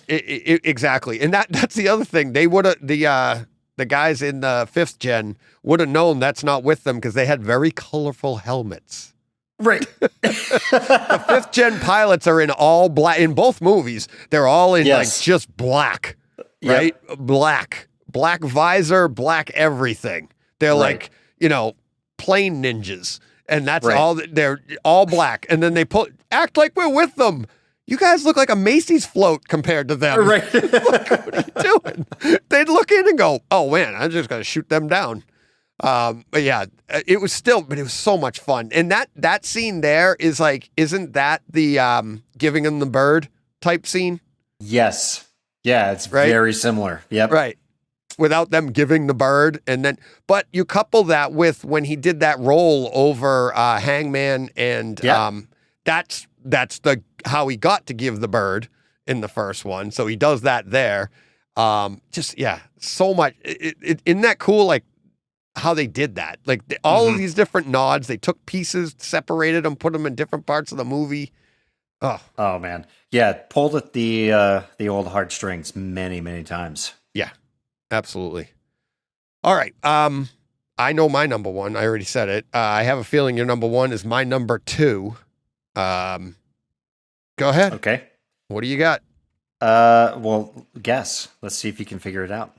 Exactly. And that's the other thing. They would have, the guys in the 5th gen would have known that's not with them because they had very colorful helmets. Right. The 5th gen pilots are in all black in both movies. They're all in like just black, right? Yep. Black visor, black everything. They're like, plane ninjas. And that's all, they're all black. And then they act like we're with them. You guys look like a Macy's float compared to them. Right. What are you doing? They'd look in and go, oh man, I'm just going to shoot them down. But yeah, it was so much fun. And that scene there is like, isn't that the giving him the bird type scene? Yes. Yeah, it's very similar. Yep. Right. Without them giving the bird. But you couple that with when he did that roll over Hangman and that's how he got to give the bird in the first one. So he does that there. So much. Isn't that cool? Like how they did that, like all of these different nods, they took pieces, separated them, put them in different parts of the movie. Oh man. Yeah. Pulled at the old heartstrings many, many times. Yeah, absolutely. All right. I know my number one. I already said it. I have a feeling your number one is my number two. Go ahead. Okay. What do you got? Well, guess. Let's see if you can figure it out.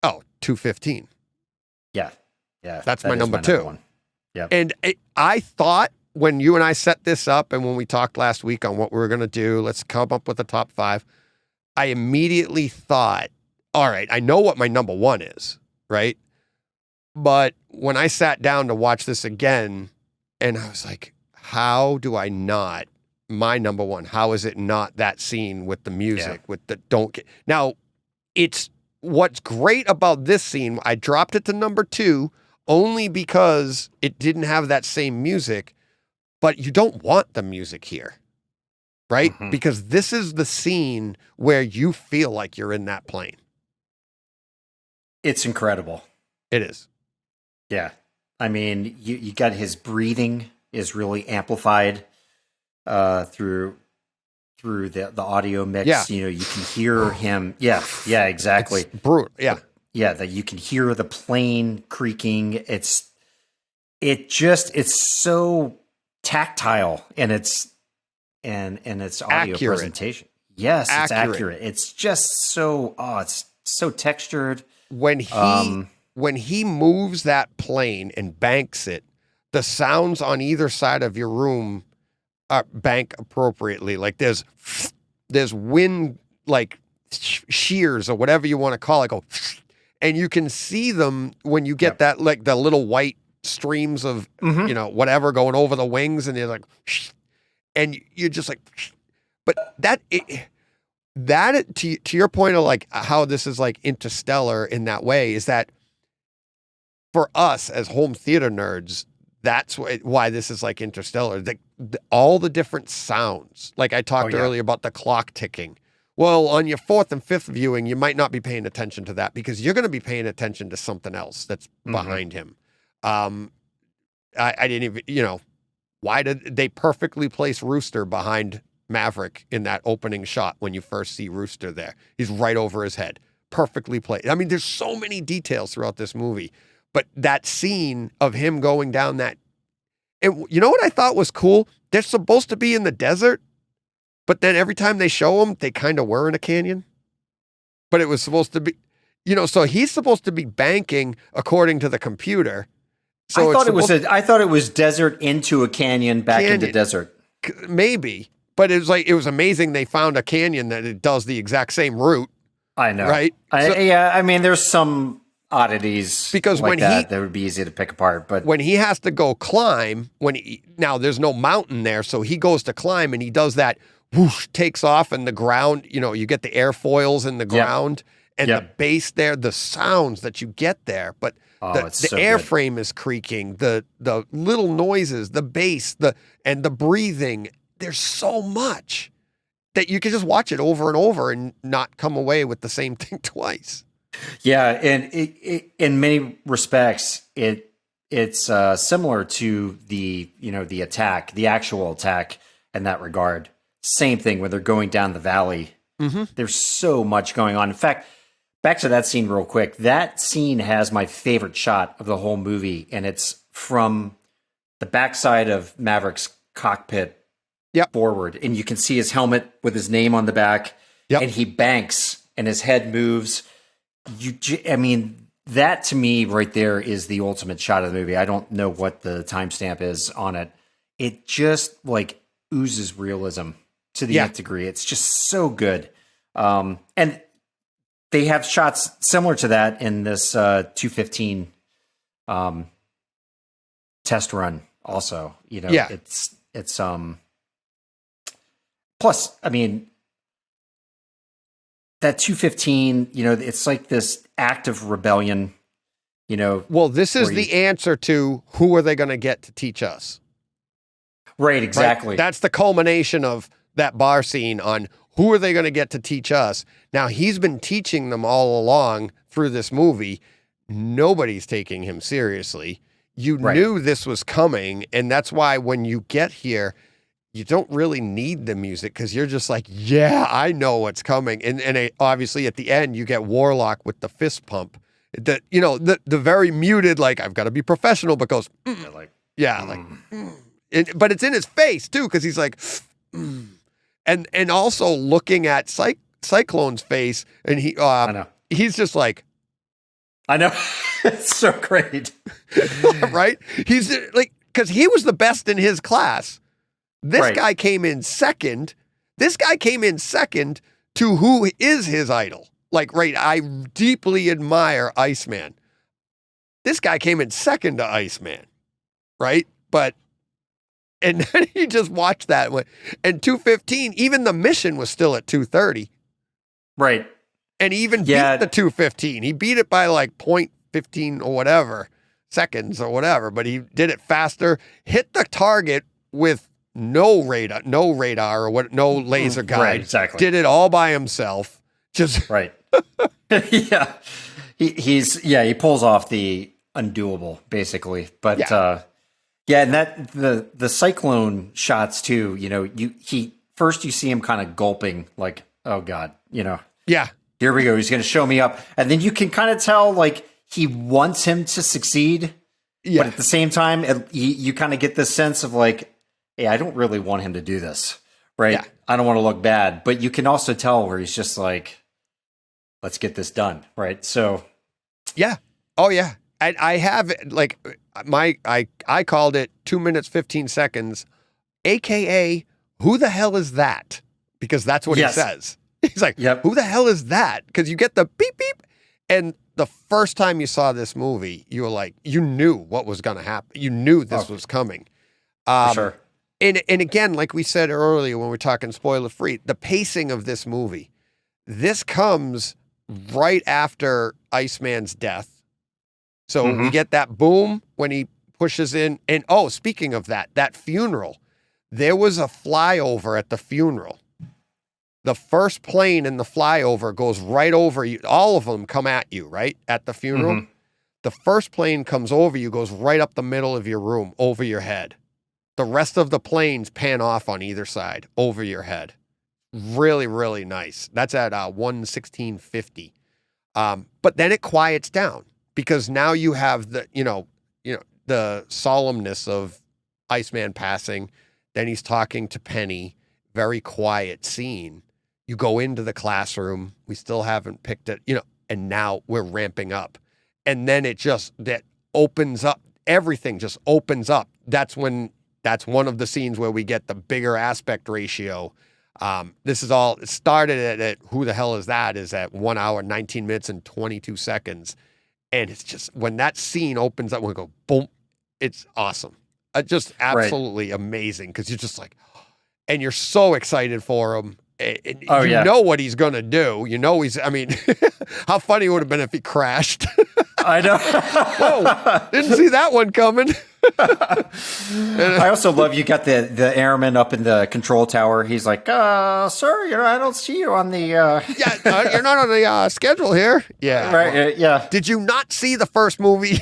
Oh, 215. Yeah. That's my number two. One. Yeah. And I thought when you and I set this up and when we talked last week on what we were going to do, let's come up with the top 5. I immediately thought, all right, I know what my number one is, right? But when I sat down to watch this again, and I was like, how do I not my number one? How is it not that scene with the music, with the don't get now? It's what's great about this scene. I dropped it to number 2 only because it didn't have that same music, but you don't want the music here, right? Because this is the scene where you feel like you're in that plane. It's incredible. It is. Yeah. I mean, you got his breathing is really amplified through the audio mix. Yeah. You can hear him. Yeah, exactly. It's brutal. Yeah. Yeah, that you can hear the plane creaking. It's so tactile in its audio presentation. Yes, it's accurate. It's just so it's so textured. When he moves that plane and banks it, the sounds on either side of your room bank appropriately. Like there's wind, like shears or whatever you want to call it, go, and you can see them when you get that, like the little white streams of whatever going over the wings, and they're like, and you're just like, but that to your point of like how this is like interstellar in that way is that for us as home theater nerds, that's why this is like interstellar. All the different sounds, like I talked earlier about the clock ticking. Well, on your 4th and 5th viewing, you might not be paying attention to that because you're going to be paying attention to something else that's behind him. I didn't even, why did they perfectly place Rooster behind Maverick in that opening shot when you first see Rooster there? He's right over his head. Perfectly placed. I mean, there's so many details throughout this movie, but that scene of him going down that, you know what I thought was cool? They're supposed to be in the desert, but then every time they show them, they kind of were in a canyon. But it was supposed to be, so he's supposed to be banking according to the computer. So I thought it was desert into a canyon back into desert. Maybe, but it was amazing they found a canyon that it does the exact same route. I know, right? I mean, there's some oddities because like that would be easy to pick apart. But when he has to go climb, now there's no mountain there, so he goes to climb and he does that. Whoosh, takes off and the ground. You get the airfoils in the ground and the base there, the sounds that you get there, but. The airframe is creaking, the little noises, the bass, and the breathing. There's so much that you can just watch it over and over and not come away with the same thing twice. Yeah, and in many respects, it's similar to the attack, the actual attack in that regard. Same thing when they're going down the valley. Mm-hmm. There's so much going on. In fact. Back to that scene real quick. That scene has my favorite shot of the whole movie, and it's from the backside of Maverick's cockpit forward. And you can see his helmet with his name on the back, and he banks, and his head moves. That to me right there is the ultimate shot of the movie. I don't know what the timestamp is on it. It just oozes realism to the nth degree. It's just so good. And they have shots similar to that in this 215 test run also. It's plus, I mean, that 215, it's like this act of rebellion, Well, this is the answer to who are they going to get to teach us? Right, exactly. Right? That's the culmination of that bar scene on who are they going to get to teach us? Now, he's been teaching them all along through this movie. Nobody's taking him seriously. You knew this was coming, and that's why when you get here, you don't really need the music because you're just like, yeah, I know what's coming. And obviously at the end, you get Warlock with the fist pump. The very muted, I've got to be professional, but goes, but it's in his face, too, because he's like, And also looking at Cyclone's face, and I know. He's just like, I know, it's so great, right? He's because he was the best in his class. This guy came in second. This guy came in second to who is his idol. I deeply admire Iceman. This guy came in second to Iceman, right? But. And then he just watched that one. And 215, even the mission was still at 230. Right. And he even beat the 215. He beat it by 0.15 or whatever seconds or whatever, but he did it faster, hit the target with no radar or no laser guide. Right, exactly. Did it all by himself. Just right. Yeah. He pulls off the undoable basically. But and that the Cyclone shots too, you see him kind of gulping, oh God, Yeah. Here we go. He's going to show me up. And then you can kind of tell he wants him to succeed. Yeah. But at the same time, you kind of get this sense of hey, I don't really want him to do this. Right. Yeah. I don't want to look bad, but you can also tell where he's just let's get this done. Right. So. Yeah. Oh yeah. I have I called it 2 minutes, 15 seconds, AKA who the hell is that? Because that's what he says. He's like, who the hell is that? Because you get the beep, beep. And the first time you saw this movie, you were like, you knew what was going to happen. You knew this was coming. For sure. And again, like we said earlier when we're talking spoiler free, the pacing of this movie, this comes right after Iceman's death. So we get that boom when he pushes in. And speaking of that funeral, there was a flyover at the funeral. The first plane in the flyover goes right over you. All of them come at you, right? At the funeral. Mm-hmm. The first plane comes over you, goes right up the middle of your room, over your head. The rest of the planes pan off on either side, over your head. Really, really nice. That's at 1:16:50. But then it quiets down because now you have the, the solemnness of Iceman passing. Then he's talking to Penny. Very quiet scene. You go into the classroom. We still haven't picked it, and now we're ramping up. And then that opens up. Everything just opens up. That's one of the scenes where we get the bigger aspect ratio. It started at who the hell is that? Is at 1 hour, 19 minutes and 22 seconds. And it's just, when that scene opens up, we go, boom, it's awesome. Just absolutely amazing. Cause you're just like, and you're so excited for him. And you know what he's going to do. How funny it would have been if he crashed. I know. Whoa, didn't see that one coming. I also love you got the airman up in the control tower. He's like, sir, I don't see you on the... you're not on the schedule here. Yeah. Right, yeah. Did you not see the first movie?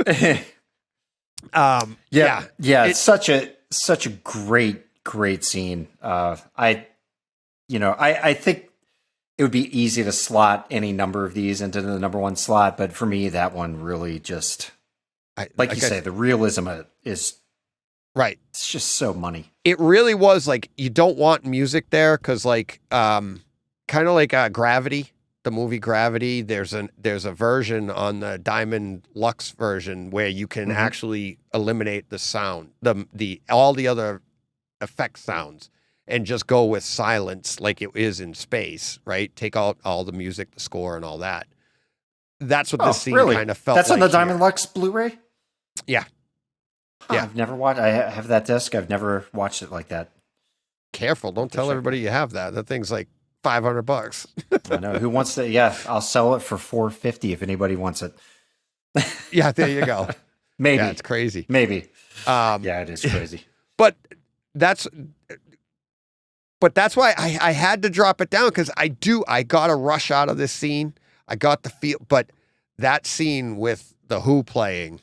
It's such a great scene. I think it would be easy to slot any number of these into the number one slot, but for me, that one really just, the realism is right. It's just so money. It really was like, you don't want music there because kind of like Gravity, the movie Gravity. There's a version on the Diamond Lux version where you can actually eliminate the sound, all the other effect sounds, and just go with silence like it is in space, right? Take out all the music, the score, and all that. That's what this scene kind of felt like. That's on the Diamond Lux Blu-ray? Yeah. Yeah. I've never watched, I have that disc. I've never watched it like that. Careful. Don't tell everybody you have that. That thing's like $500. I know. Who wants to? Yeah. I'll sell it for $450 if anybody wants it. Yeah. There you go. Maybe. Yeah, it's crazy. Maybe. Yeah, it is crazy. But that's why I had to drop it down, because I got a rush out of this scene. I got the feel, but that scene with the Who playing,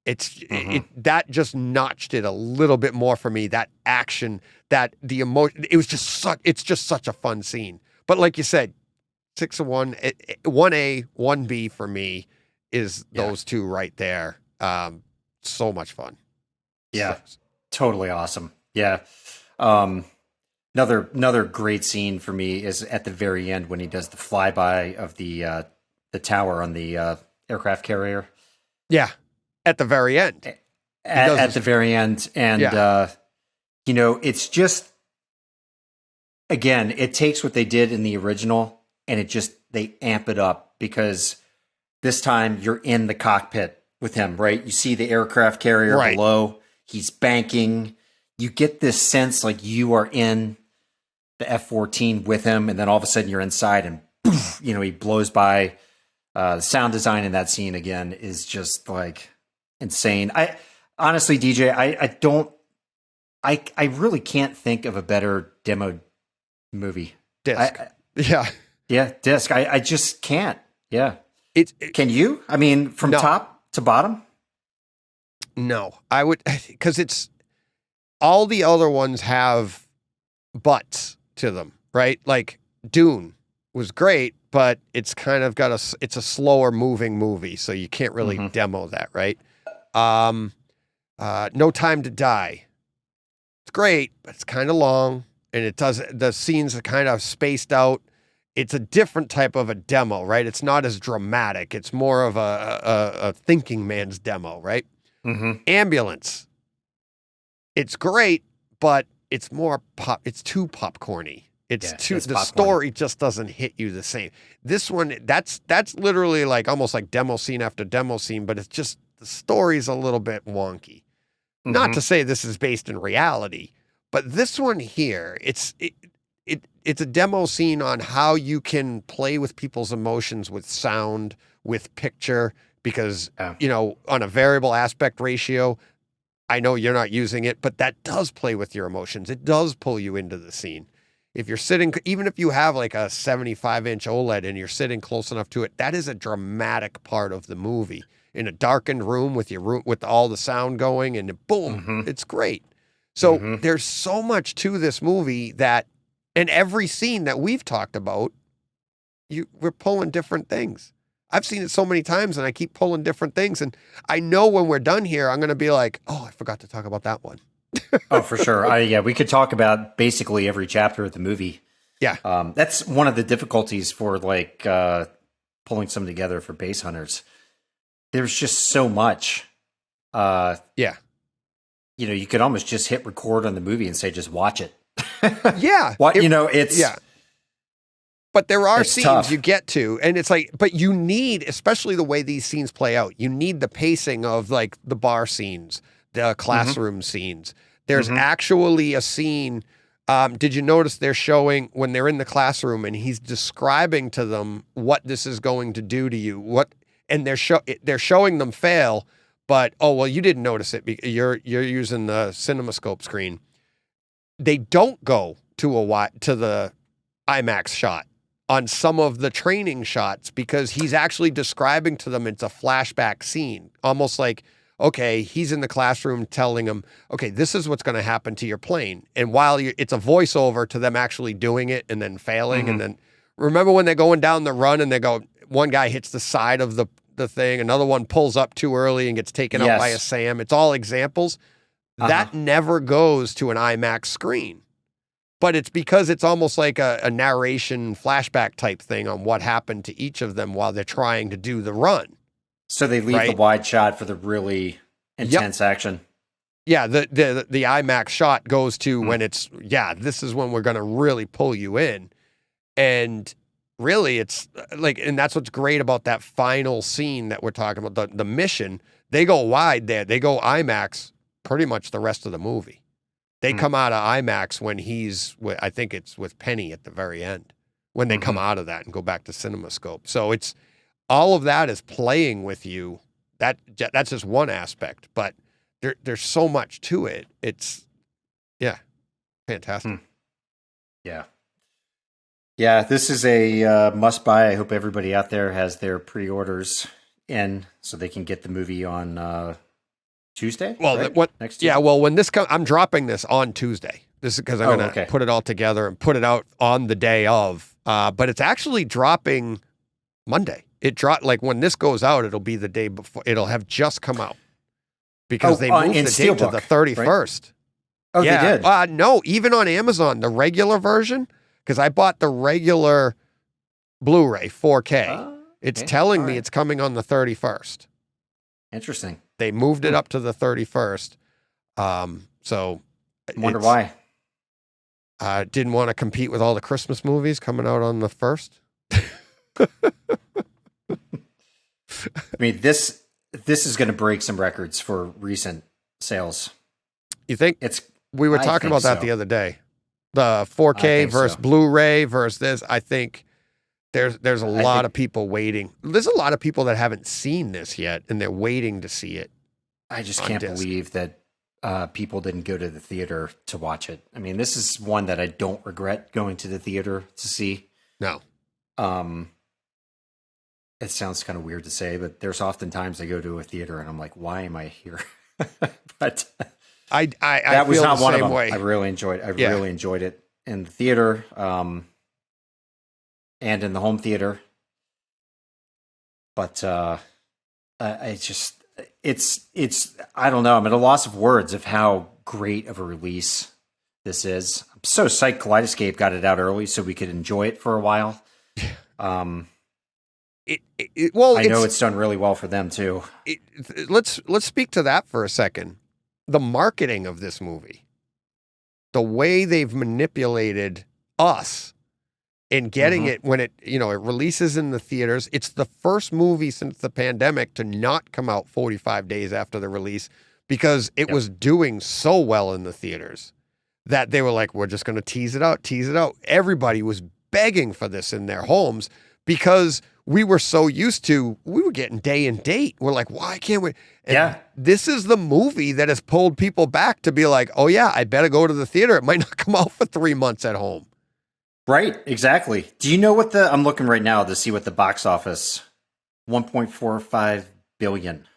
that just notched it a little bit more for me. That action, that the emotion, it's just such a fun scene. But like you said, 6 of 1, 1A, 1B for me is those two right there. So much fun. Yeah, totally awesome. Yeah. Another great scene for me is at the very end when he does the flyby of the tower on the aircraft carrier. Yeah, at the very end. At the very end, and it's just, again, it takes what they did in the original and they amp it up, because this time you're in the cockpit with him, right? You see the aircraft carrier below. He's banking. You get this sense like you are in the F-14 with him, and then all of a sudden you're inside, and poof, he blows by. The sound design in that scene again is just like insane. I honestly, DJ, I really can't think of a better demo movie. Disc. Disc. I just can't. Yeah. Can you? I mean, from No. top to bottom? No, I would, because it's, all the other ones have butts to them, right? Like Dune was great, but it's kind of got it's a slower moving movie, so you can't really demo that, right? No Time to Die. It's great, but it's kind of long, and the scenes are kind of spaced out. It's a different type of a demo, right? It's not as dramatic. It's more of a thinking man's demo, right? Ambulance. It's great, but it's more it's too popcorny. The story just doesn't hit you the same. This one, that's literally like almost like demo scene after demo scene, but it's just, the story's a little bit wonky. Not to say this is based in reality, but this one here, it's a demo scene on how you can play with people's emotions with sound, with picture, because, on a variable aspect ratio, I know you're not using it, but that does play with your emotions. It does pull you into the scene. If you're sitting, even if you have like a 75-inch OLED and you're sitting close enough to it, that is a dramatic part of the movie. in a darkened room with all the sound going, and boom, it's great. So there's so much to this movie that, and every scene that we've talked about, we're pulling different things. I've seen it so many times, and I keep pulling different things. And I know when we're done here, I'm going to be like, oh, I forgot to talk about that one. Oh, for sure. Yeah, we could talk about basically every chapter of the movie. Yeah. That's one of the difficulties for like pulling some together for base hunters. There's just so much. Yeah. You know, you could almost just hit record on the movie and say, just watch it. Yeah. It's... Yeah. But there are scenes tough. you get to, and it's like, but you need, especially the way these scenes play out, you need the pacing of like the bar scenes, the classroom scenes. There's actually a scene. Did you notice they're showing when they're in the classroom and he's describing to them what this is going to do to you? And they're showing them fail, but oh well, you didn't notice it because you're using the CinemaScope screen. They don't go to the IMAX shot on some of the training shots because he's actually describing to them, it's a flashback scene, almost like, okay, he's in the classroom telling them, okay, this is what's going to happen to your plane. And while it's a voiceover to them actually doing it and then failing. And then remember when they're going down the run and one guy hits the side of the thing, another one pulls up too early and gets taken out by a SAM. It's all examples. That never goes to an IMAX screen. But it's because it's almost like a narration flashback type thing on what happened to each of them while they're trying to do the run. So they leave the wide shot for the really intense action. Yeah, the IMAX shot goes to when this is when we're going to really pull you in. And really it's like, and that's what's great about that final scene that we're talking about, the mission. They go wide there. They go IMAX pretty much the rest of the movie. They come out of IMAX when I think it's with Penny at the very end, when they come out of that and go back to CinemaScope. So it's all of that is playing with you. That's just one aspect, but there's so much to it. It's, fantastic. Yeah. Yeah, this is a must buy. I hope everybody out there has their pre-orders in so they can get the movie on Tuesday? Well, right? Next Tuesday? Yeah, well, when this comes, I'm dropping this on Tuesday. This is because I'm going to put it all together and put it out on the day of. But it's actually dropping Monday. It dropped, like when this goes out, it'll be the day before. It'll have just come out because they moved the date to the 31st. Right? Oh, they did? No, even on Amazon, the regular version, because I bought the regular Blu-ray 4K. It's telling me it's coming on the 31st. Interesting. They moved it up to the 31st. So wonder why. Didn't want to compete with all the Christmas movies coming out on the 1st. I mean, this is going to break some records for recent sales. You think? We were talking about that the other day. The 4K versus Blu-ray versus this. I think there's a lot of people waiting. There's a lot of people that haven't seen this yet, and they're waiting to see it. I just can't believe that people didn't go to the theater to watch it. I mean, this is one that I don't regret going to the theater to see. No. It sounds kind of weird to say, but there's often times I go to a theater and I'm like, why am I here? But that was not one of them. I really enjoyed it in the theater and in the home theater. But it's I don't know. I'm at a loss of words of how great of a release this is. I'm so psyched Kaleidoscape got it out early so we could enjoy it for a while. I know it's done really well for them too. Let's speak to that for a second. The marketing of this movie, the way they've manipulated us in getting it when it releases in the theaters. It's the first movie since the pandemic to not come out 45 days after the release because it was doing so well in the theaters that they were like, we're just going to tease it out. Everybody was begging for this in their homes because we were so used to, we were getting day and date. We're like, why can't we? And this is the movie that has pulled people back to be like, oh yeah, I better go to the theater. It might not come out for 3 months at home. Right, exactly. Do you know what I'm looking right now to see what the box office, $1.45 billion.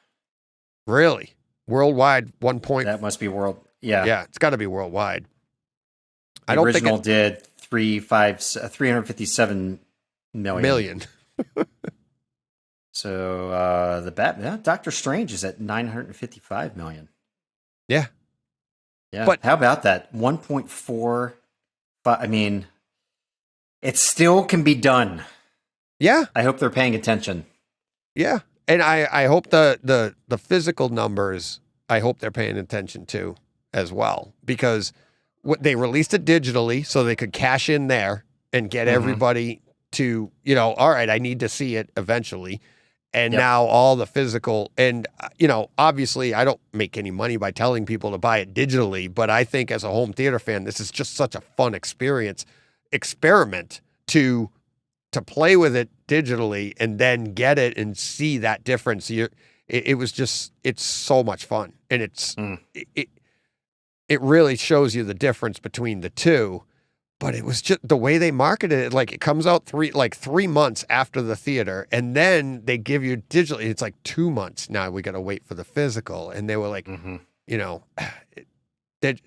Really? Worldwide, 1 point. That must be world. Yeah. Yeah, it's got to be worldwide. The original did 357 million. So Doctor Strange is at 955 million. Yeah. Yeah. But how about that? 1.4. I mean, it still can be done. Yeah. I hope they're paying attention. Yeah. And I hope the physical numbers, I hope they're paying attention to as well, because they released it digitally so they could cash in there and get everybody to, all right, I need to see it eventually. And now all the physical, and, obviously I don't make any money by telling people to buy it digitally, but I think as a home theater fan, this is just such a fun experiment to play with it digitally and then get it and see that difference. It's so much fun. And it really shows you the difference between the two. But it was just the way they marketed it. Like, it comes out 3 months after the theater, and then they give you digitally. It's like 2 months. Now we got to wait for the physical. And they were like, it's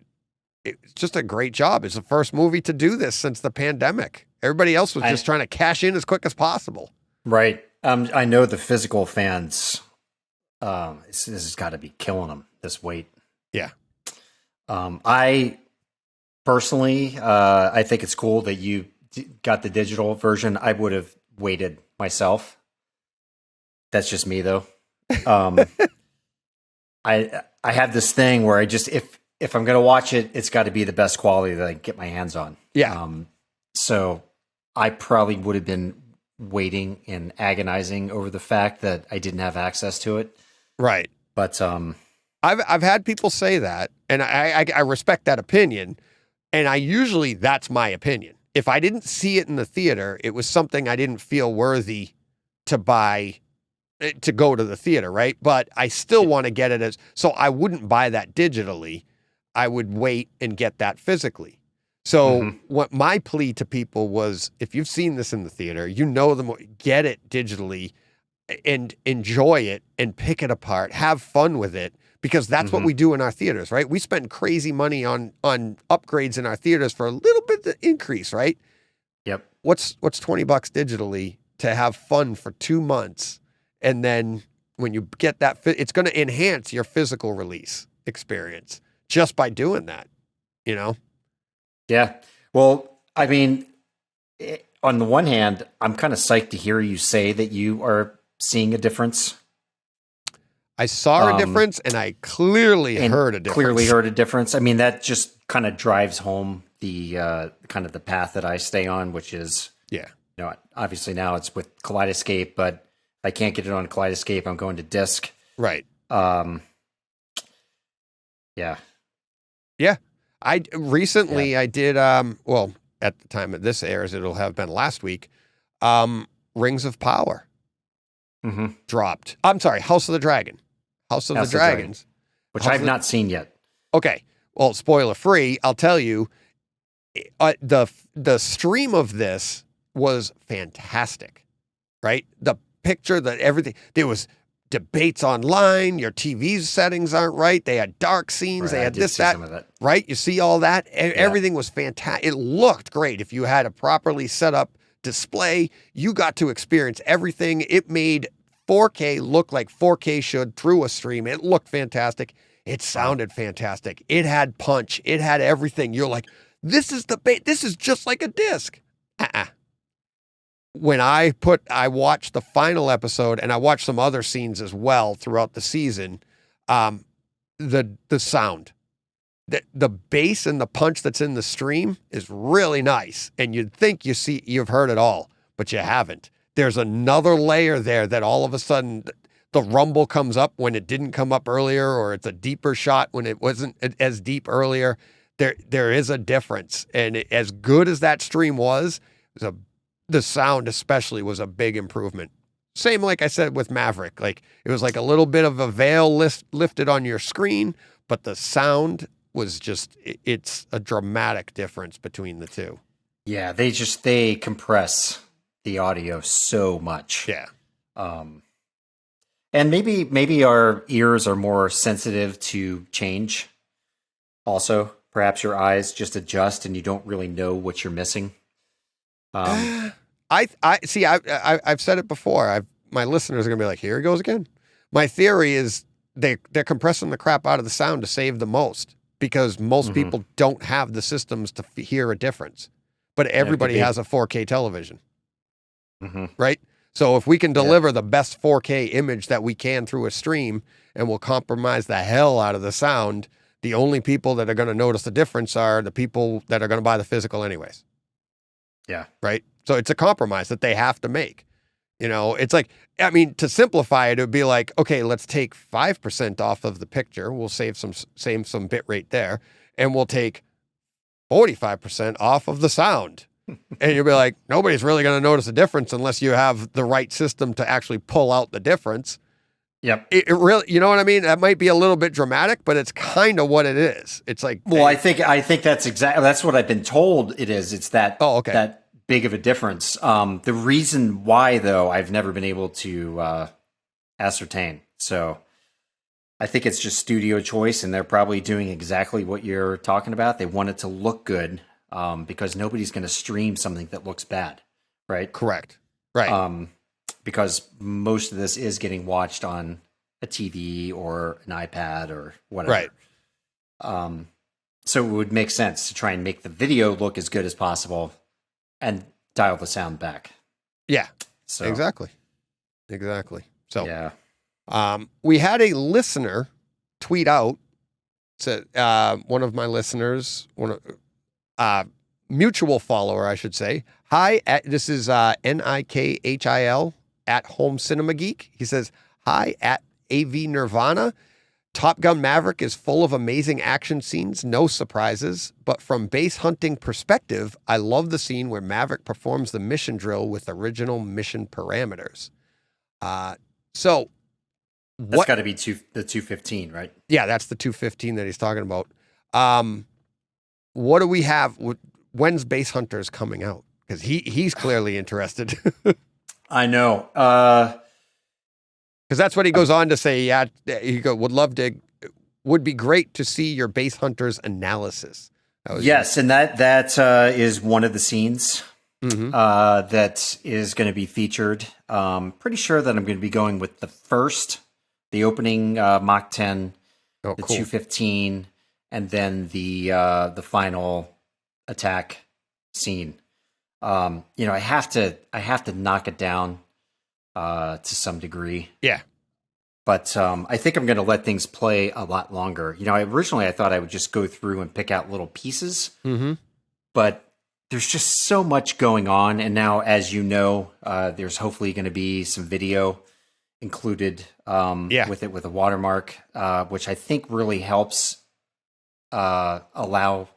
just a great job. It's the first movie to do this since the pandemic. Everybody else was just trying to cash in as quick as possible. Right. I know the physical fans, this has got to be killing them, this wait. Yeah. I personally, I think it's cool that you got the digital version. I would have waited myself. That's just me, though. I have this thing where I just, if I'm going to watch it, it's got to be the best quality that I can get my hands on. Yeah. So I probably would have been waiting and agonizing over the fact that I didn't have access to it. Right. But I've had people say that, and I respect that opinion. And that's my opinion. If I didn't see it in the theater, it was something I didn't feel worthy to buy, to go to the theater, right? But I still want to get it so I wouldn't buy that digitally. I would wait and get that physically. So what my plea to people was, if you've seen this in the theater, get it digitally and enjoy it and pick it apart, have fun with it. Because that's what we do in our theaters, right? We spend crazy money on upgrades in our theaters for a little bit of increase, right? Yep. What's $20 digitally to have fun for 2 months, and then when you get that, it's going to enhance your physical release experience just by doing that, Yeah. Well, I mean, on the one hand, I'm kind of psyched to hear you say that you are seeing a difference. I saw a difference, and I clearly heard a difference. I mean, that just kind of drives home the kind of the path that I stay on, which is, obviously now it's with Kaleidoscape, but if I can't get it on Kaleidoscape, I'm going to disc. Right. Yeah. Yeah. I did, at the time of this airs, it'll have been last week, Rings of Power dropped. I'm sorry, House of the Dragon. House of the Dragons. Which I've not seen yet. Okay. Well, spoiler free, I'll tell you, the stream of this was fantastic, right? The picture, everything, there was debates online, your TV settings aren't right, they had dark scenes, they had this, that, right? You see all that? Everything was fantastic. It looked great. If you had a properly set up display, you got to experience everything. It made 4K look like 4K should through a stream. It looked fantastic. It sounded fantastic. It had punch. It had everything. You're like, this is just like a disc. When I watched the final episode, and I watched some other scenes as well throughout the season, the sound, the bass and the punch that's in the stream is really nice. And you'd think you've heard it all, but you haven't. There's another layer there that all of a sudden the rumble comes up when it didn't come up earlier, or it's a deeper shot when it wasn't as deep earlier. There is a difference. And as good as that stream was, the sound especially was a big improvement. Same, like I said, with Maverick. Like, it was like a little bit of a veil lifted on your screen, but the sound was it's a dramatic difference between the two. Yeah, they compress the audio so much. Yeah. And maybe our ears are more sensitive to change. Also, perhaps your eyes just adjust and you don't really know what you're missing. I see. I've said it before. My listeners are gonna be like, "Here he goes again." My theory is they're compressing the crap out of the sound to save the most because most people don't have the systems to hear a difference, but everybody has a 4K television, right? So if we can deliver the best 4K image that we can through a stream, and we'll compromise the hell out of the sound, the only people that are going to notice the difference are the people that are going to buy the physical anyways. Yeah. Right. So it's a compromise that they have to make. You know, it's like, I mean, to simplify it, it would be like, okay, let's take 5% off of the picture. We'll save some bit rate there, and we'll take 45% off of the sound. And you'll be like, nobody's really going to notice a difference unless you have the right system to actually pull out the difference. Yep. It really, you know what I mean? That might be a little bit dramatic, but it's kind of what it is. It's like, well, I think that's what I've been told it is. It's that, that big of a difference. The reason why, though, I've never been able to ascertain. So I think it's just studio choice, and they're probably doing exactly what you're talking about. They want it to look good because nobody's going to stream something that looks bad, right? Correct. Right. Because most of this is getting watched on a TV or an iPad or whatever. Right. So it would make sense to try and make the video look as good as possible and dial the sound back. Yeah. So Exactly. So yeah. We had a listener tweet out, said one of my listeners, mutual follower, I should say. Hi, this is NIKHIL at Home Cinema Geek. He says, hi, at AV Nirvana. Top Gun Maverick is full of amazing action scenes, no surprises. But from base hunting perspective, I love the scene where Maverick performs the mission drill with original mission parameters. So that's got to be the 215, right? Yeah, that's the 215 that he's talking about. What do we have? When's Base Hunters coming out? Because he's clearly interested. I know. Because that's what he goes on to say. Yeah, would be great to see your Base Hunters analysis. Yes, and that is one of the scenes that is going to be featured. Pretty sure that I'm going to be going with the opening Mach 10, the 215, and then the final attack scene. I have to knock it down to some degree. Yeah. But I think I'm going to let things play a lot longer. Originally I thought I would just go through and pick out little pieces, but there's just so much going on. And now, as you know, there's hopefully going to be some video included with it, with a watermark, which I think really helps allow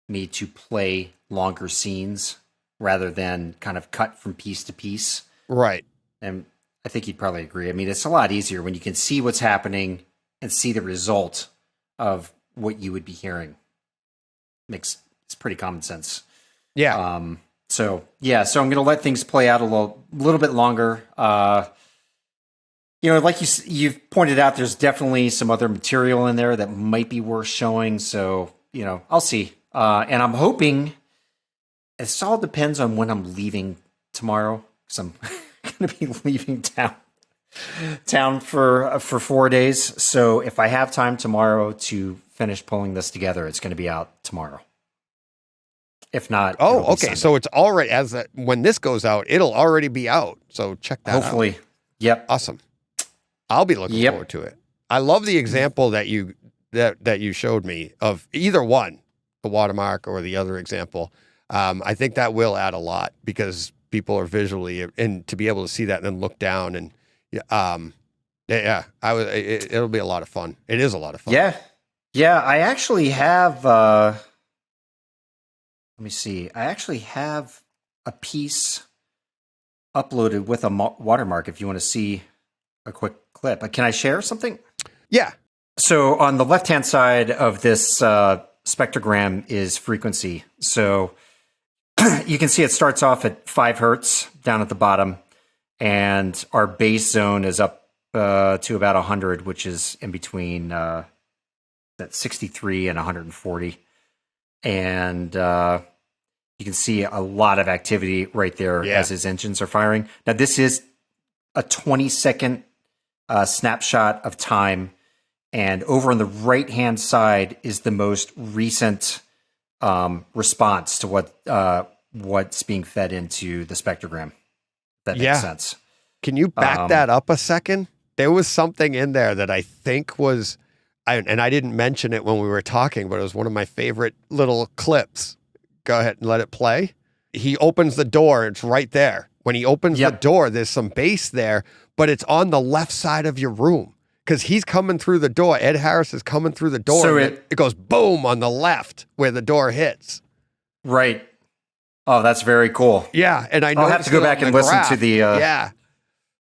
me to play longer scenes rather than kind of cut from piece to piece. Right. And I think you'd probably agree. I mean, it's a lot easier when you can see what's happening and see the result of what you would be hearing. It's pretty common sense. Yeah. So I'm going to let things play out a little bit longer. Like you've pointed out, there's definitely some other material in there that might be worth showing. So, I'll see. And I'm hoping it all depends on when I'm leaving tomorrow, because I'm going to be leaving town for 4 days. So if I have time tomorrow to finish pulling this together, it's going to be out tomorrow. If not, okay. Sunday. So it's already when this goes out, it'll already be out. So check that out. Hopefully. Yep. Awesome. I'll be looking forward to it. I love the example that you showed me of either one, the watermark or the other example. I think that will add a lot because people are visually, and to be able to see that and then look down and it'll be a lot of fun. It is a lot of fun. Yeah. I actually have. Let me see. I actually have a piece uploaded with a watermark. If you want to see a quick clip, can I share something? Yeah. So on the left-hand side of this spectrogram is frequency. So you can see it starts off at 5 hertz down at the bottom, and our base zone is up to about 100, which is in between that 63 and 140. And you can see a lot of activity right there as his engines are firing. Now, this is a 20-second snapshot of time. And over on the right-hand side is the most recent response to what's being fed into the spectrogram. That makes sense. Can you back that up a second? There was something in there that I think was, and I didn't mention it when we were talking, but it was one of my favorite little clips. Go ahead and let it play. He opens the door. It's right there. When he opens the door, there's some bass there, but it's on the left side of your room because he's coming through the door. Ed Harris is coming through the door. So it goes boom on the left where the door hits. Right. Oh, that's very cool. Yeah. And I'll have to go back and listen to the...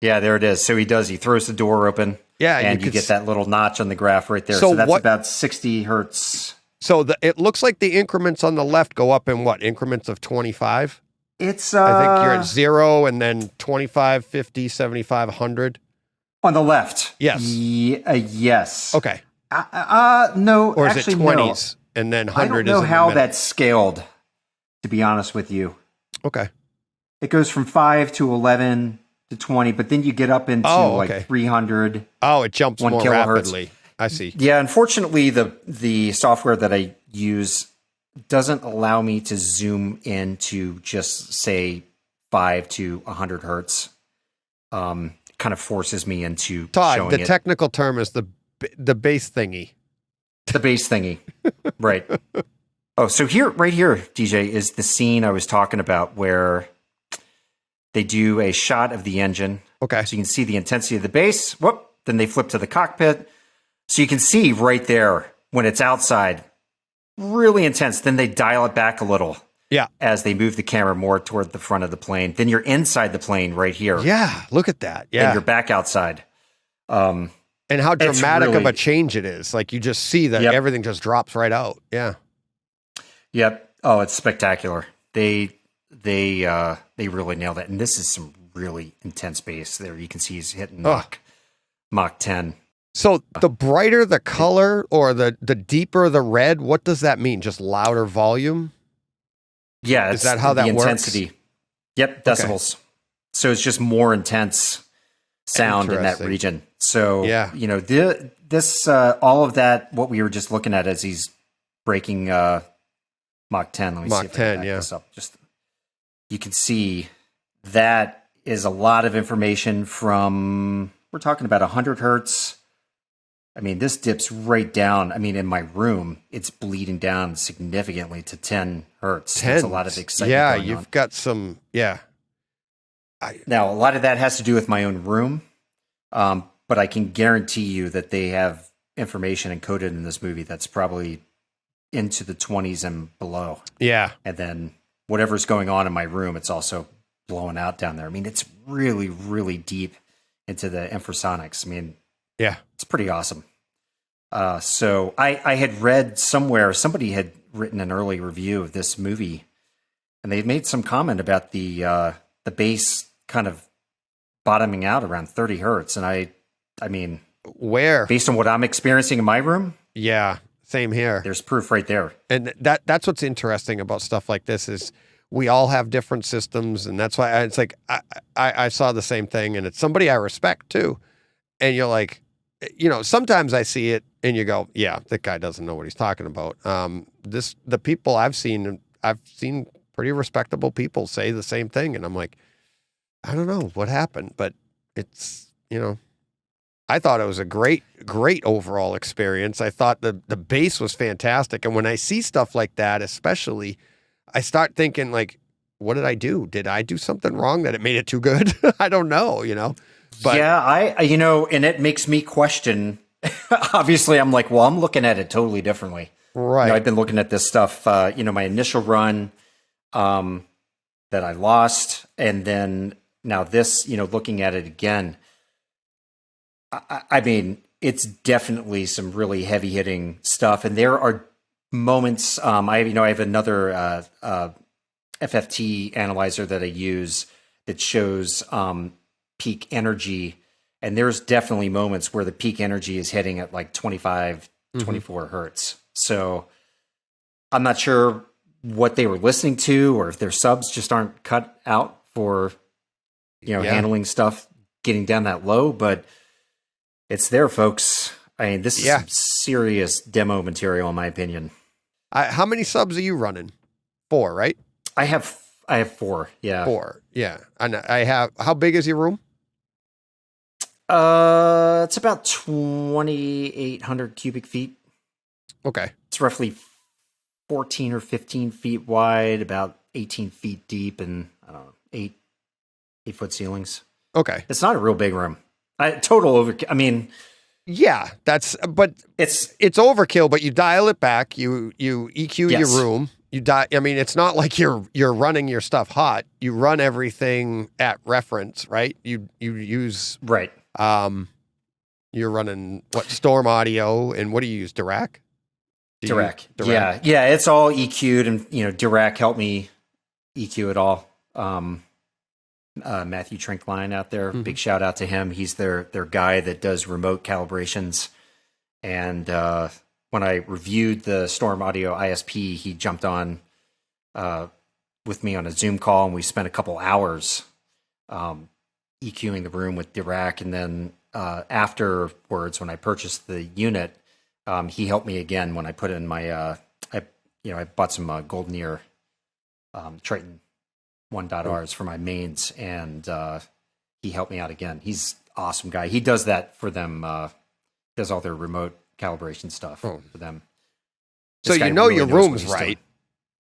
yeah, there it is. So he does. He throws the door open. Yeah. And you get that little notch on the graph right there. So that's about 60 hertz. So it looks like the increments on the left go up in what? Increments of 25? It's I think you're at 0 and then 25, 50, 75, 100. On the left. Yes. Yes. Okay. No. Or is it 20s and then 100 is in the middle? I don't know how that's scaled, to be honest with you. Okay. It goes from 5 to 11 to 20, but then you get up into like 300. Oh, it jumps more kilohertz. rapidly. I see. Yeah, unfortunately, the software that I use doesn't allow me to zoom into just, say, 5 to 100 hertz. Kind of forces me into Todd, showing the technical term is the bass thingy. The bass thingy. Right. Oh, so right here, DJ, is the scene I was talking about where they do a shot of the engine. Okay. So you can see the intensity of the bass. Whoop. Then they flip to the cockpit. So you can see right there when it's outside, really intense. Then they dial it back a little. Yeah. As they move the camera more toward the front of the plane. Then you're inside the plane right here. Yeah. Look at that. Yeah. And you're back outside. And how dramatic of a change it is. Like you just see that everything just drops right out. Yeah. Yep. Oh, it's spectacular. They really nailed it. And this is some really intense bass there. You can see he's hitting Mach 10. So the brighter the color or the deeper the red, what does that mean? Just louder volume? Yeah. Is that how that intensity. works? Yep. Decibels. Okay. So it's just more intense sound in that region. So, this, all of that, what we were just looking at as he's breaking Mach 10. Let me see if I can back this up. Just, you can see that is a lot of information from, we're talking about 100 hertz. I mean, this dips right down. I mean, in my room, it's bleeding down significantly to 10 hertz. There's a lot of excitement going on. You've got some, Now, a lot of that has to do with my own room, but I can guarantee you that they have information encoded in this movie that's probably into the 20s and below. Yeah. And then whatever's going on in my room, it's also blowing out down there. I mean, it's really, really deep into the infrasonics. I mean, it's pretty awesome. So I had read somewhere, somebody had written an early review of this movie, and they made some comment about the bass kind of bottoming out around 30 hertz. And I mean, where? Based on what I'm experiencing in my room? Yeah, same here. There's proof right there. And that's what's interesting about stuff like this is we all have different systems, and that's why it's like I saw the same thing, and it's somebody I respect too. And you're like, sometimes I see it and you go, yeah, that guy doesn't know what he's talking about. The people I've seen pretty respectable people say the same thing. And I'm like, I don't know what happened, but it's, I thought it was a great, great overall experience. I thought the bass was fantastic. And when I see stuff like that, especially, I start thinking like, what did I do? Did I do something wrong that it made it too good? I don't know, But yeah, and it makes me question. Obviously, I'm like, well, I'm looking at it totally differently. Right. I've been looking at this stuff, my initial run that I lost, and then now this, looking at it again. I mean, it's definitely some really heavy hitting stuff, and there are moments. I have another FFT analyzer that I use that shows peak energy And there's definitely moments where the peak energy is hitting at like 25, 24 hertz. So I'm not sure what they were listening to, or if their subs just aren't cut out for, handling stuff getting down that low, but it's there, folks. I mean, this is some serious demo material, in my opinion. How many subs are you running? 4, right? I have 4. Yeah. 4. Yeah. And how big is your room? It's about 2,800 cubic feet. Okay. It's roughly 14 or 15 feet wide, about 18 feet deep, and I don't know, 8-foot ceilings. Okay. It's not a real big room. Total overkill. I mean, yeah, but it's overkill, but you dial it back, you EQ your room. It's not like you're running your stuff hot. You run everything at reference, right? You use right. You're running Storm Audio, and what do you use? Dirac? Dirac. Yeah. It's all EQ'd, and Dirac helped me EQ it all. Matthew Trinkline out there, big shout out to him. He's their guy that does remote calibrations. And when I reviewed the Storm Audio ISP, he jumped on with me on a Zoom call, and we spent a couple hours EQing the room with Dirac. And then afterwards, when I purchased the unit, he helped me again when I put in my I bought some Golden Ear Triton 1.Rs for my mains, and he helped me out again. He's an awesome guy. He does that for them. Does all their remote calibration stuff for them. So really your room's right.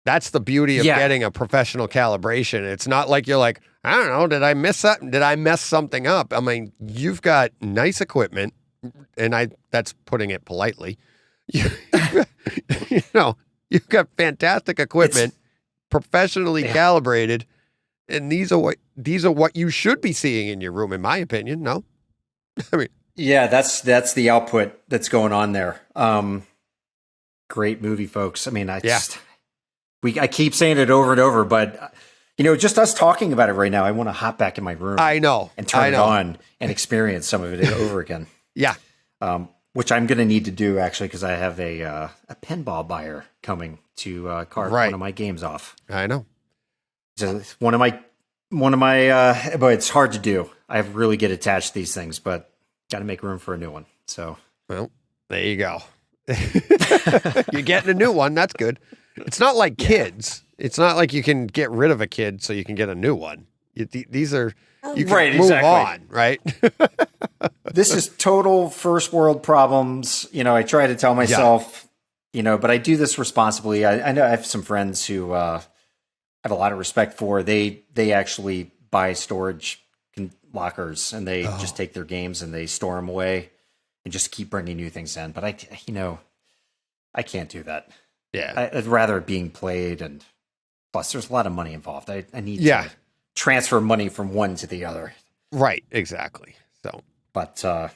That's the beauty of getting a professional calibration. It's not like you're like, I don't know, did I miss something? Did I mess something up? I mean, you've got nice equipment, and that's putting it politely. You've got fantastic equipment, professionally calibrated, and these are what you should be seeing in your room, in my opinion. No, I mean, yeah, that's the output that's going on there. Great movie, folks. I mean, I keep saying it over and over, but just us talking about it right now, I want to hop back in my room. I know, and turn it on and experience some of it over again. Yeah. Which I'm going to need to do, actually, because I have a pinball buyer coming to carve one of my games off. I know. So one of my, but it's hard to do. I really get attached to these things, but got to make room for a new one. So, well, there you go. You're getting a new one. That's good. It's not like kids. It's not like you can get rid of a kid so you can get a new one. These are, you can move on, right? This is total first world problems. I try to tell myself, but I do this responsibly. I know I have some friends who I have a lot of respect for. They actually buy storage lockers, and they just take their games and they store them away and just keep bringing new things in. But I can't do that. Yeah. I'd rather it being played, and plus there's a lot of money involved. I need to transfer money from one to the other. Right. Exactly. So, but so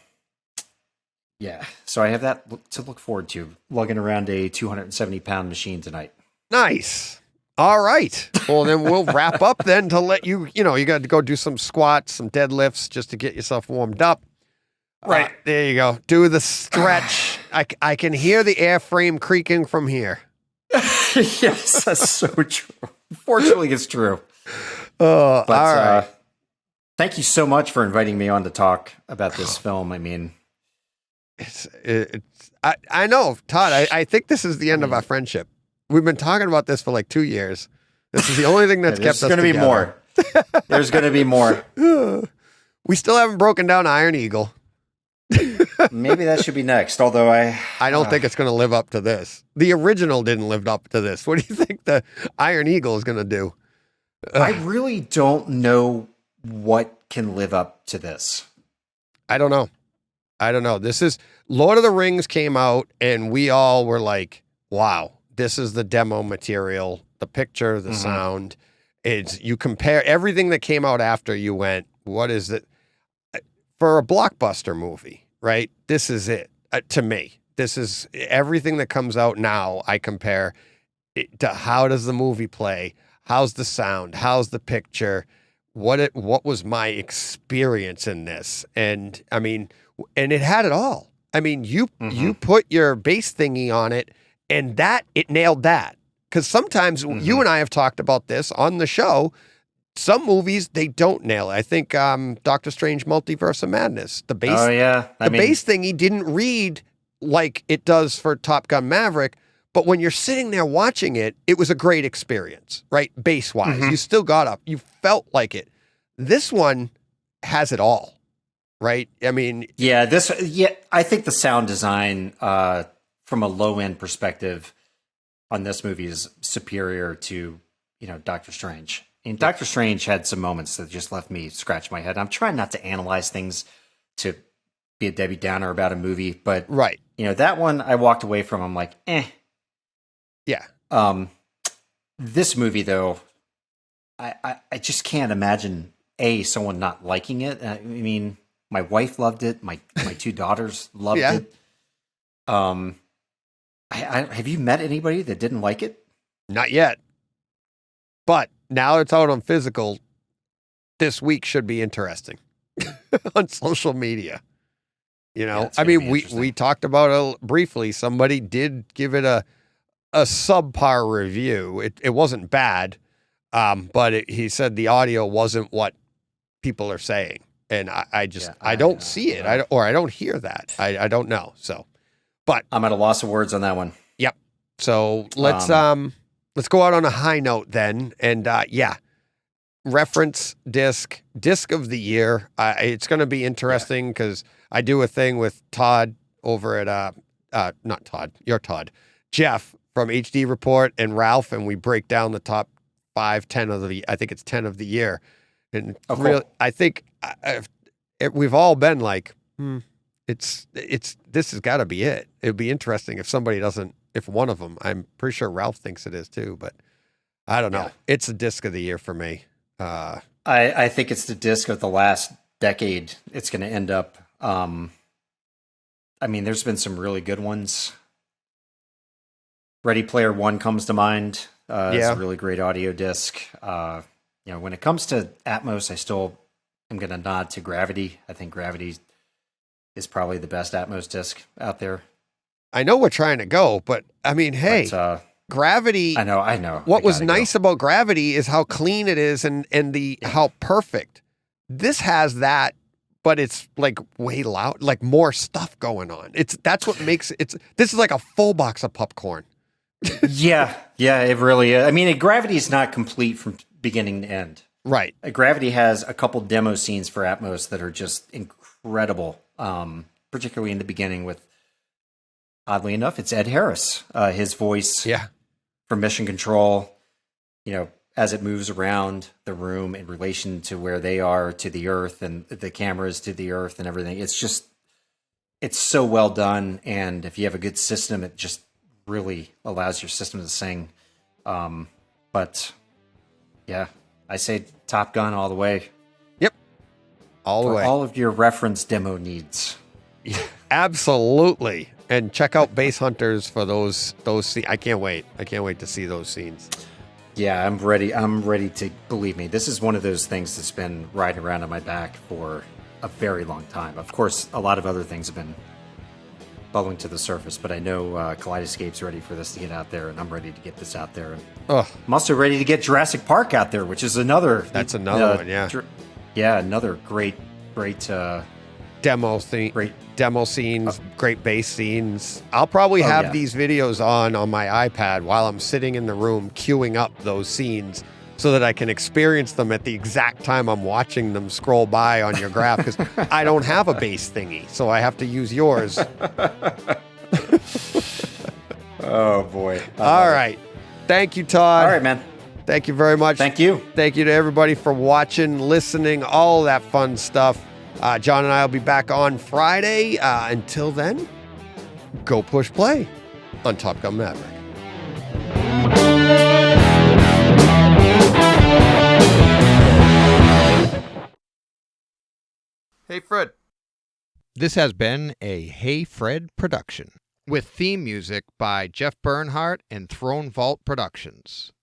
I have that to look forward to, lugging around a 270-pound machine tonight. Nice. All right. Well, then we'll wrap up then to let you got to go do some squats, some deadlifts just to get yourself warmed up. Right. There you go. Do the stretch. I can hear the airframe creaking from here. Yes, that's so true. Fortunately, it's true. All right. Thank you so much for inviting me on to talk about this film. I mean, I know, Todd, I think this is the end of our friendship. We've been talking about this for like 2 years. This is the only thing that's kept us together. There's going to be more. There's going to be more. We still haven't broken down Iron Eagle. Maybe that should be next, although I don't think it's going to live up to this. The original didn't live up to this. What do you think the Iron Eagle is going to do? I really don't know what can live up to this. I don't know. This is Lord of the Rings came out, and we all were like, wow, this is the demo material, the picture, the sound. You compare everything that came out after, you went, what is it? For a blockbuster movie, right? This is it. To me, this is everything that comes out now. I compare it to how does the movie play? How's the sound? How's the picture? what was my experience in this? And I mean, and it had it all. I mean, you put your bass thingy on it, and it nailed that. Because sometimes you and I have talked about this on the show. Some movies, they don't nail it. I think Doctor Strange Multiverse of Madness, the bass, bass thingy didn't read like it does for Top Gun Maverick. But when you're sitting there watching it, it was a great experience, right? Bass-wise. You still got up. You felt like it. This one has it all, right? I mean... I think the sound design from a low-end perspective on this movie is superior to, Doctor Strange. And Doctor Strange had some moments that just left me scratch my head. I'm trying not to analyze things to be a Debbie Downer about a movie, but right. That one I walked away from. I'm like, eh. Yeah. This movie though, I just can't imagine someone not liking it. I mean, my wife loved it. My two daughters loved it. Have you met anybody that didn't like it? Not yet. But now it's out on physical. This week should be interesting on social media. I mean, we talked about it briefly. Somebody did give it a subpar review. It wasn't bad, but he said the audio wasn't what people are saying, and I don't see it. I don't hear that. I don't know. So, but I'm at a loss of words on that one. Yep. So let's go out on a high note then, and reference disc of the year. It's going to be interesting because I do a thing with Todd over at not Todd, you're Todd, Jeff from HD Report and Ralph, and we break down the top 10 of the year. And cool. I think we've all been like, this has got to be it. It'd be interesting if one of them, I'm pretty sure Ralph thinks it is too, but I don't know. Yeah. It's a disc of the year for me. I think it's the disc of the last decade. It's going to end up, there's been some really good ones. Ready Player One comes to mind. It's a really great audio disc. When it comes to Atmos, I still am going to nod to Gravity. I think Gravity is probably the best Atmos disc out there. I know we're trying to go, but I mean, hey, Gravity. I know. What was nice about Gravity is how clean it is and how perfect. This has that, but it's like way loud, like more stuff going on. That's what makes it. This is like a full box of popcorn. yeah, it really is. I mean, Gravity is not complete from beginning to end. Right. Gravity has a couple demo scenes for Atmos that are just incredible, particularly in the beginning with, oddly enough, it's Ed Harris, his voice from Mission Control, as it moves around the room in relation to where they are to the Earth and the cameras to the Earth and everything. It's so well done. And if you have a good system, it just really allows your system to sing. But yeah, I say Top Gun all the way. Yep. All the way. All of your reference demo needs. Absolutely. And check out Base Hunters for those scenes. I can't wait to see those scenes. Yeah, I'm ready to, believe me, this is one of those things that's been riding around on my back for a very long time. Of course, a lot of other things have been bubbling to the surface, but I know Kaleidoscape's ready for this to get out there, and I'm ready to get this out there. And I'm also ready to get Jurassic Park out there, which is another... That's another one, yeah. Another great demo scenes, great bass scenes. I'll probably have these videos on my iPad while I'm sitting in the room queuing up those scenes so that I can experience them at the exact time I'm watching them scroll by on your graph, because I don't have a bass thingy, so I have to use yours. Oh, boy. All right. Thank you, Todd. All right, man. Thank you very much. Thank you. Thank you to everybody for watching, listening, all that fun stuff. John and I will be back on Friday. Until then, go push play on Top Gun Maverick. Hey, Fred. This has been a Hey Fred production with theme music by Jeff Bernhardt and Throne Vault Productions.